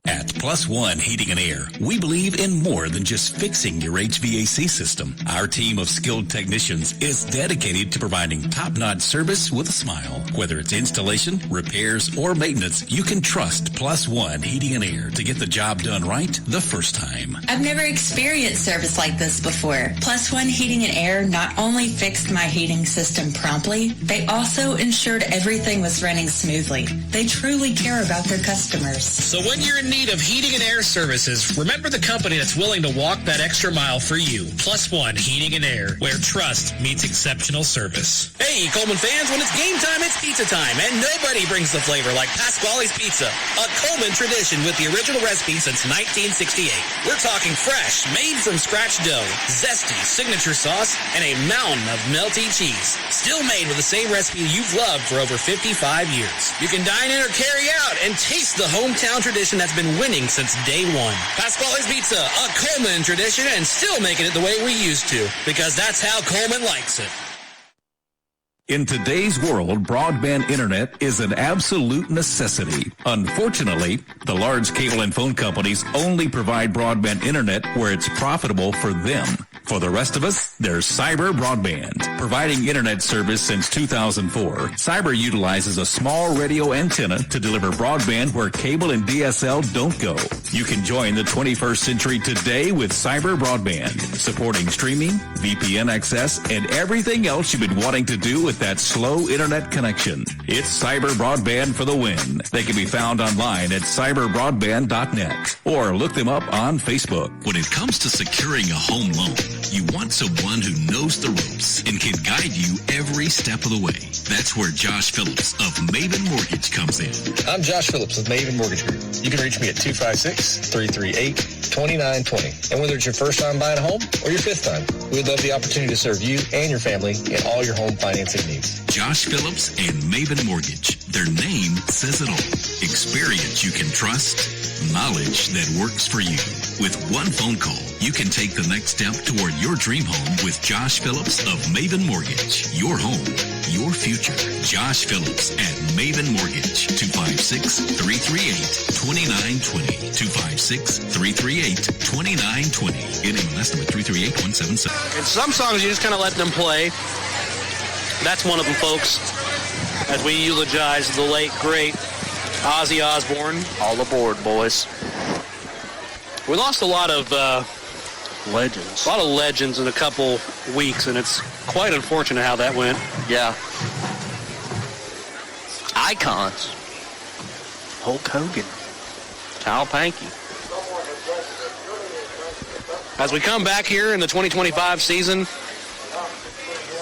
A: At Plus One Heating and Air, we believe in more than just fixing your HVAC system. Our team of skilled technicians is dedicated to providing top-notch service with a smile. Whether it's installation, repairs, or maintenance, you can trust Plus One Heating and Air to get the job done right the first time.
H: I've never experienced service like this before. Plus One Heating and Air not only fixed my heating system promptly, they also ensured everything was running smoothly. They truly care about their customers.
I: So when you're in need of heating and air services, remember the company that's willing to walk that extra mile for you. Plus One Heating and Air, where trust meets exceptional service.
D: Hey, Coleman fans, when it's game time, it's pizza time, and nobody brings the flavor like Pasquale's Pizza, a Coleman tradition with the original recipe since 1968. We're talking fresh, made from scratch dough, zesty signature sauce, and a mountain of melty cheese. Still made with the same recipe you've loved for over 55 years. You can dine in or carry out and taste the hometown tradition that's been winning since day one. Pasquale's Pizza, a Coleman tradition, and still making it the way we used to, because that's how Coleman likes it.
A: In today's world, broadband internet is an absolute necessity. Unfortunately, the large cable and phone companies only provide broadband internet where it's profitable for them. For the rest of us, there's Cyber Broadband. Providing internet service since 2004, Cyber utilizes a small radio antenna to deliver broadband where cable and DSL don't go. You can join the 21st century today with Cyber Broadband, supporting streaming, VPN access, and everything else you've been wanting to do with that slow internet connection. It's Cyber Broadband for the win. They can be found online at cyberbroadband.net or look them up on Facebook.
B: When it comes to securing a home loan, you want someone who knows the ropes and can guide you every step of the way. That's where Josh Phillips of Maven Mortgage comes in.
J: I'm Josh Phillips with Maven Mortgage Group. You can reach me at 256-338-2920. And whether it's your first time buying a home or your fifth time, we'd love the opportunity to serve you and your family in all your home financing needs.
B: Josh Phillips and Maven Mortgage. Their name says it all. Experience you can trust, knowledge that works for you. With one phone call, you can take the next step toward your dream home with Josh Phillips of Maven Mortgage. Your home, your future. Josh Phillips at Maven Mortgage. 256-338-2920. 256-338-2920. NMLS number 338177.
D: And some songs you just kind of let them play. That's one of them, folks, as we eulogize the late, great Ozzy Osbourne.
C: All aboard, boys.
D: We lost a lot of
C: legends.
D: A lot of legends in a couple weeks, and it's quite unfortunate how that went.
C: Yeah. icons.
D: Hulk Hogan.
C: Kyle Pankey.
D: As we come back here in the 2025 season,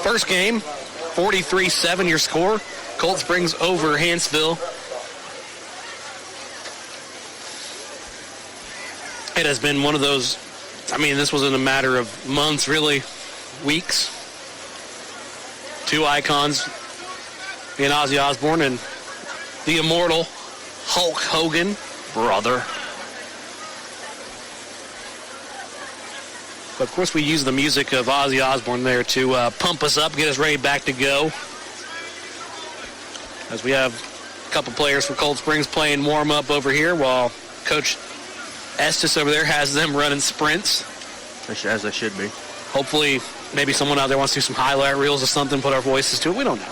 D: first game, 43-7 your score. Cold Springs over Hanceville. It has been one of those, this was in a matter of months, really, weeks. Two icons in Ozzy Osbourne and the immortal Hulk Hogan, brother. But of course, we use the music of Ozzy Osbourne there to pump us up, get us ready back to go. As we have a couple players from Cold Springs playing warm-up over here while Coach Estes over there has them running sprints.
G: As they should be.
D: Hopefully, maybe someone out there wants to do some highlight reels or something, put our voices to it. We don't know.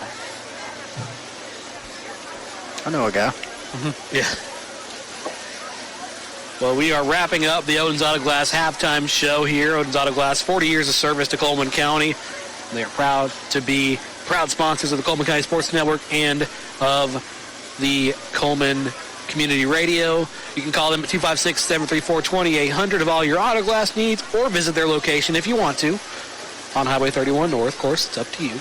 G: I know a guy.
D: Yeah. Well, we are wrapping up the Odin's Auto Glass halftime show here. Odin's Auto Glass, 40 years of service to Coleman County. They are proud to be proud sponsors of the Coleman County Sports Network and of the Coleman Community Radio. You can call them at 256-734-2800 of all your auto glass needs, or visit their location if you want to on Highway 31 North. Of course, it's up to you.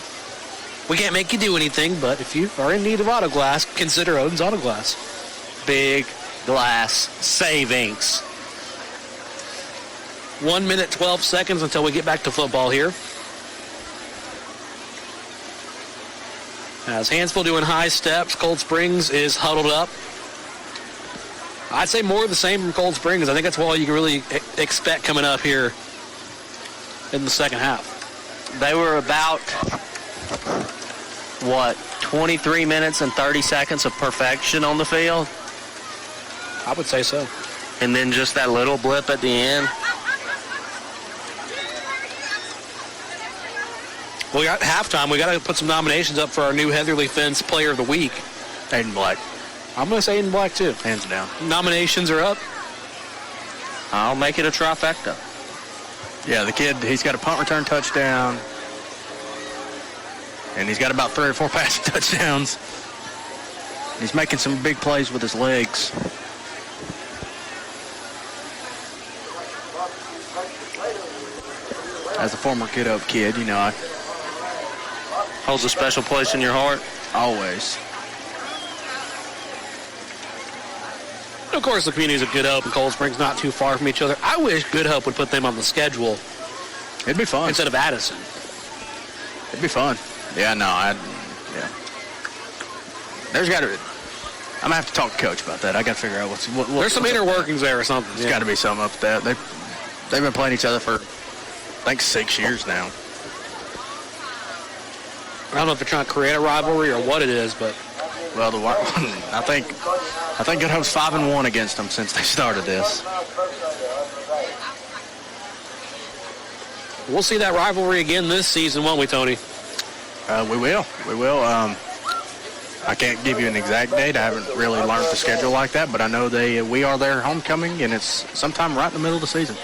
D: We can't make you do anything, but if you are in need of auto glass, consider Odin's Auto Glass.
C: Big glass savings.
D: 1 minute, 12 seconds until we get back to football here. As Hanceville doing high steps, Cold Springs is huddled up. I'd say more of the same from Cold Springs. I think that's all you can really expect coming up here in the second half.
C: They were about, 23 minutes and 30 seconds of perfection on the field?
D: I would say so.
C: And then just that little blip at the end.
D: Well, we got halftime. We got to put some nominations up for our new Heatherly Fence Player of the Week.
G: Aiden Black.
D: I'm going to say Aiden Black, too.
G: Hands down.
D: Nominations are up.
C: I'll make it a trifecta.
G: Yeah, the kid, he's got a punt return touchdown. And he's got about 3 or 4 passing touchdowns. He's making some big plays with his legs. As a former Good Hope kid, I
C: holds a special place in your heart.
G: Always.
D: Of course, the communities of Good Hope and Cold Springs not too far from each other. I wish Good Hope would put them on the schedule.
G: It'd be fun.
D: Instead of Addison.
G: It'd be fun. Yeah, no, There's got to be... I'm going to have to talk to Coach about that. I got to figure out what
D: there's some inner workings there or something.
G: There's got to be something up with that. They've been playing each other for, I think, 6 years now.
D: I don't know if they're trying to create a rivalry or what it is, but...
G: Well, I think Good Hope's 5-1 against them since they started this.
D: We'll see that rivalry again this season, won't we, Tony?
G: We will. I can't give you an exact date. I haven't really learned the schedule like that, but I know we are their homecoming, and it's sometime right in the middle of the season.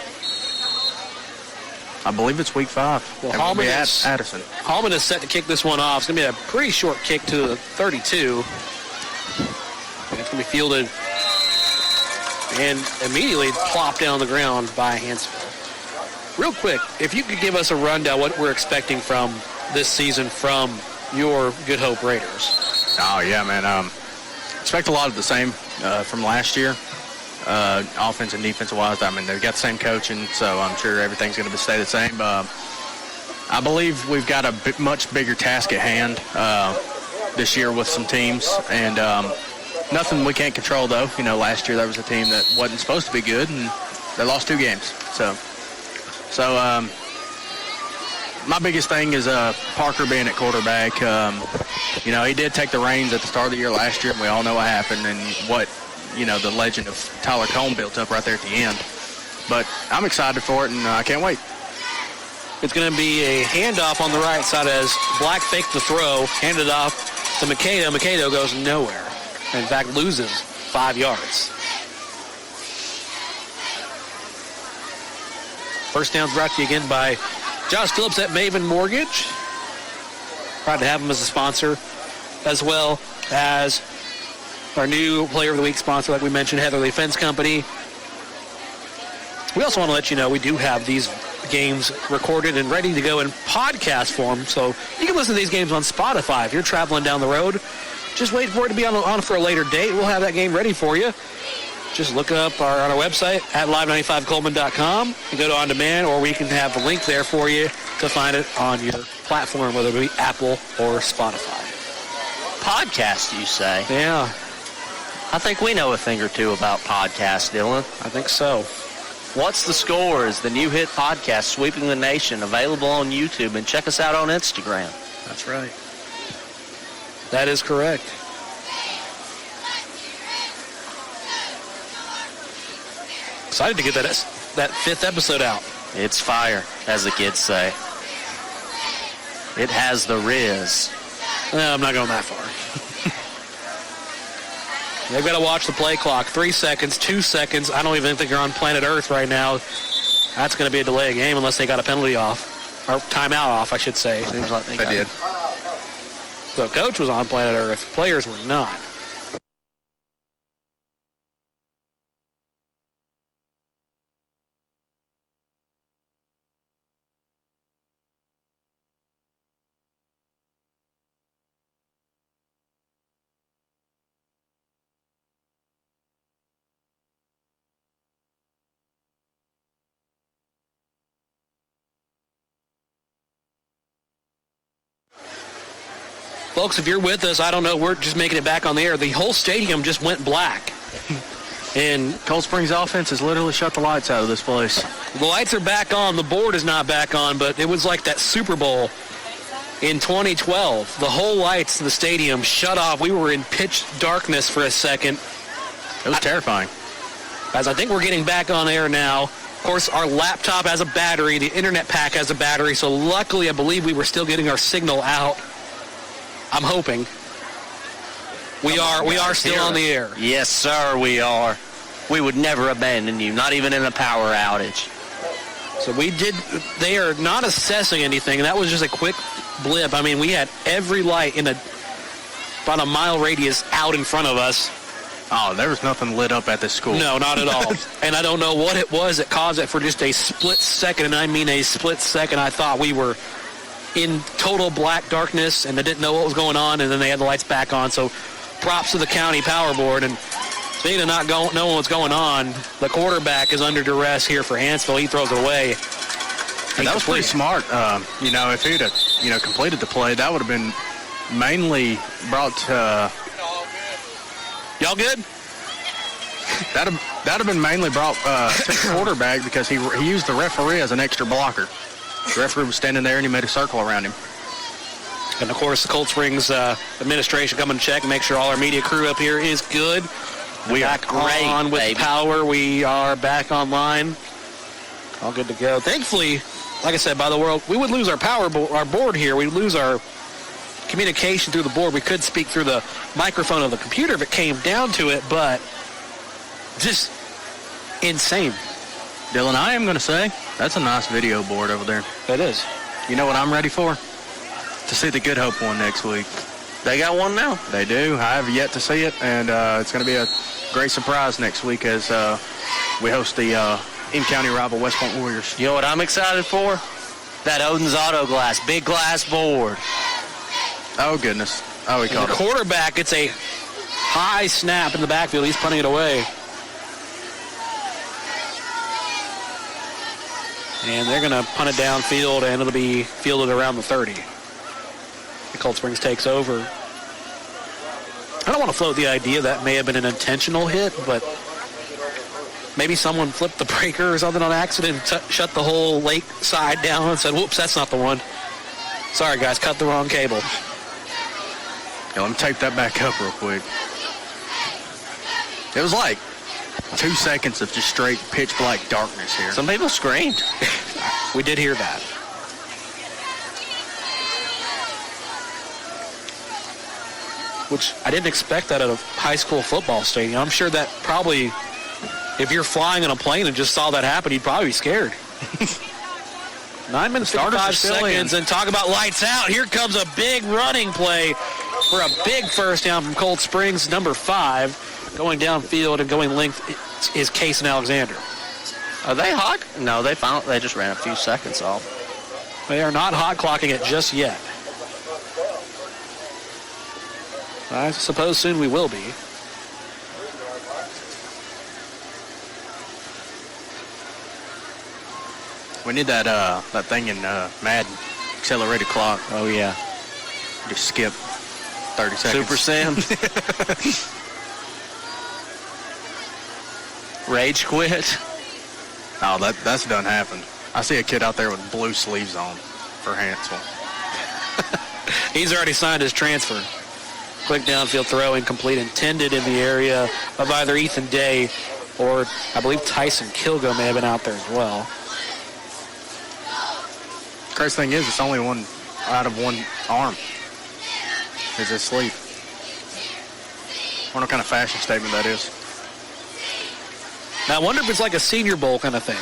G: I believe it's week 5.
D: Well,
G: Hallman at Addison.
D: Hallman is set to kick this one off. It's going to be a pretty short kick to the 32. And it's going to be fielded and immediately plopped down on the ground by Hanceville. Real quick, if you could give us a rundown what we're expecting from this season from your Good Hope Raiders.
G: Oh, yeah, man. Expect a lot of the same from last year. Offense and defensive-wise, they've got the same coaching, so I'm sure everything's going to stay the same. I believe we've got a much bigger task at hand this year with some teams, and nothing we can't control, though. Last year there was a team that wasn't supposed to be good, and they lost 2 games. So my biggest thing is Parker being at quarterback. He did take the reins at the start of the year last year, and we all know what happened and what the legend of Tyler Cone built up right there at the end. But I'm excited for it, and I can't wait.
D: It's going to be a handoff on the right side as Black faked the throw, handed off to Makedo. Makedo goes nowhere. In fact, loses 5 yards. First down's brought to you again by Josh Phillips at Maven Mortgage. Proud to have him as a sponsor, as well as our new Player of the Week sponsor, like we mentioned, Heatherly Fence Company. We also want to let you know we do have these games recorded and ready to go in podcast form, so you can listen to these games on Spotify. If you're traveling down the road, just wait for it to be on for a later date. We'll have that game ready for you. Just look up on our website at live95coleman.com. You go to On Demand, or we can have the link there for you to find it on your platform, whether it be Apple or Spotify.
C: Podcast, you say?
D: Yeah.
C: I think we know a thing or two about podcasts, Dylan.
D: I think so.
C: What's the Score is the new hit podcast sweeping the nation, available on YouTube, and check us out on Instagram.
D: That's right. That is correct. Excited to get that 5th episode out.
C: It's fire, as the kids say. It has the Riz.
D: No, I'm not going that far. They've got to watch the play clock. 3 seconds, 2 seconds. I don't even think they're on planet Earth right now. That's going to be a delay of game unless they got a penalty off. Or timeout off, I should say.
G: Seems like they did.
D: So coach was on planet Earth. Players were not. Folks, if you're with us, I don't know, we're just making it back on the air. The whole stadium just went black. And
G: Cold Springs offense has literally shut the lights out of this place.
D: The lights are back on. The board is not back on, but it was like that Super Bowl in 2012. The whole lights in the stadium shut off. We were in pitch darkness for a second.
G: It was terrifying.
D: Guys, I think we're getting back on air now. Of course, our laptop has a battery. The internet pack has a battery. So luckily, I believe we were still getting our signal out. I'm hoping. We are still on the air.
C: Yes, sir, we are. We would never abandon you, not even in a power outage.
D: So they are not assessing anything. That was just a quick blip. I mean, we had every light in about a mile radius out in front of us.
G: Oh, there was nothing lit up at this school.
D: No, not at all. And I don't know what it was that caused it for just a split second, and I mean a split second. I thought we were in total black darkness, and they didn't know what was going on, and then they had the lights back on. So props to the county power board. And speaking of not knowing what's going on, the quarterback is under duress here for Hanceville. He throws it away.
G: And that was pretty smart. If he'd have, completed the play, that would have been mainly brought to...
D: Y'all good?
G: That'd have been mainly brought to the quarterback because he used the referee as an extra blocker. The referee was standing there, and he made a circle around him.
D: And, of course, the Cold Springs administration come and check and make sure all our media crew up here is good.
C: We are
D: back on with power. We are back online. All good to go. Thankfully, like I said, by the world, we would lose our our board here. We'd lose our communication through the board. We could speak through the microphone of the computer if it came down to it, but just insane.
G: Dylan, I am going to say, that's a nice video board over there.
D: That is.
G: You know what I'm ready for? To see the Good Hope one next week.
C: They got one now?
G: They do. I have yet to see it, and it's going to be a great surprise next week as we host the in-county rival West Point Warriors.
C: You know what I'm excited for? That Odin's Auto Glass, big glass board.
G: Oh, goodness. Oh, he caught it.
D: The quarterback, it's a high snap in the backfield. He's punting it away. And they're going to punt it downfield, and it'll be fielded around the 30. The Cold Springs takes over. I don't want to float the idea that may have been an intentional hit, but maybe someone flipped the breaker or something on accident and shut the whole lake side down and said, whoops, that's not the one. Sorry, guys, cut the wrong cable.
G: Yeah, let me tape that back up real quick. It was like 2 seconds of just straight pitch black darkness here.
C: Some people screamed.
D: We did hear that. Which I didn't expect that at a high school football stadium. I'm sure that probably, if you're flying on a plane and just saw that happen, you'd probably be scared. 9 minutes, 55 seconds, and talk about lights out. Here comes a big running play. for a big first down from Cold Springs, number 5. Going downfield and going length is Case and Alexander.
C: Are they hot? No, they just ran a few seconds off.
D: They are not hot clocking it just yet. I suppose soon we will be.
G: We need that thing in Madden, accelerated clock.
C: Oh, yeah.
G: Just skip 30 seconds.
C: Super Sam. Rage quit.
G: Oh, that's done happened. I see a kid out there with blue sleeves on for Hanceville.
D: He's already signed his transfer. Quick downfield throw, incomplete, intended in the area of either Ethan Day or I believe Tyson Kilgo may have been out there as well.
G: Crazy thing is, it's only one out of one arm. Is his sleeve. I wonder what kind of fashion statement that is.
D: Now, I wonder if it's like a Senior Bowl kind of thing.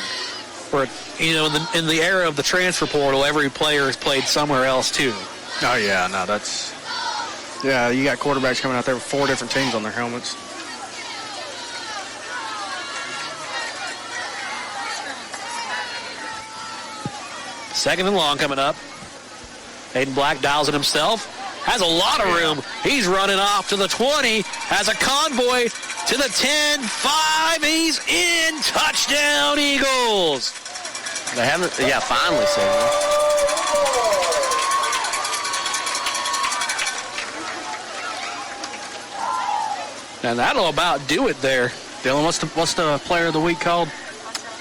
D: Where, in the era of the transfer portal, every player has played somewhere else, too.
G: Oh, yeah, no, that's... Yeah, you got quarterbacks coming out there with 4 different teams on their helmets.
D: Second and long coming up. Aiden Black dials it himself. Has a lot of room. He's running off to the 20. Has a convoy to the 10. 5. He's in. Touchdown, Eagles.
C: They haven't, finally seen it.
D: And that'll about do it there.
G: Dylan, what's the Player of the Week called?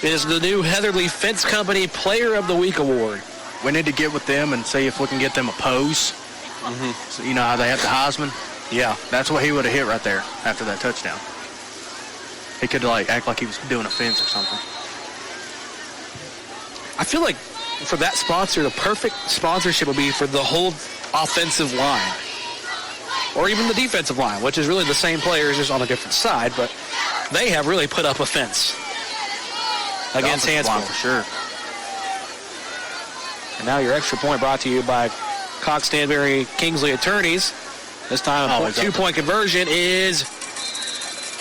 D: It is the new Heatherly Fence Company Player of the Week Award.
G: We need to get with them and see if we can get them a pose.
D: Mm-hmm.
G: So you know how they have the Heisman?
D: Yeah.
G: That's what he would have hit right there after that touchdown. He could act like he was doing a fence or something.
D: I feel like for that sponsor, the perfect sponsorship would be for the whole offensive line. Or even the defensive line, which is really the same players, just on a different side, but they have really put up a fence against Hanceville.
G: For sure.
D: And now your extra point brought to you by Cox Stanberry Kingsley Attorneys. This time a 2-point conversion is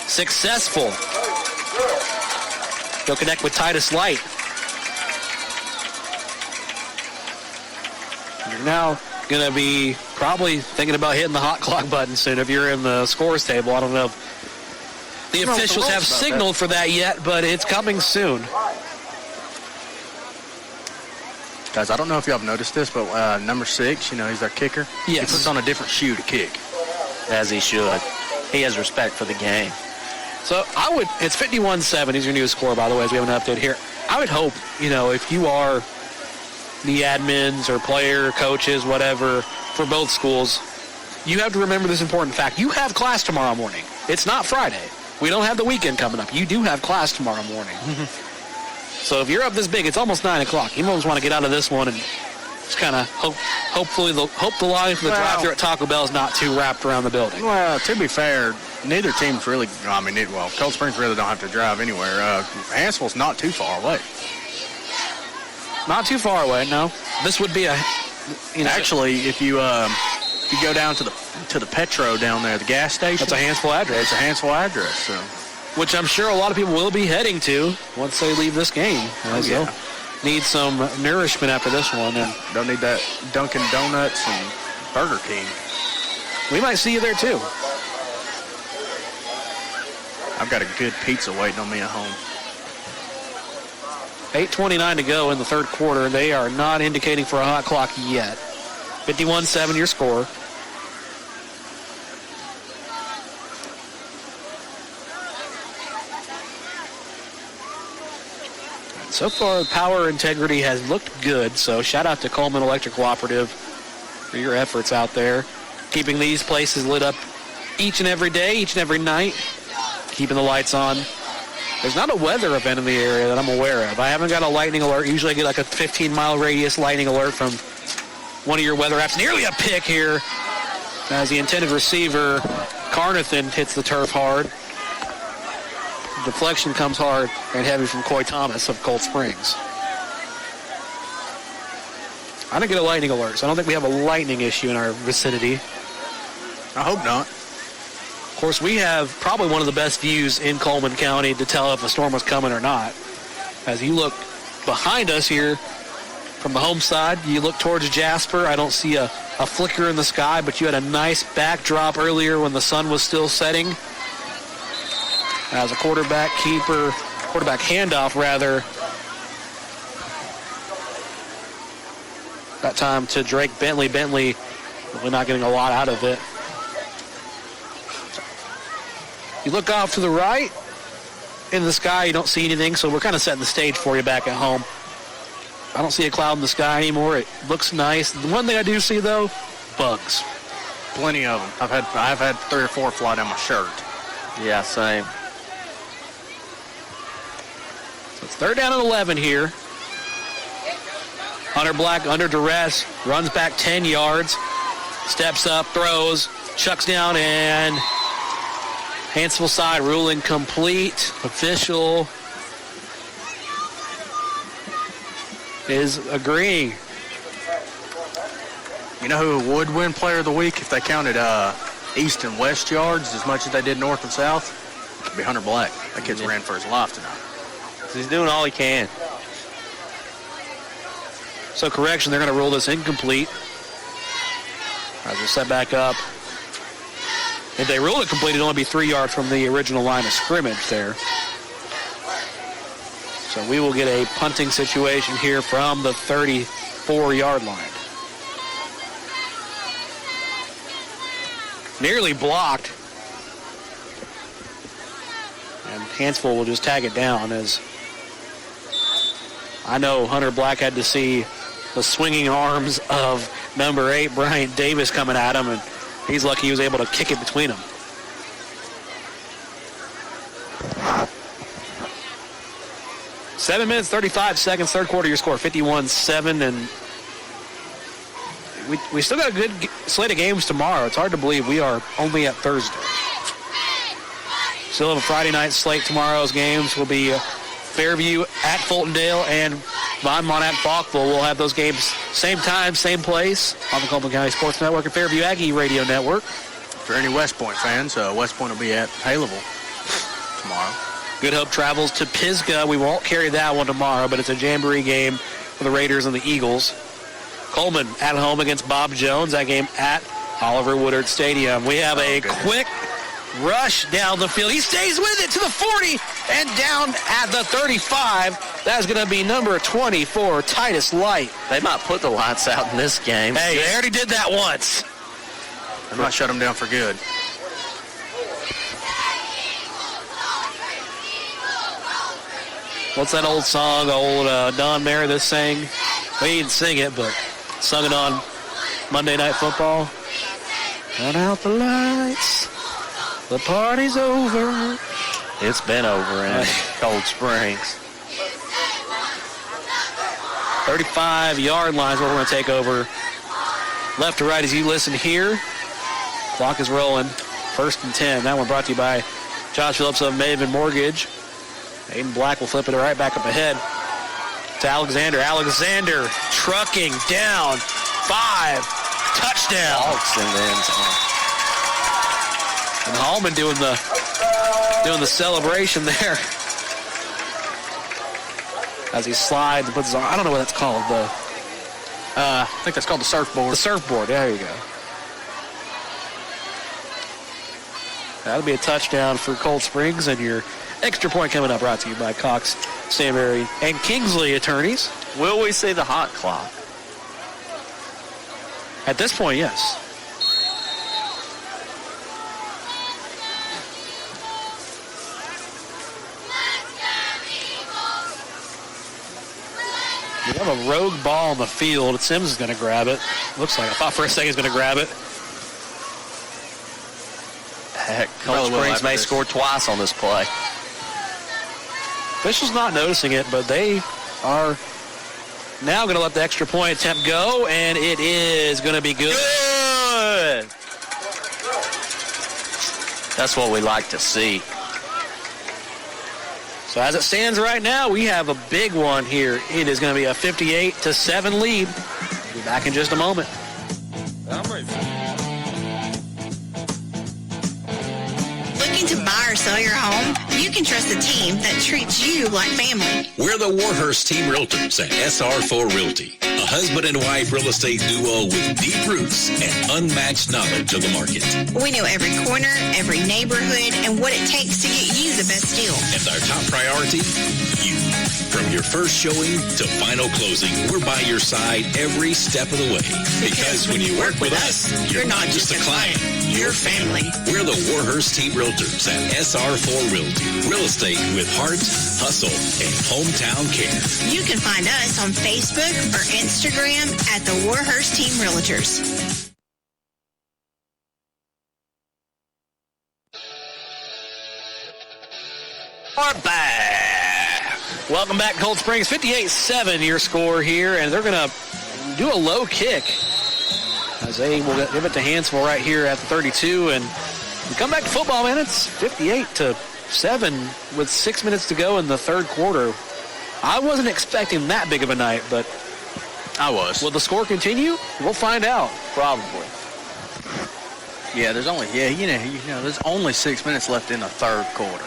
D: successful. He'll connect with Titus Light. You're now going to be probably thinking about hitting the hot clock button soon if you're in the scores table. I don't know if the officials have signaled for that yet, but it's coming soon.
G: Guys, I don't know if y'all have noticed this, but number 6, he's our kicker.
D: Yes.
G: He puts on a different shoe to kick.
C: As he should. He has respect for the game.
D: So it's 51-7. He's your newest score, by the way, as we have an update here. I would hope, if you are the admins or player, coaches, whatever, for both schools, you have to remember this important fact. You have class tomorrow morning. It's not Friday. We don't have the weekend coming up. You do have class tomorrow morning. So if you're up this big, it's almost 9 o'clock. You almost want to get out of this one and just kind of hope the line for the drive-thru at Taco Bell is not too wrapped around the building.
G: Well, to be fair, neither team's really, Cold Springs really don't have to drive anywhere. Hanceville's not too far away.
D: Not too far away, no. This would be
G: Actually, if you go down to the Petro down there, the gas station.
D: That's a Hanceville address.
G: It's a Hanceville address, so.
D: Which I'm sure a lot of people will be heading to once they leave this game. They'll need some nourishment after this one. And
G: don't need that Dunkin' Donuts and Burger King.
D: We might see you there, too.
G: I've got a good pizza waiting on me at home.
D: 8:29 to go in the third quarter. They are not indicating for a hot clock yet. 51-7 your score. So far, power integrity has looked good, so shout out to Coleman Electric Cooperative for your efforts out there, keeping these places lit up each and every day, each and every night, keeping the lights on. There's not a weather event in the area that I'm aware of. I haven't got a lightning alert. Usually I get like a 15-mile radius lightning alert from one of your weather apps. Nearly a pick here as the intended receiver, Carnathan, hits the turf hard. Deflection comes hard and heavy from Coy Thomas of Cold Springs. I didn't get a lightning alert, so I don't think we have a lightning issue in our vicinity.
G: I hope not.
D: Of course, we have probably one of the best views in Coleman County to tell if a storm was coming or not. As you look behind us here from the home side, you look towards Jasper. I don't see a flicker in the sky, but you had a nice backdrop earlier when the sun was still setting. As a quarterback handoff, rather. That time to Drake Bentley. Bentley really not getting a lot out of it. You look off to the right in the sky, you don't see anything, so we're kind of setting the stage for you back at home. I don't see a cloud in the sky anymore. It looks nice. The one thing I do see, though, bugs.
G: Plenty of them. I've had 3 or 4 fly down my shirt.
C: Yeah, same.
D: So it's 3rd down and 11 here. Hunter Black under duress, runs back 10 yards, steps up, throws, chucks down, and Hanceville side ruling complete. Official is agreeing.
G: You know who would win Player of the Week if they counted east and west yards as much as they did north and south? It'd be Hunter Black. That kid's ran for his life tonight.
C: He's doing all he can.
D: So correction, they're going to rule this incomplete. As we set back up. If they rule it complete, it'd only be 3 yards from the original line of scrimmage there. So we will get a punting situation here from the 34-yard line. Nearly blocked. And Hanceville will just tag it down, as I know Hunter Black had to see the swinging arms of number 8, Bryant Davis, coming at him, and he's lucky he was able to kick it between them. Seven minutes, 35 seconds, third quarter, your score 51-7, and we still got a good slate of games tomorrow. It's hard to believe we are only at Thursday. Still have a Friday night slate. Tomorrow's games will be Fairview at Fultondale and Vinemont at Falkville. We'll have those games same time, same place on the Coleman County Sports Network and Fairview Aggie Radio Network.
G: For any West Point fans, West Point will be at Hanceville tomorrow.
D: Good Hope travels to Pisgah. We won't carry that one tomorrow, but it's a jamboree game for the Raiders and the Eagles. Coleman at home against Bob Jones. That game at Oliver Woodard Stadium. We have a quick rush down the field. He stays with it to the 40 and down at the 35. That's going to be number 24, Titus Light.
C: They might put the lights out in this game.
D: Hey, they already did that once.
G: They might shut them down for good.
D: What's that old song old Don Meredith sang? We didn't sing it, but sung it on Monday Night Football. Turn out the lights. The party's over.
C: It's been over in Cold Springs.
D: 35-yard line is what we're going to take over. Left to right as you listen here. Clock is rolling. 1st and 10. That one brought to you by Josh Phillips of Maven Mortgage. Aiden Black will flip it right back up ahead to Alexander. Alexander trucking down. 5. Touchdown.
C: Hawks in the end zone.
D: And Hallman doing the celebration there. As he slides and puts his arm. I don't know what that's called.
G: I think that's called the surfboard.
D: The surfboard. There you go. That'll be a touchdown for Cold Springs, and your extra point coming up, brought to you by Cox, Stanberry, and Kingsley attorneys.
C: Will we see the hot clock?
D: At this point, yes. We have a rogue ball on the field. Sims is going to grab it. Looks like. I thought for a second he's going to grab it.
C: Heck, Cold Springs may score twice on this play.
D: Officials not noticing it, but they are now going to let the extra point attempt go, and it is going to be good.
C: Good! That's what we like to see.
D: So as it stands right now, we have a big one here. It is going to be a 58-7 lead. We'll be back in just a moment.
P: I'm ready.
K: to buy or sell your home? You can trust a team that treats you like family.
B: We're the Warhurst Team Realtors at SR4 Realty, a husband and wife real estate duo with deep roots and unmatched knowledge of the market.
K: We know every corner, every neighborhood, and what it takes to get you the best deal.
B: And our top priority, you. From your first showing to final closing, we're by your side every step of the way. Because when you work with us, you're not just a client, you're family. We're the Warhurst Team Realtors at SR4 Realty. Real estate with heart, hustle, and hometown care.
K: You can find us on Facebook or Instagram at the Warhurst Team Realtors.
D: We're back. Welcome back, Cold Springs. 58-7 your score here, and they're going to do a low kick as they will give it to Hanceville right here at the 32. And we come back to football, man. It's 58-7 with 6 minutes to go in the third quarter. I wasn't expecting that big of a night, but
G: I was.
D: Will the score continue? We'll find out.
G: Probably. Yeah, there's only there's only 6 minutes left in the third quarter.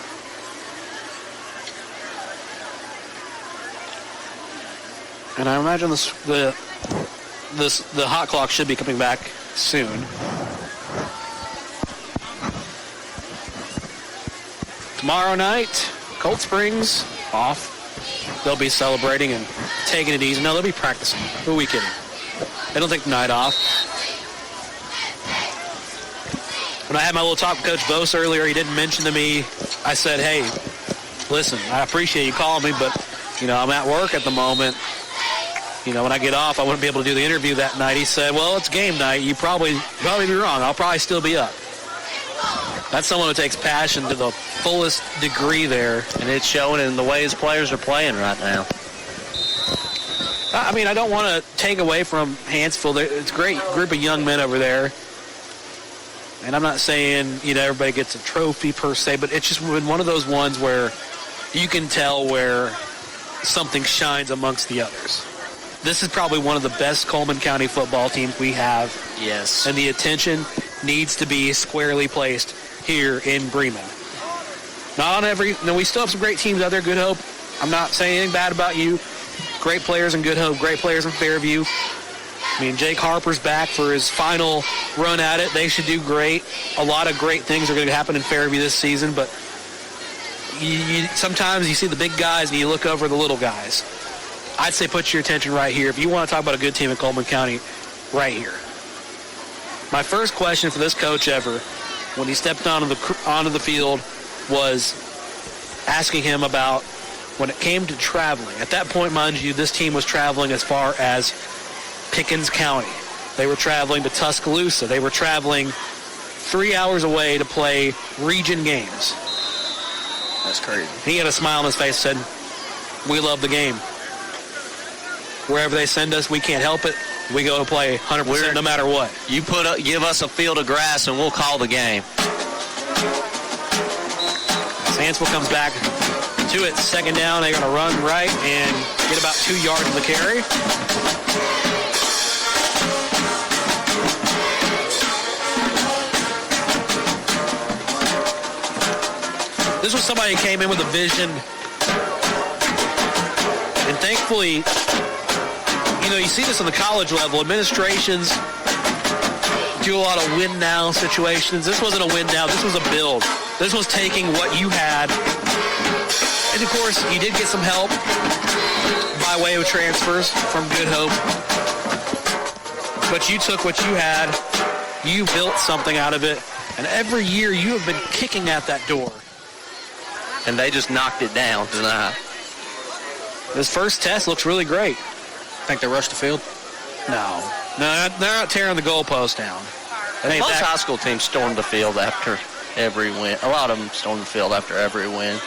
D: And I imagine the hot clock should be coming back soon. Tomorrow night, Cold Springs off. They'll be celebrating and taking it easy. No, they'll be practicing. Who are we kidding? They don't take the night off. When I had my little talk with Coach Bose earlier, he didn't mention to me, I said, hey, listen, I appreciate you calling me, but, I'm at work at the moment. When I get off, I wouldn't be able to do the interview that night. He said, well, it's game night. You probably be wrong. I'll probably still be up. That's someone who takes passion to the fullest degree there.
C: And it's showing in the way his players are playing right now.
D: I mean, I don't want to take away from Hanceville. It's a great group of young men over there. And I'm not saying, everybody gets a trophy per se, but it's just been one of those ones where you can tell where something shines amongst the others. This is probably one of the best Coleman County football teams we have.
C: Yes.
D: And the attention needs to be squarely placed here in Bremen. Not on we still have some great teams out there, Good Hope. I'm not saying anything bad about you. Great players in Good Hope, great players in Fairview. Jake Harper's back for his final run at it. They should do great. A lot of great things are going to happen in Fairview this season, but sometimes you see the big guys and you look over the little guys. I'd say put your attention right here. If you want to talk about a good team in Coleman County, right here. My first question for this coach ever, when he stepped onto the field, was asking him about when it came to traveling. At that point, mind you, this team was traveling as far as Pickens County. They were traveling to Tuscaloosa. They were traveling 3 hours away to play region games.
G: That's crazy.
D: He had a smile on his face and said, we love the game. Wherever they send us, we can't help it. We go to play 100% no matter what.
C: You give us a field of grass and we'll call the game.
D: Hanceville comes back to it. Second down, they're going to run right and get about 2 yards of the carry. This was somebody who came in with a vision. And thankfully, you see this on the college level. Administrations do a lot of win now situations. This wasn't a win now. This was a build. This was taking what you had. And, of course, you did get some help by way of transfers from Good Hope. But you took what you had. You built something out of it. And every year you have been kicking at that door.
C: And they just knocked it down tonight.
D: This first test looks really great.
G: Think they rushed the field?
D: No, they're not tearing the goalpost down.
C: Most high school teams storm the field after every win. A lot of them storm the field after every win.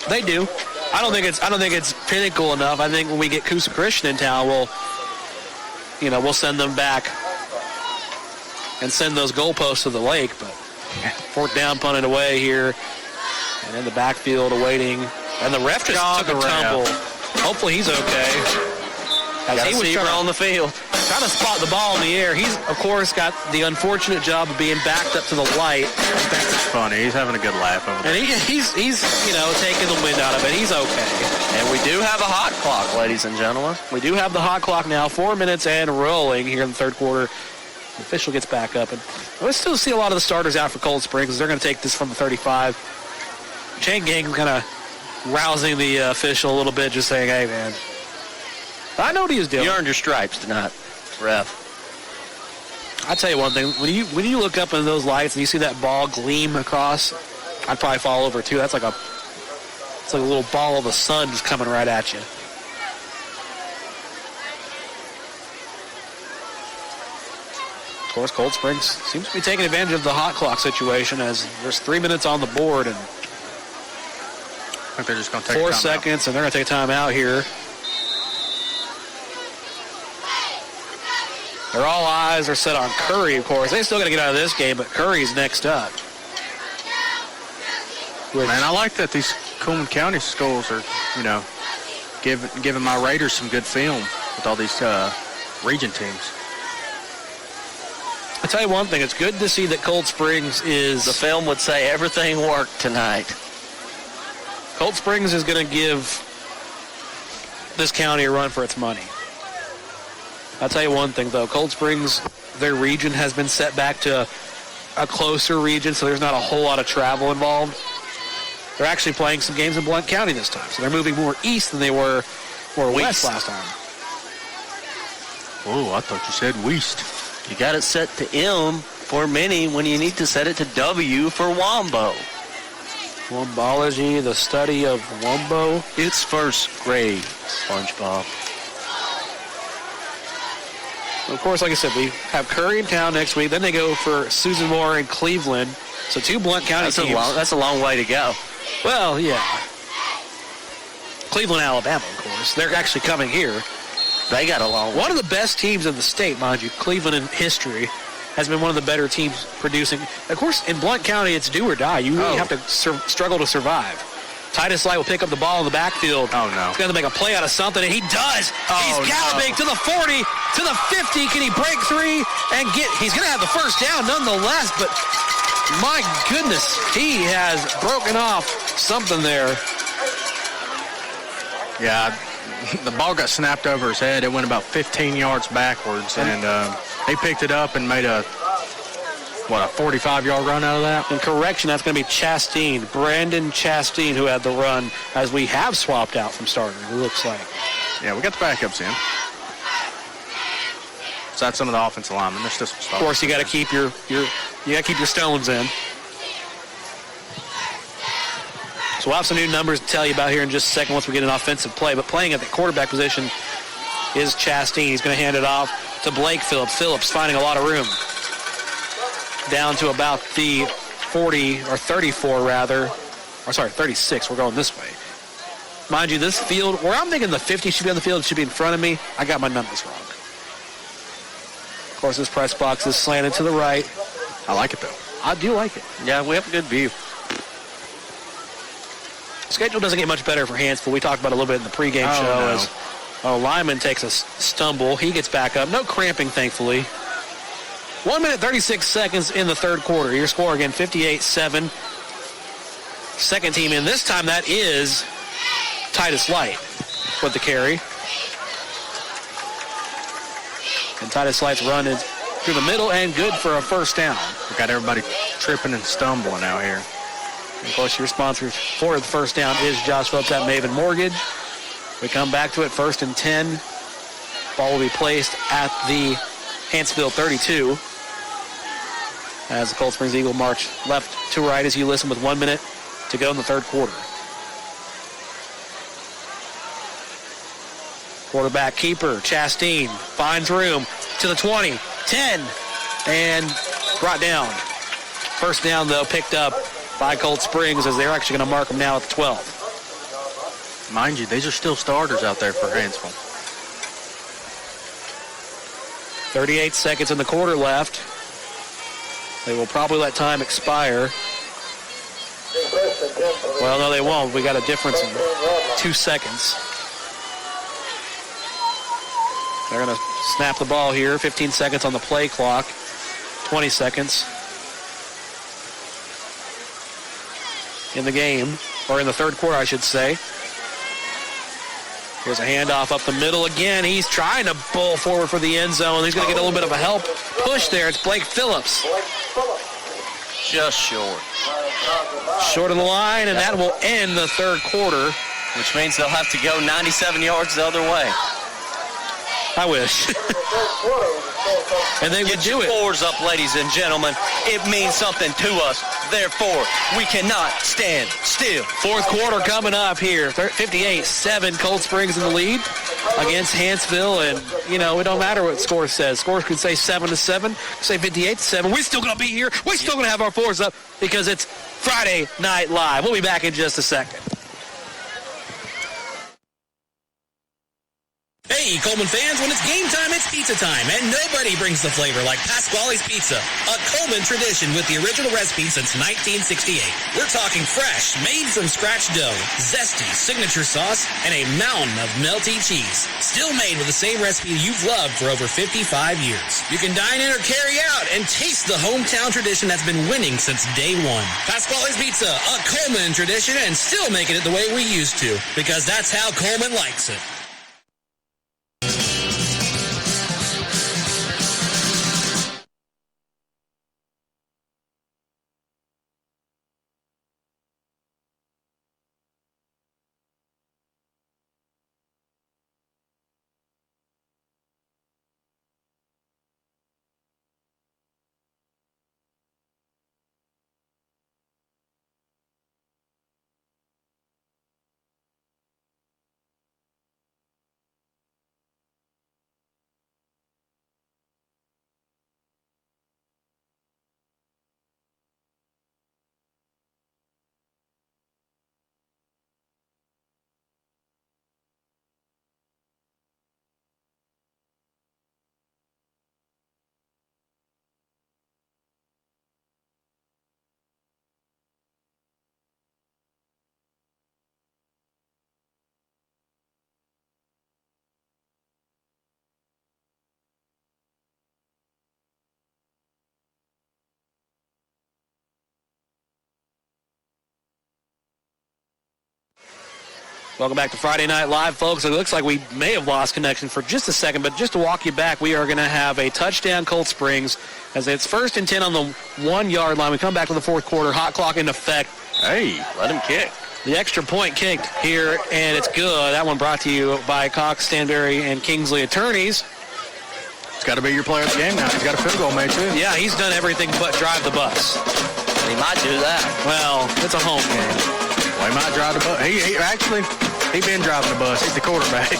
D: They do. I don't think it's pinnacle enough. I think when we get Coosa Christian in town, we'll send them back and send those goalposts to the lake. But fourth down, punted away here, and in the backfield awaiting. And the ref just took a tumble. Hopefully he's okay. As he was trying
C: on the field.
D: Trying to spot the ball in the air. He's, of course, got the unfortunate job of being backed up to the light.
G: funny. He's having a good laugh over there.
D: And he's taking the wind out of it. He's okay.
C: And we do have a hot clock, ladies and gentlemen.
D: We do have the hot clock now, 4 minutes and rolling here in the third quarter. The official gets back up. And we still see a lot of the starters out for Cold Springs. They're going to take this from the 35. Chain Gang's kind of rousing the official a little bit, just saying, hey, man, I know what he was doing.
C: You earned your stripes tonight, ref.
D: I'll tell you one thing. When you look up into those lights and you see that ball gleam across, I'd probably fall over too. It's like a little ball of the sun just coming right at you. Of course, Cold Springs seems to be taking advantage of the hot clock situation as there's 3 minutes on the board and
G: I think they're just going to take
D: 4 seconds, and they're going to take time out here. They're all eyes are set on Curry, of course. They still got to get out of this game, but Curry's next up.
G: Man, I like that these Coleman County schools are, giving my Raiders some good film with all these region teams.
D: I'll tell you one thing. It's good to see that Cold Springs is...
C: The film would say everything worked tonight.
D: Cold Springs is going to give this county a run for its money. I'll tell you one thing, though. Cold Springs, their region has been set back to a closer region, so there's not a whole lot of travel involved. They're actually playing some games in Blount County this time, so they're moving more east than they were more west last time.
G: Oh, I thought you said west.
C: You got it set to M for many when you need to set it to W for Wombo.
D: Wombology, the study of Wombo.
C: It's first grade, SpongeBob.
D: Of course, like I said, we have Curry in town next week. Then they go for Susan Moore in Cleveland. So 2 Blount County teams.
C: That's a long way to go.
D: Well, yeah. Cleveland, Alabama, of course. They're actually coming here.
C: They got a long way.
D: One of the best teams in the state, mind you. Cleveland in history has been one of the better teams producing. Of course, in Blount County, it's do or die. You really have to struggle to survive. Titus Light will pick up the ball in the backfield.
G: Oh, no.
D: He's going to make a play out of something, and he does. He's galloping to the 40, to the 50. Can he break through and get... He's going to have the first down nonetheless, but my goodness, he has broken off something there.
G: Yeah, the ball got snapped over his head. It went about 15 yards backwards, and he picked it up and made a 45-yard run out of that?
D: In correction, that's going to be Chastain, Brandon Chastain, who had the run, as we have swapped out from starter, it looks like.
G: Yeah, we got the backups in. So that's some of the offensive linemen. There's still some stuff.
D: Of course, you got to keep your stones in. So we'll have some new numbers to tell you about here in just a second once we get an offensive play. But playing at the quarterback position is Chastain. He's going to hand it off to Blake Phillips. Phillips finding a lot of room. Down to about the 40, or 34 rather. Or sorry, 36. We're going this way. Mind you, this field, where I'm thinking the 50 should be on the field, it should be in front of me. I got my numbers wrong. Of course, this press box is slanted to the right.
G: I like it, though.
D: I do like it.
C: Yeah, we have a good view.
D: Schedule doesn't get much better for Hanceville. We talked about it a little bit in the pregame show.
G: No.
D: As Lyman takes a stumble. He gets back up. No cramping, thankfully. 1 minute, 36 seconds in the third quarter. Your score again, 58-7. Second team in. This time that is Titus Light with the carry. And Titus Light's run is through the middle and good for a first down.
G: We got everybody tripping and stumbling out here.
D: And of course, your sponsor for the first down is Josh Phillips at Maven Mortgage. We come back to it, 1st and 10. Ball will be placed at the Hanceville 32. As the Cold Springs Eagle march left to right as you listen with 1 minute to go in the third quarter. Quarterback keeper, Chastain, finds room to the 20, 10, and brought down. First down, though, picked up by Cold Springs as they're actually going to mark them now at the 12.
G: Mind you, these are still starters out there for Hanceville.
D: 38 seconds in the quarter left. They will probably let time expire. Well, no, they won't. We got a difference in 2 seconds. They're going to snap the ball here. 15 seconds on the play clock. 20 seconds. in the game, or in the third quarter, I should say. Here's a handoff up the middle again. He's trying to pull forward for the end zone. He's going to get a little bit of a help push there. It's Blake Phillips.
C: Just short.
D: Short of the line, and that will end the third quarter.
C: Which means they'll have to go 97 yards the other way.
D: I wish. And they would do it.
C: Get your fours up, ladies and gentlemen. It means something to us. Therefore, we cannot stand still.
D: Fourth quarter coming up here. 58-7, Cold Springs in the lead against Hanceville. And, you know, it don't matter what score says. Score could say 7-7, say 58-7. We're still going to be here. We're still going to have our fours up because it's Friday Night Live. We'll be back in just a second.
I: Hey, Coleman fans, when it's game time, it's pizza time, and nobody brings the flavor like Pasquale's Pizza, a Coleman tradition with the original recipe since 1968. We're talking fresh, made from scratch dough, zesty signature sauce, and a mountain of melty cheese. Still made with the same recipe you've loved for over 55 years. You can dine in or carry out and taste the hometown tradition that's been winning since day one. Pasquale's Pizza, a Coleman tradition, and still making it the way we used to, because that's how Coleman likes it.
D: Welcome back to Friday Night Live, folks. It looks like we may have lost connection for just a second, but just to walk you back, we are going to have a touchdown Cold Springs as it's 1st and 10 on the 1-yard line. We come back to the fourth quarter, hot clock in effect.
C: Hey, let him kick.
D: The extra point kicked here, and it's good. That one brought to you by Cox, Stanberry, and Kingsley Attorneys.
G: It's got to be your player of the game now. He's got a field goal made, too.
D: Yeah, he's done everything but drive the bus.
C: He might do that.
D: Well, it's a home game.
G: Well, he might drive the bus. He been driving the bus. He's the quarterback.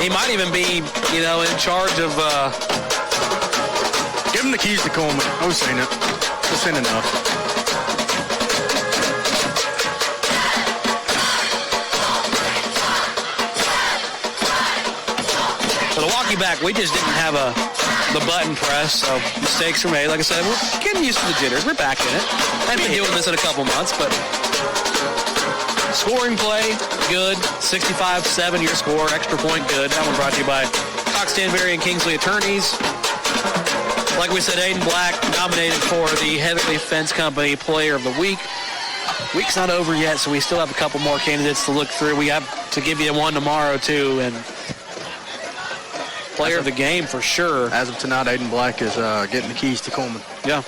D: He might even be, you know, in charge of.
G: Give him the keys to Coleman. I've seen it. I've seen enough.
D: For the walkie back, we just didn't have the button press, so mistakes were made. Like I said, we're getting used to the jitters. We're back in it. I haven't been doing this in a couple months, but scoring play, good. 65-7 your score. Extra point, good. That one brought to you by Cox, Stanberry, and Kingsley Attorneys. Like we said, Aiden Black nominated for the Heatherly Fence Company Player of the Week. Week's not over yet, so we still have a couple more candidates to look through. We have to give you one tomorrow, too, and player of the game for sure.
G: As of tonight, Aiden Black is getting the keys to Coleman.
D: Yeah.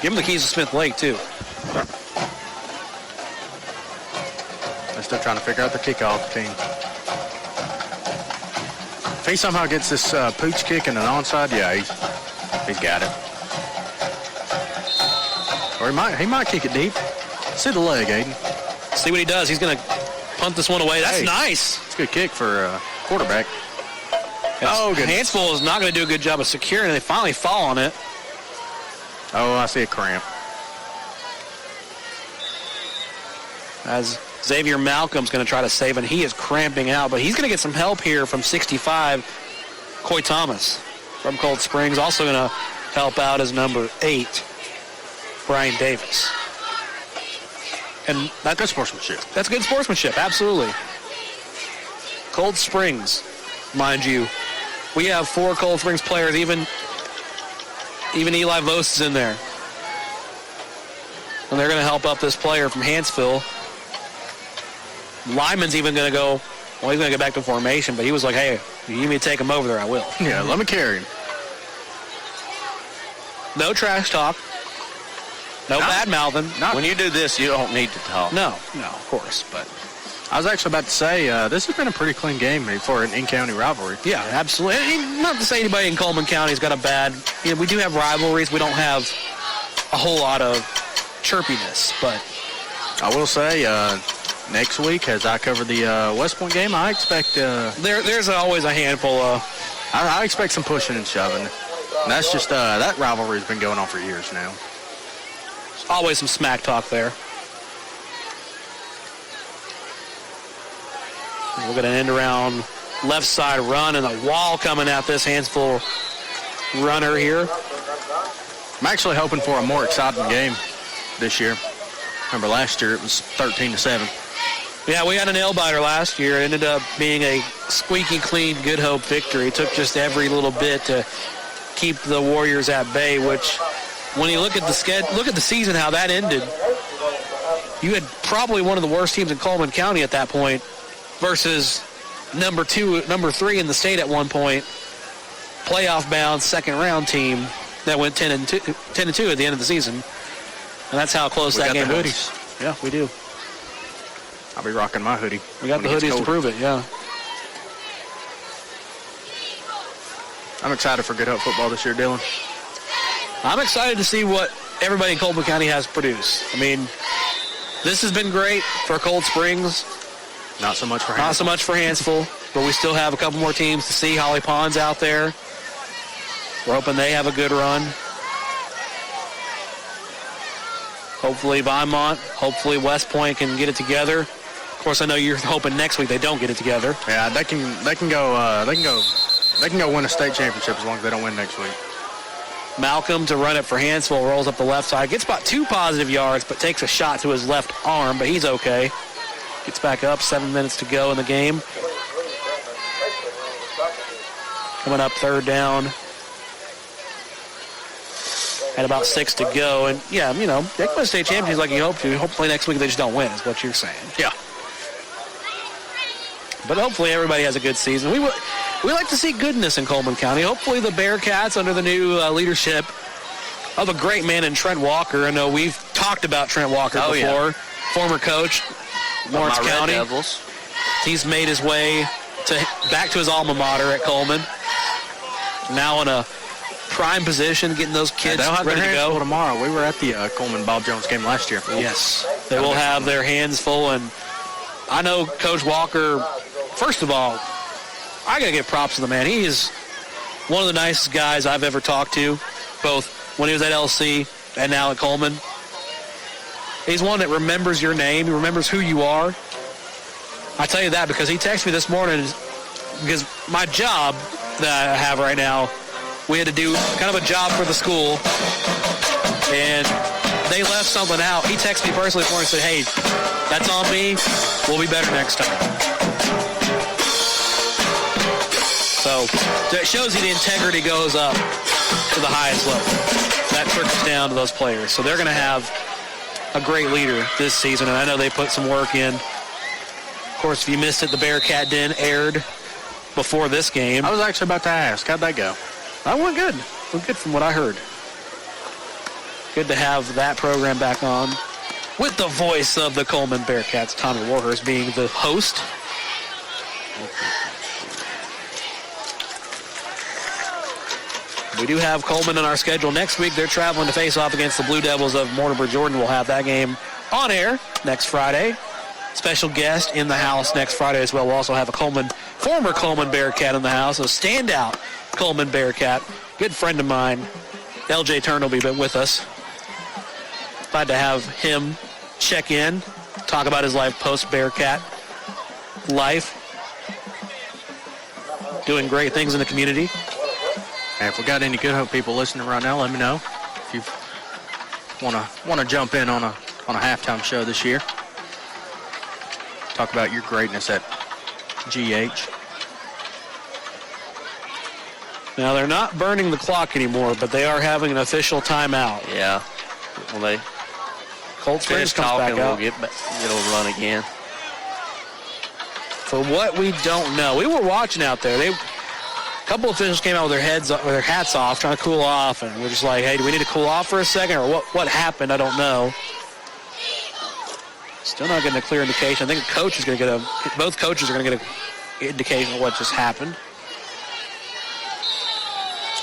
D: Give him the keys to Smith Lake, too.
G: They're still trying to figure out the kickoff team. If he somehow gets this pooch kick and an onside, yeah, he's got it. Or he might kick it deep. See the leg, Aiden.
D: See what he does. He's going to punt this one away. That's nice.
G: It's a good kick for quarterback.
D: Oh, goodness. Hanceville is not going to do a good job of securing it. They finally fall on it.
G: Oh, I see a cramp.
D: As Xavier Malcolm's going to try to save, and he is cramping out, but he's going to get some help here from 65, Coy Thomas from Cold Springs. Also going to help out as number 8, Brian Davis. And that's
G: good sportsmanship.
D: That's good sportsmanship, absolutely. Cold Springs, mind you. We have 4 Cold Springs players, even Even Eli Vos is in there. And they're going to help up this player from Hanceville. Lyman's even going to go, well, he's going to get back to formation, but he was like, hey, if you need me to take him over there, I will.
G: Yeah, let me carry him.
D: No trash talk. No bad mouthing.
C: When you do this, you don't need to talk.
D: No, of course. But
G: I was actually about to say, this has been a pretty clean game for an in-county rivalry.
D: yeah, absolutely. Not to say anybody in Coleman County's got a bad, we do have rivalries. We don't have a whole lot of chirpiness, but
G: I will say, next week, as I cover the West Point game, I expect
D: there's always a handful of.
G: I expect some pushing and shoving. And that's just that rivalry's been going on for years now.
D: There's always some smack talk there. We're going to end around left side run and a wall coming at this Hanceville runner here.
G: I'm actually hoping for a more exciting game this year. Remember last year it was 13-7.
D: Yeah, we had a nail-biter last year. It ended up being a squeaky clean Good Hope victory. It took just every little bit to keep the Warriors at bay, which when you look at the season, how that ended, you had probably one of the worst teams in Coleman County at that point versus number 3 in the state at one point, playoff bound second round team that went 10-2 at the end of the season. And that's how close that game was. Yeah, we do.
G: I'll be rocking my hoodie.
D: We got the hoodies to prove it, yeah.
G: I'm excited for Good Hope football this year, Dylan.
D: I'm excited to see what everybody in Coleman County has produced. I mean, this has been great for Cold Springs.
G: Not so much for
D: Hanceville, but we still have a couple more teams to see. Holly Pond's out there. We're hoping they have a good run. Hopefully Vinemont, hopefully West Point can get it together. Of course, I know you're hoping next week they don't get it together.
G: Yeah, they can go win a state championship as long as they don't win next week.
D: Malcolm to run it for Hanceville, rolls up the left side, gets about 2 positive yards, but takes a shot to his left arm, but he's okay. Gets back up, 7 minutes to go in the game. Coming up third down. At about 6 to go. And, yeah, they can win state champions like you hope to. Hopefully next week they just don't win is what you're saying.
G: Yeah.
D: But hopefully everybody has a good season. We like to see goodness in Coleman County. Hopefully the Bearcats, under the new leadership of a great man in Trent Walker. I know we've talked about Trent Walker before. Yeah. Former coach, Lawrence County.
C: Red Devils.
D: He's made his way back to his alma mater at Coleman. Now in a prime position, getting those kids ready to go.
G: Tomorrow. We were at the Coleman Bob Jones game last year.
D: Yes. They will have their hands full. And I know Coach Walker, first of all, I got to give props to the man. He is one of the nicest guys I've ever talked to, both when he was at LC and now at Coleman. He's one that remembers your name. He remembers who you are. I tell you that because he texted me this morning because my job that I have right now, we had to do kind of a job for the school, and they left something out. He texted me personally for me and said, hey, that's on me. We'll be better next time. So it shows you the integrity goes up to the highest level. That trickles down to those players. So they're going to have a great leader this season, and I know they put some work in. Of course, if you missed it, the Bearcat Den aired before this game.
G: I was actually about to ask, how'd that go?
D: I went good. Went good from what I heard. Good to have that program back on with the voice of the Coleman Bearcats, Tommy Warhurst, being the host. We do have Coleman on our schedule next week. They're traveling to face off against the Blue Devils of Mortimer Jordan. We'll have that game on air next Friday. Special guest in the house next Friday as well. We'll also have a former Coleman Bearcat in the house, a standout Coleman Bearcat, good friend of mine. LJ Turner will be with us. Glad to have him check in, talk about his life post-Bearcat life. Doing great things in the community.
G: Hey, if we got any Good Hope people listening right now, let me know. If you want to jump in on a halftime show this year, talk about your greatness at GH.
D: Now, they're not burning the clock anymore, but they are having an official timeout.
C: Yeah. Well, they
D: Cold Springs comes back out.
C: It'll run again.
D: For what we don't know, we were watching out there. A couple officials came out with their hats off, trying to cool off, and we're just like, hey, do we need to cool off for a second, or what happened? I don't know. Still not getting a clear indication. I think both coaches are going to get an indication of what just happened.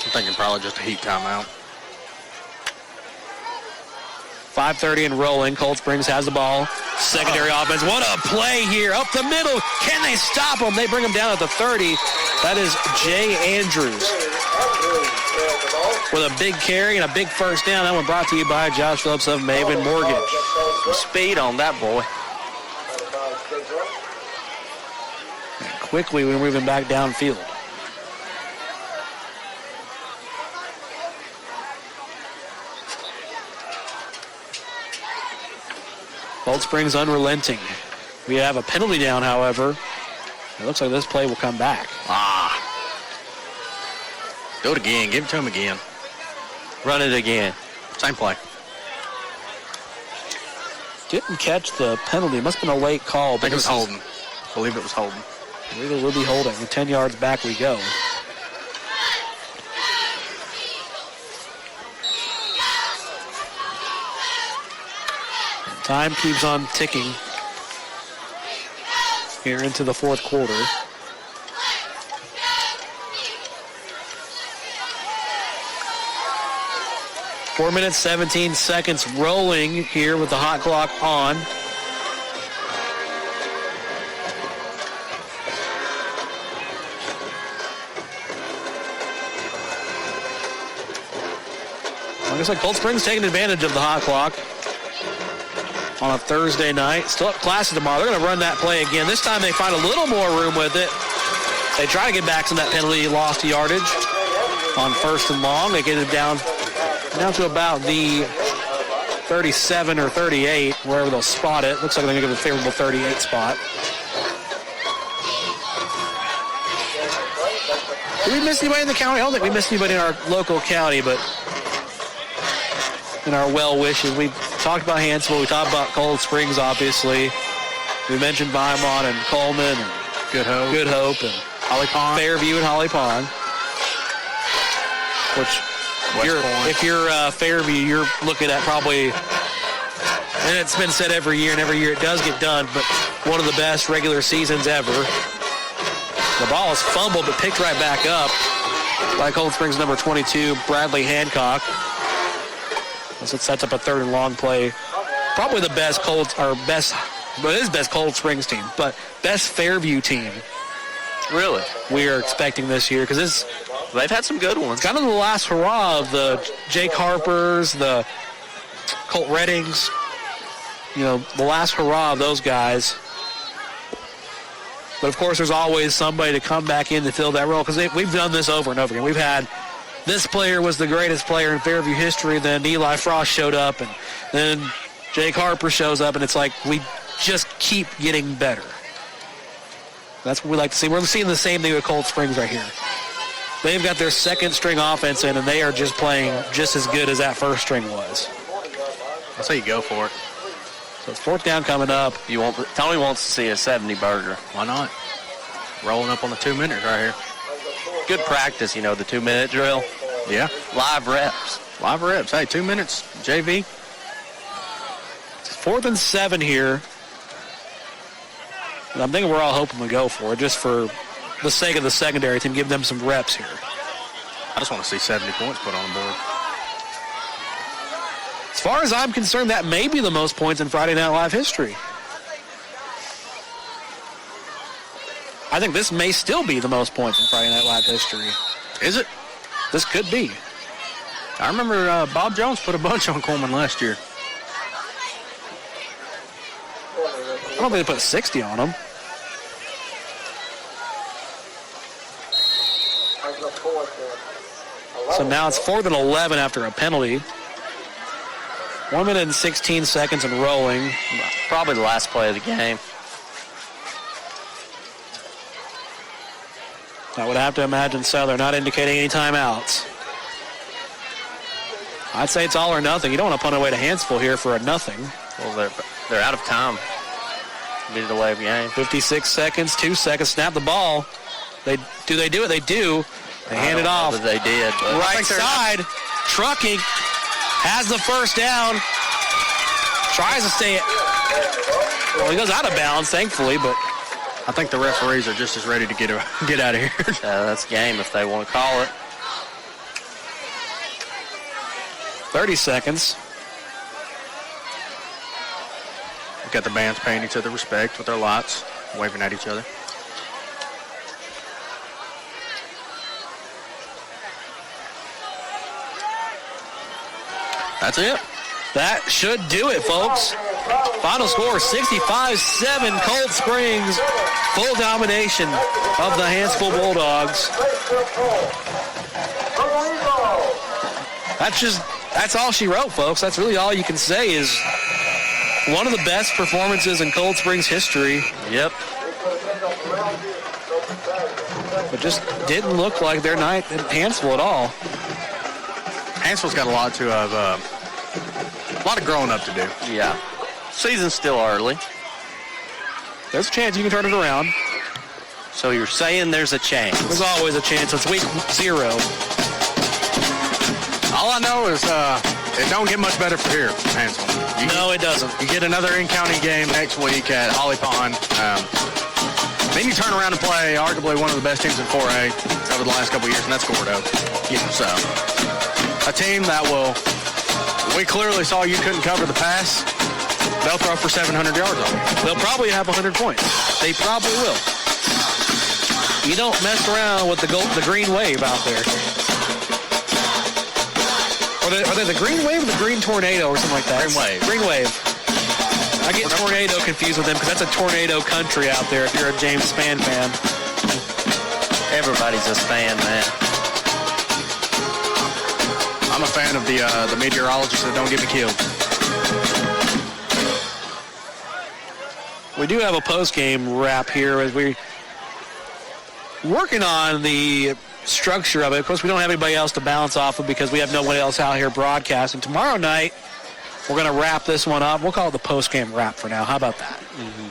G: I'm thinking probably just a heat timeout.
D: 5:30 and rolling. Cold Springs has the ball. Secondary offense. What a play here. Up the middle. Can they stop them? They bring them down at the 30. That is Jay Andrews with a big carry and a big first down. That one brought to you by Josh Phillips of Maven Mortgage.
C: Speed on that boy.
D: And quickly we're moving back downfield. Cold Springs unrelenting. We have a penalty down, however. It looks like this play will come back.
G: Do it again. Give it to him again.
C: Run it again.
G: Same play.
D: Didn't catch the penalty. Must have been a late call.
G: I think it was holding. I believe it was holding.
D: I believe it will be holding. 10 yards back we go. Time keeps on ticking here into the fourth quarter. Four minutes, 17 seconds rolling here with the hot clock on. Like I said, Cold Springs taking advantage of the hot clock on a Thursday night. Still up classes tomorrow. They're going to run that play again. This time they find a little more room with it. They try to get back some of that penalty lost yardage on first and long. They get it down to about the 37 or 38, wherever they'll spot it. Looks like they're going to give a favorable 38 spot. Did we miss anybody in the county? I don't think we missed anybody in our local county, but in our well wishes. We talked about Hanceville. We talked about Cold Springs, obviously. We mentioned Beaumont and Coleman and
G: Good
D: Hope and
G: Holly Pond.
D: Fairview and Holly Pond. Which, if you're Fairview, you're looking at probably, and it's been said every year, and every year it does get done, but one of the best regular seasons ever. The ball is fumbled but picked right back up by Cold Springs number 22, Bradley Hancock. As it sets up a third and long play. Probably the best Cold Springs team, but best Fairview team.
C: Really?
D: We are expecting this year because
C: they've had some good ones.
D: Kind of the last hurrah of the Jake Harpers, the Colt Reddings. You know, the last hurrah of those guys. But of course, there's always somebody to come back in to fill that role because we've done this over and over again. We've had this player was the greatest player in Fairview history. Then Eli Frost showed up, and then Jake Harper shows up, and it's like we just keep getting better. That's what we like to see. We're seeing the same thing with Cold Springs right here. They've got their second string offense in, and they are just playing just as good as that first string was.
G: That's how you go for it.
D: So it's fourth down coming up.
C: Tony wants to see a 70 burger.
G: Why not? Rolling up on the 2 minutes right here.
C: Good practice, the 2-minute drill.
G: Yeah.
C: Live reps.
G: Hey, 2 minutes, JV.
D: It's 4th and 7 here. And I'm thinking we're all hoping we go for it, just for the sake of the secondary team, give them some reps here.
G: I just want to see 70 points put on the board.
D: As far as I'm concerned, that may be the most points in Friday Night Live history. I think this may still be the most points in Friday Night Live history.
G: Is it?
D: This could be.
G: I remember Bob Jones put a bunch on Coleman last year.
D: I don't think they put 60 on him. So now it's 4th and 11 after a penalty. 1 minute and 16 seconds and rolling.
C: Probably the last play of the game.
D: I would have to imagine so. They're not indicating any timeouts. I'd say it's all or nothing. You don't want to punt away to Hanceville here for a nothing.
C: Well, they're out of time. Be the delay of game.
D: 56 seconds, 2 seconds. Snap the ball. They do it? They do. They hand it off.
C: They did.
D: Right side. Trucking. Has the first down. Tries to stay. Well, he goes out of bounds, thankfully, but
G: I think the referees are just as ready to get out of here.
C: That's game if they want to call it.
D: 30 seconds.
G: We've got the bands paying each other respect with their lights, waving at each other.
C: That's it.
D: That should do it, folks. Final score, 65-7, Cold Springs. Full domination of the Hanceville Bulldogs. That's all she wrote, folks. That's really all you can say is one of the best performances in Cold Springs history.
C: Yep.
D: But just didn't look like their night in Hanceville at all.
G: Hanceville's got a lot of growing up to do.
C: Yeah. Season's still early.
D: There's a chance you can turn it around.
C: So you're saying there's a chance?
D: There's always a chance. It's week 0.
G: All I know is it don't get much better for here, Hanceville.
D: No, it doesn't.
G: You get another in-county game next week at Holly Pond. Then you turn around and play arguably one of the best teams in 4A over the last couple of years, and that's Gordo. Yeah. So a team that we clearly saw you couldn't cover the pass. They'll throw for 700 yards on you.
D: They'll probably have 100 points. They probably will. You don't mess around with the green wave out there. Are they the green wave or the green tornado or something like that?
C: Green wave.
D: Green wave. I get tornado confused with them because that's a tornado country out there if you're a James Spann fan.
C: Everybody's a Spann, man.
G: I'm a fan of the meteorologists that don't get me killed.
D: We do have a post-game wrap here as we're working on the structure of it. Of course, we don't have anybody else to bounce off of because we have no one else out here broadcasting. Tomorrow night, we're going to wrap this one up. We'll call it the post-game wrap for now. How about that? Mm-hmm.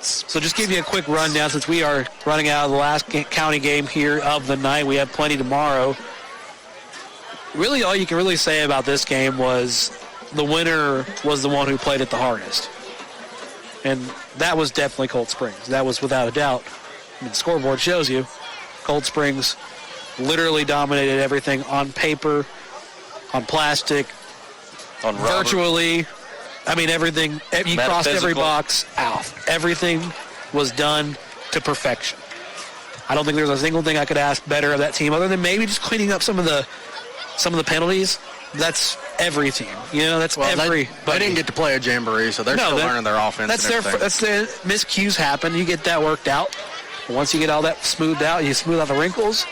D: So just give you a quick rundown since we are running out of the last county game here of the night. We have plenty tomorrow. Really, all you can really say about this game was the winner was the one who played it the hardest. And that was definitely Cold Springs. That was without a doubt. I mean, the scoreboard shows you. Cold Springs literally dominated everything on paper, on plastic,
C: on rubber.
D: Virtually. I mean, everything. You crossed every box out. Everything was done to perfection. I don't think there's a single thing I could ask better of that team other than maybe just cleaning up some of the penalties. That's every team. You know, that's every.
G: They didn't get to play a jamboree, so they're still learning their offense.
D: That's their miscues happen. You get that worked out. Once you get all that smoothed out, you smooth out the wrinkles,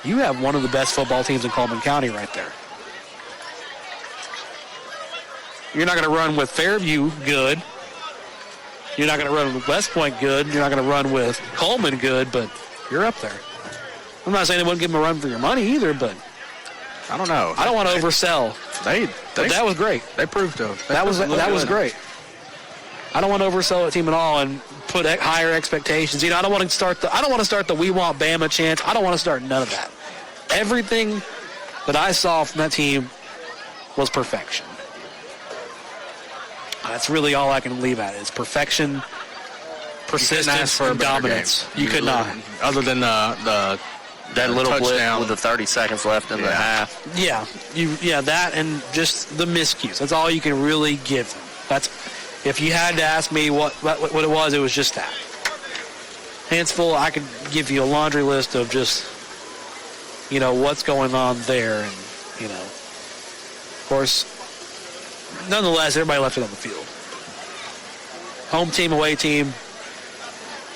D: you have one of the best football teams in Coleman County right there. You're not going to run with Fairview good. You're not going to run with West Point good. You're not going to run with Coleman good, but you're up there. I'm not saying they wouldn't give them a run for your money either, but
G: I don't know.
D: I don't want to oversell. That was great.
G: They proved to.
D: That was great. I don't want to oversell a team at all and put higher expectations. You know, I don't want to start the we want Bama chance. I don't want to start none of that. Everything that I saw from that team was perfection. That's really all I can leave at is perfection, persistence, and dominance. You could not.
G: Other than that little touchdown
C: with the 30 seconds left in the half.
D: Yeah, that and just the miscues. That's all you can really give them. If you had to ask me what it was just that. Hanceville, I could give you a laundry list of just, what's going on there. And, of course, nonetheless, everybody left it on the field. Home team, away team,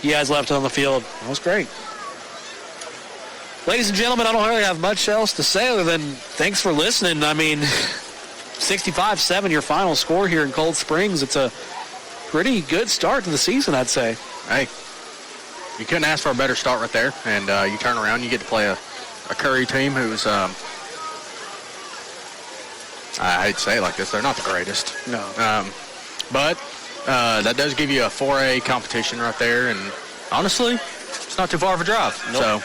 D: you guys left it on the field. That was great. Ladies and gentlemen, I don't really have much else to say other than thanks for listening. I mean, 65-7 your final score here in Cold Springs. It's a pretty good start to the season, I'd say.
G: Hey, you couldn't ask for a better start right there. And you turn around, you get to play a Curry team who's, I hate to say it like this, they're not the greatest.
D: No.
G: But that does give you a 4A competition right there, and honestly, it's not too far of a drive.
D: Nope.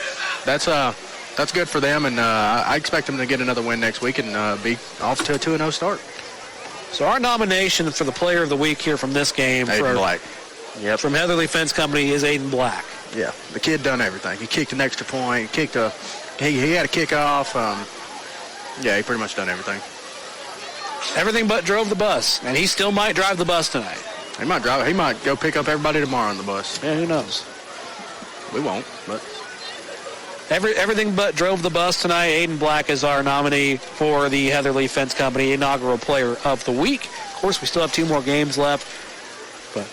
G: So that's good for them, and I expect them to get another win next week and be off to a 2-0 start.
D: So our nomination for the player of the week here from this game
G: Aiden Black.
D: Yep. From Heatherly Fence Company is Aiden Black.
G: Yeah, the kid done everything. He kicked an extra point, he had a kickoff. Yeah, he pretty much done everything.
D: Everything but drove the bus, and he still might drive the bus tonight.
G: He might drive. He might go pick up everybody tomorrow on the bus.
D: Yeah, who knows?
G: We won't, but
D: everything but drove the bus tonight. Aiden Black is our nominee for the Heatherly Fence Company inaugural player of the week. Of course, we still have 2 more games left, but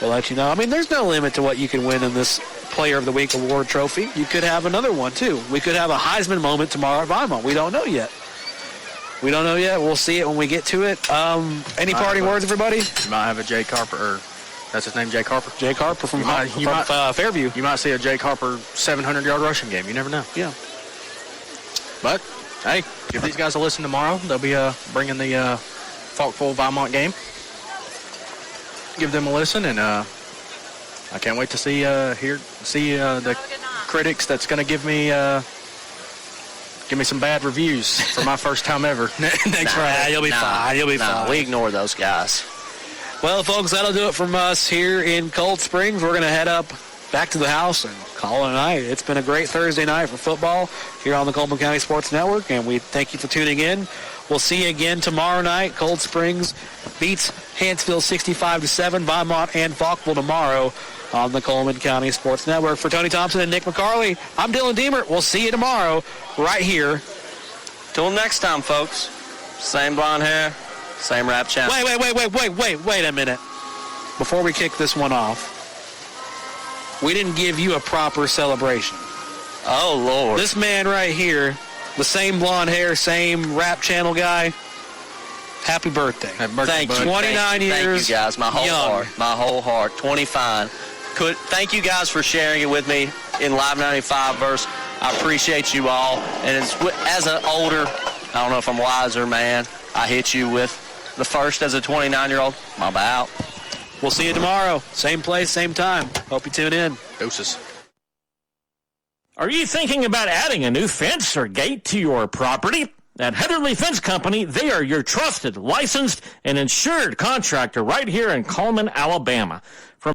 D: we'll let you know. I mean, there's no limit to what you can win in this Player of the Week award trophy. You could have another one, too. We could have a Heisman moment tomorrow at Weimar. We don't know yet. We'll see it when we get to it. Any parting words, everybody?
G: You might have a Jake Harper, or that's his name, Jake Harper?
D: Jake Harper from Fairview.
G: You might see a Jake Harper 700-yard rushing game. You never know.
D: Yeah.
G: But, hey, give these guys a listen tomorrow. They'll be bringing the Falkville-Valmont game. Give them a listen, and I can't wait to see the critics that's going to give me some bad reviews for my first time ever next Friday.
D: You'll be fine. You'll be fine.
C: We ignore those guys.
D: Well, folks, that'll do it from us here in Cold Springs. We're going to head up back to the house and call it a night. It's been a great Thursday night for football here on the Coleman County Sports Network, and we thank you for tuning in. We'll see you again tomorrow night. Cold Springs beats Hanceville 65-7, Valmont and Falkville tomorrow on the Coleman County Sports Network. For Tony Thompson and Nick McCarley, I'm Dylan Deemer. We'll see you tomorrow right here.
C: Till next time, folks. Same blonde hair, same rap channel.
D: Wait a minute. Before we kick this one off, we didn't give you a proper celebration.
C: Oh, Lord.
D: This man right here, the same blonde hair, same rap channel guy, happy birthday.
C: Thank you.
D: 29 years.
C: Thank you, guys. My whole heart. 25. Thank you guys for sharing it with me in Live 95 verse. I appreciate you all. And as an older, I don't know if I'm wiser, man, I hit you with the first as a 29-year-old. My bow.
D: We'll see you tomorrow. Same place, same time. Hope you tune in.
G: Deuces.
R: Are you thinking about adding a new fence or gate to your property? At Heatherly Fence Company, they are your trusted, licensed, and insured contractor right here in Coleman, Alabama. From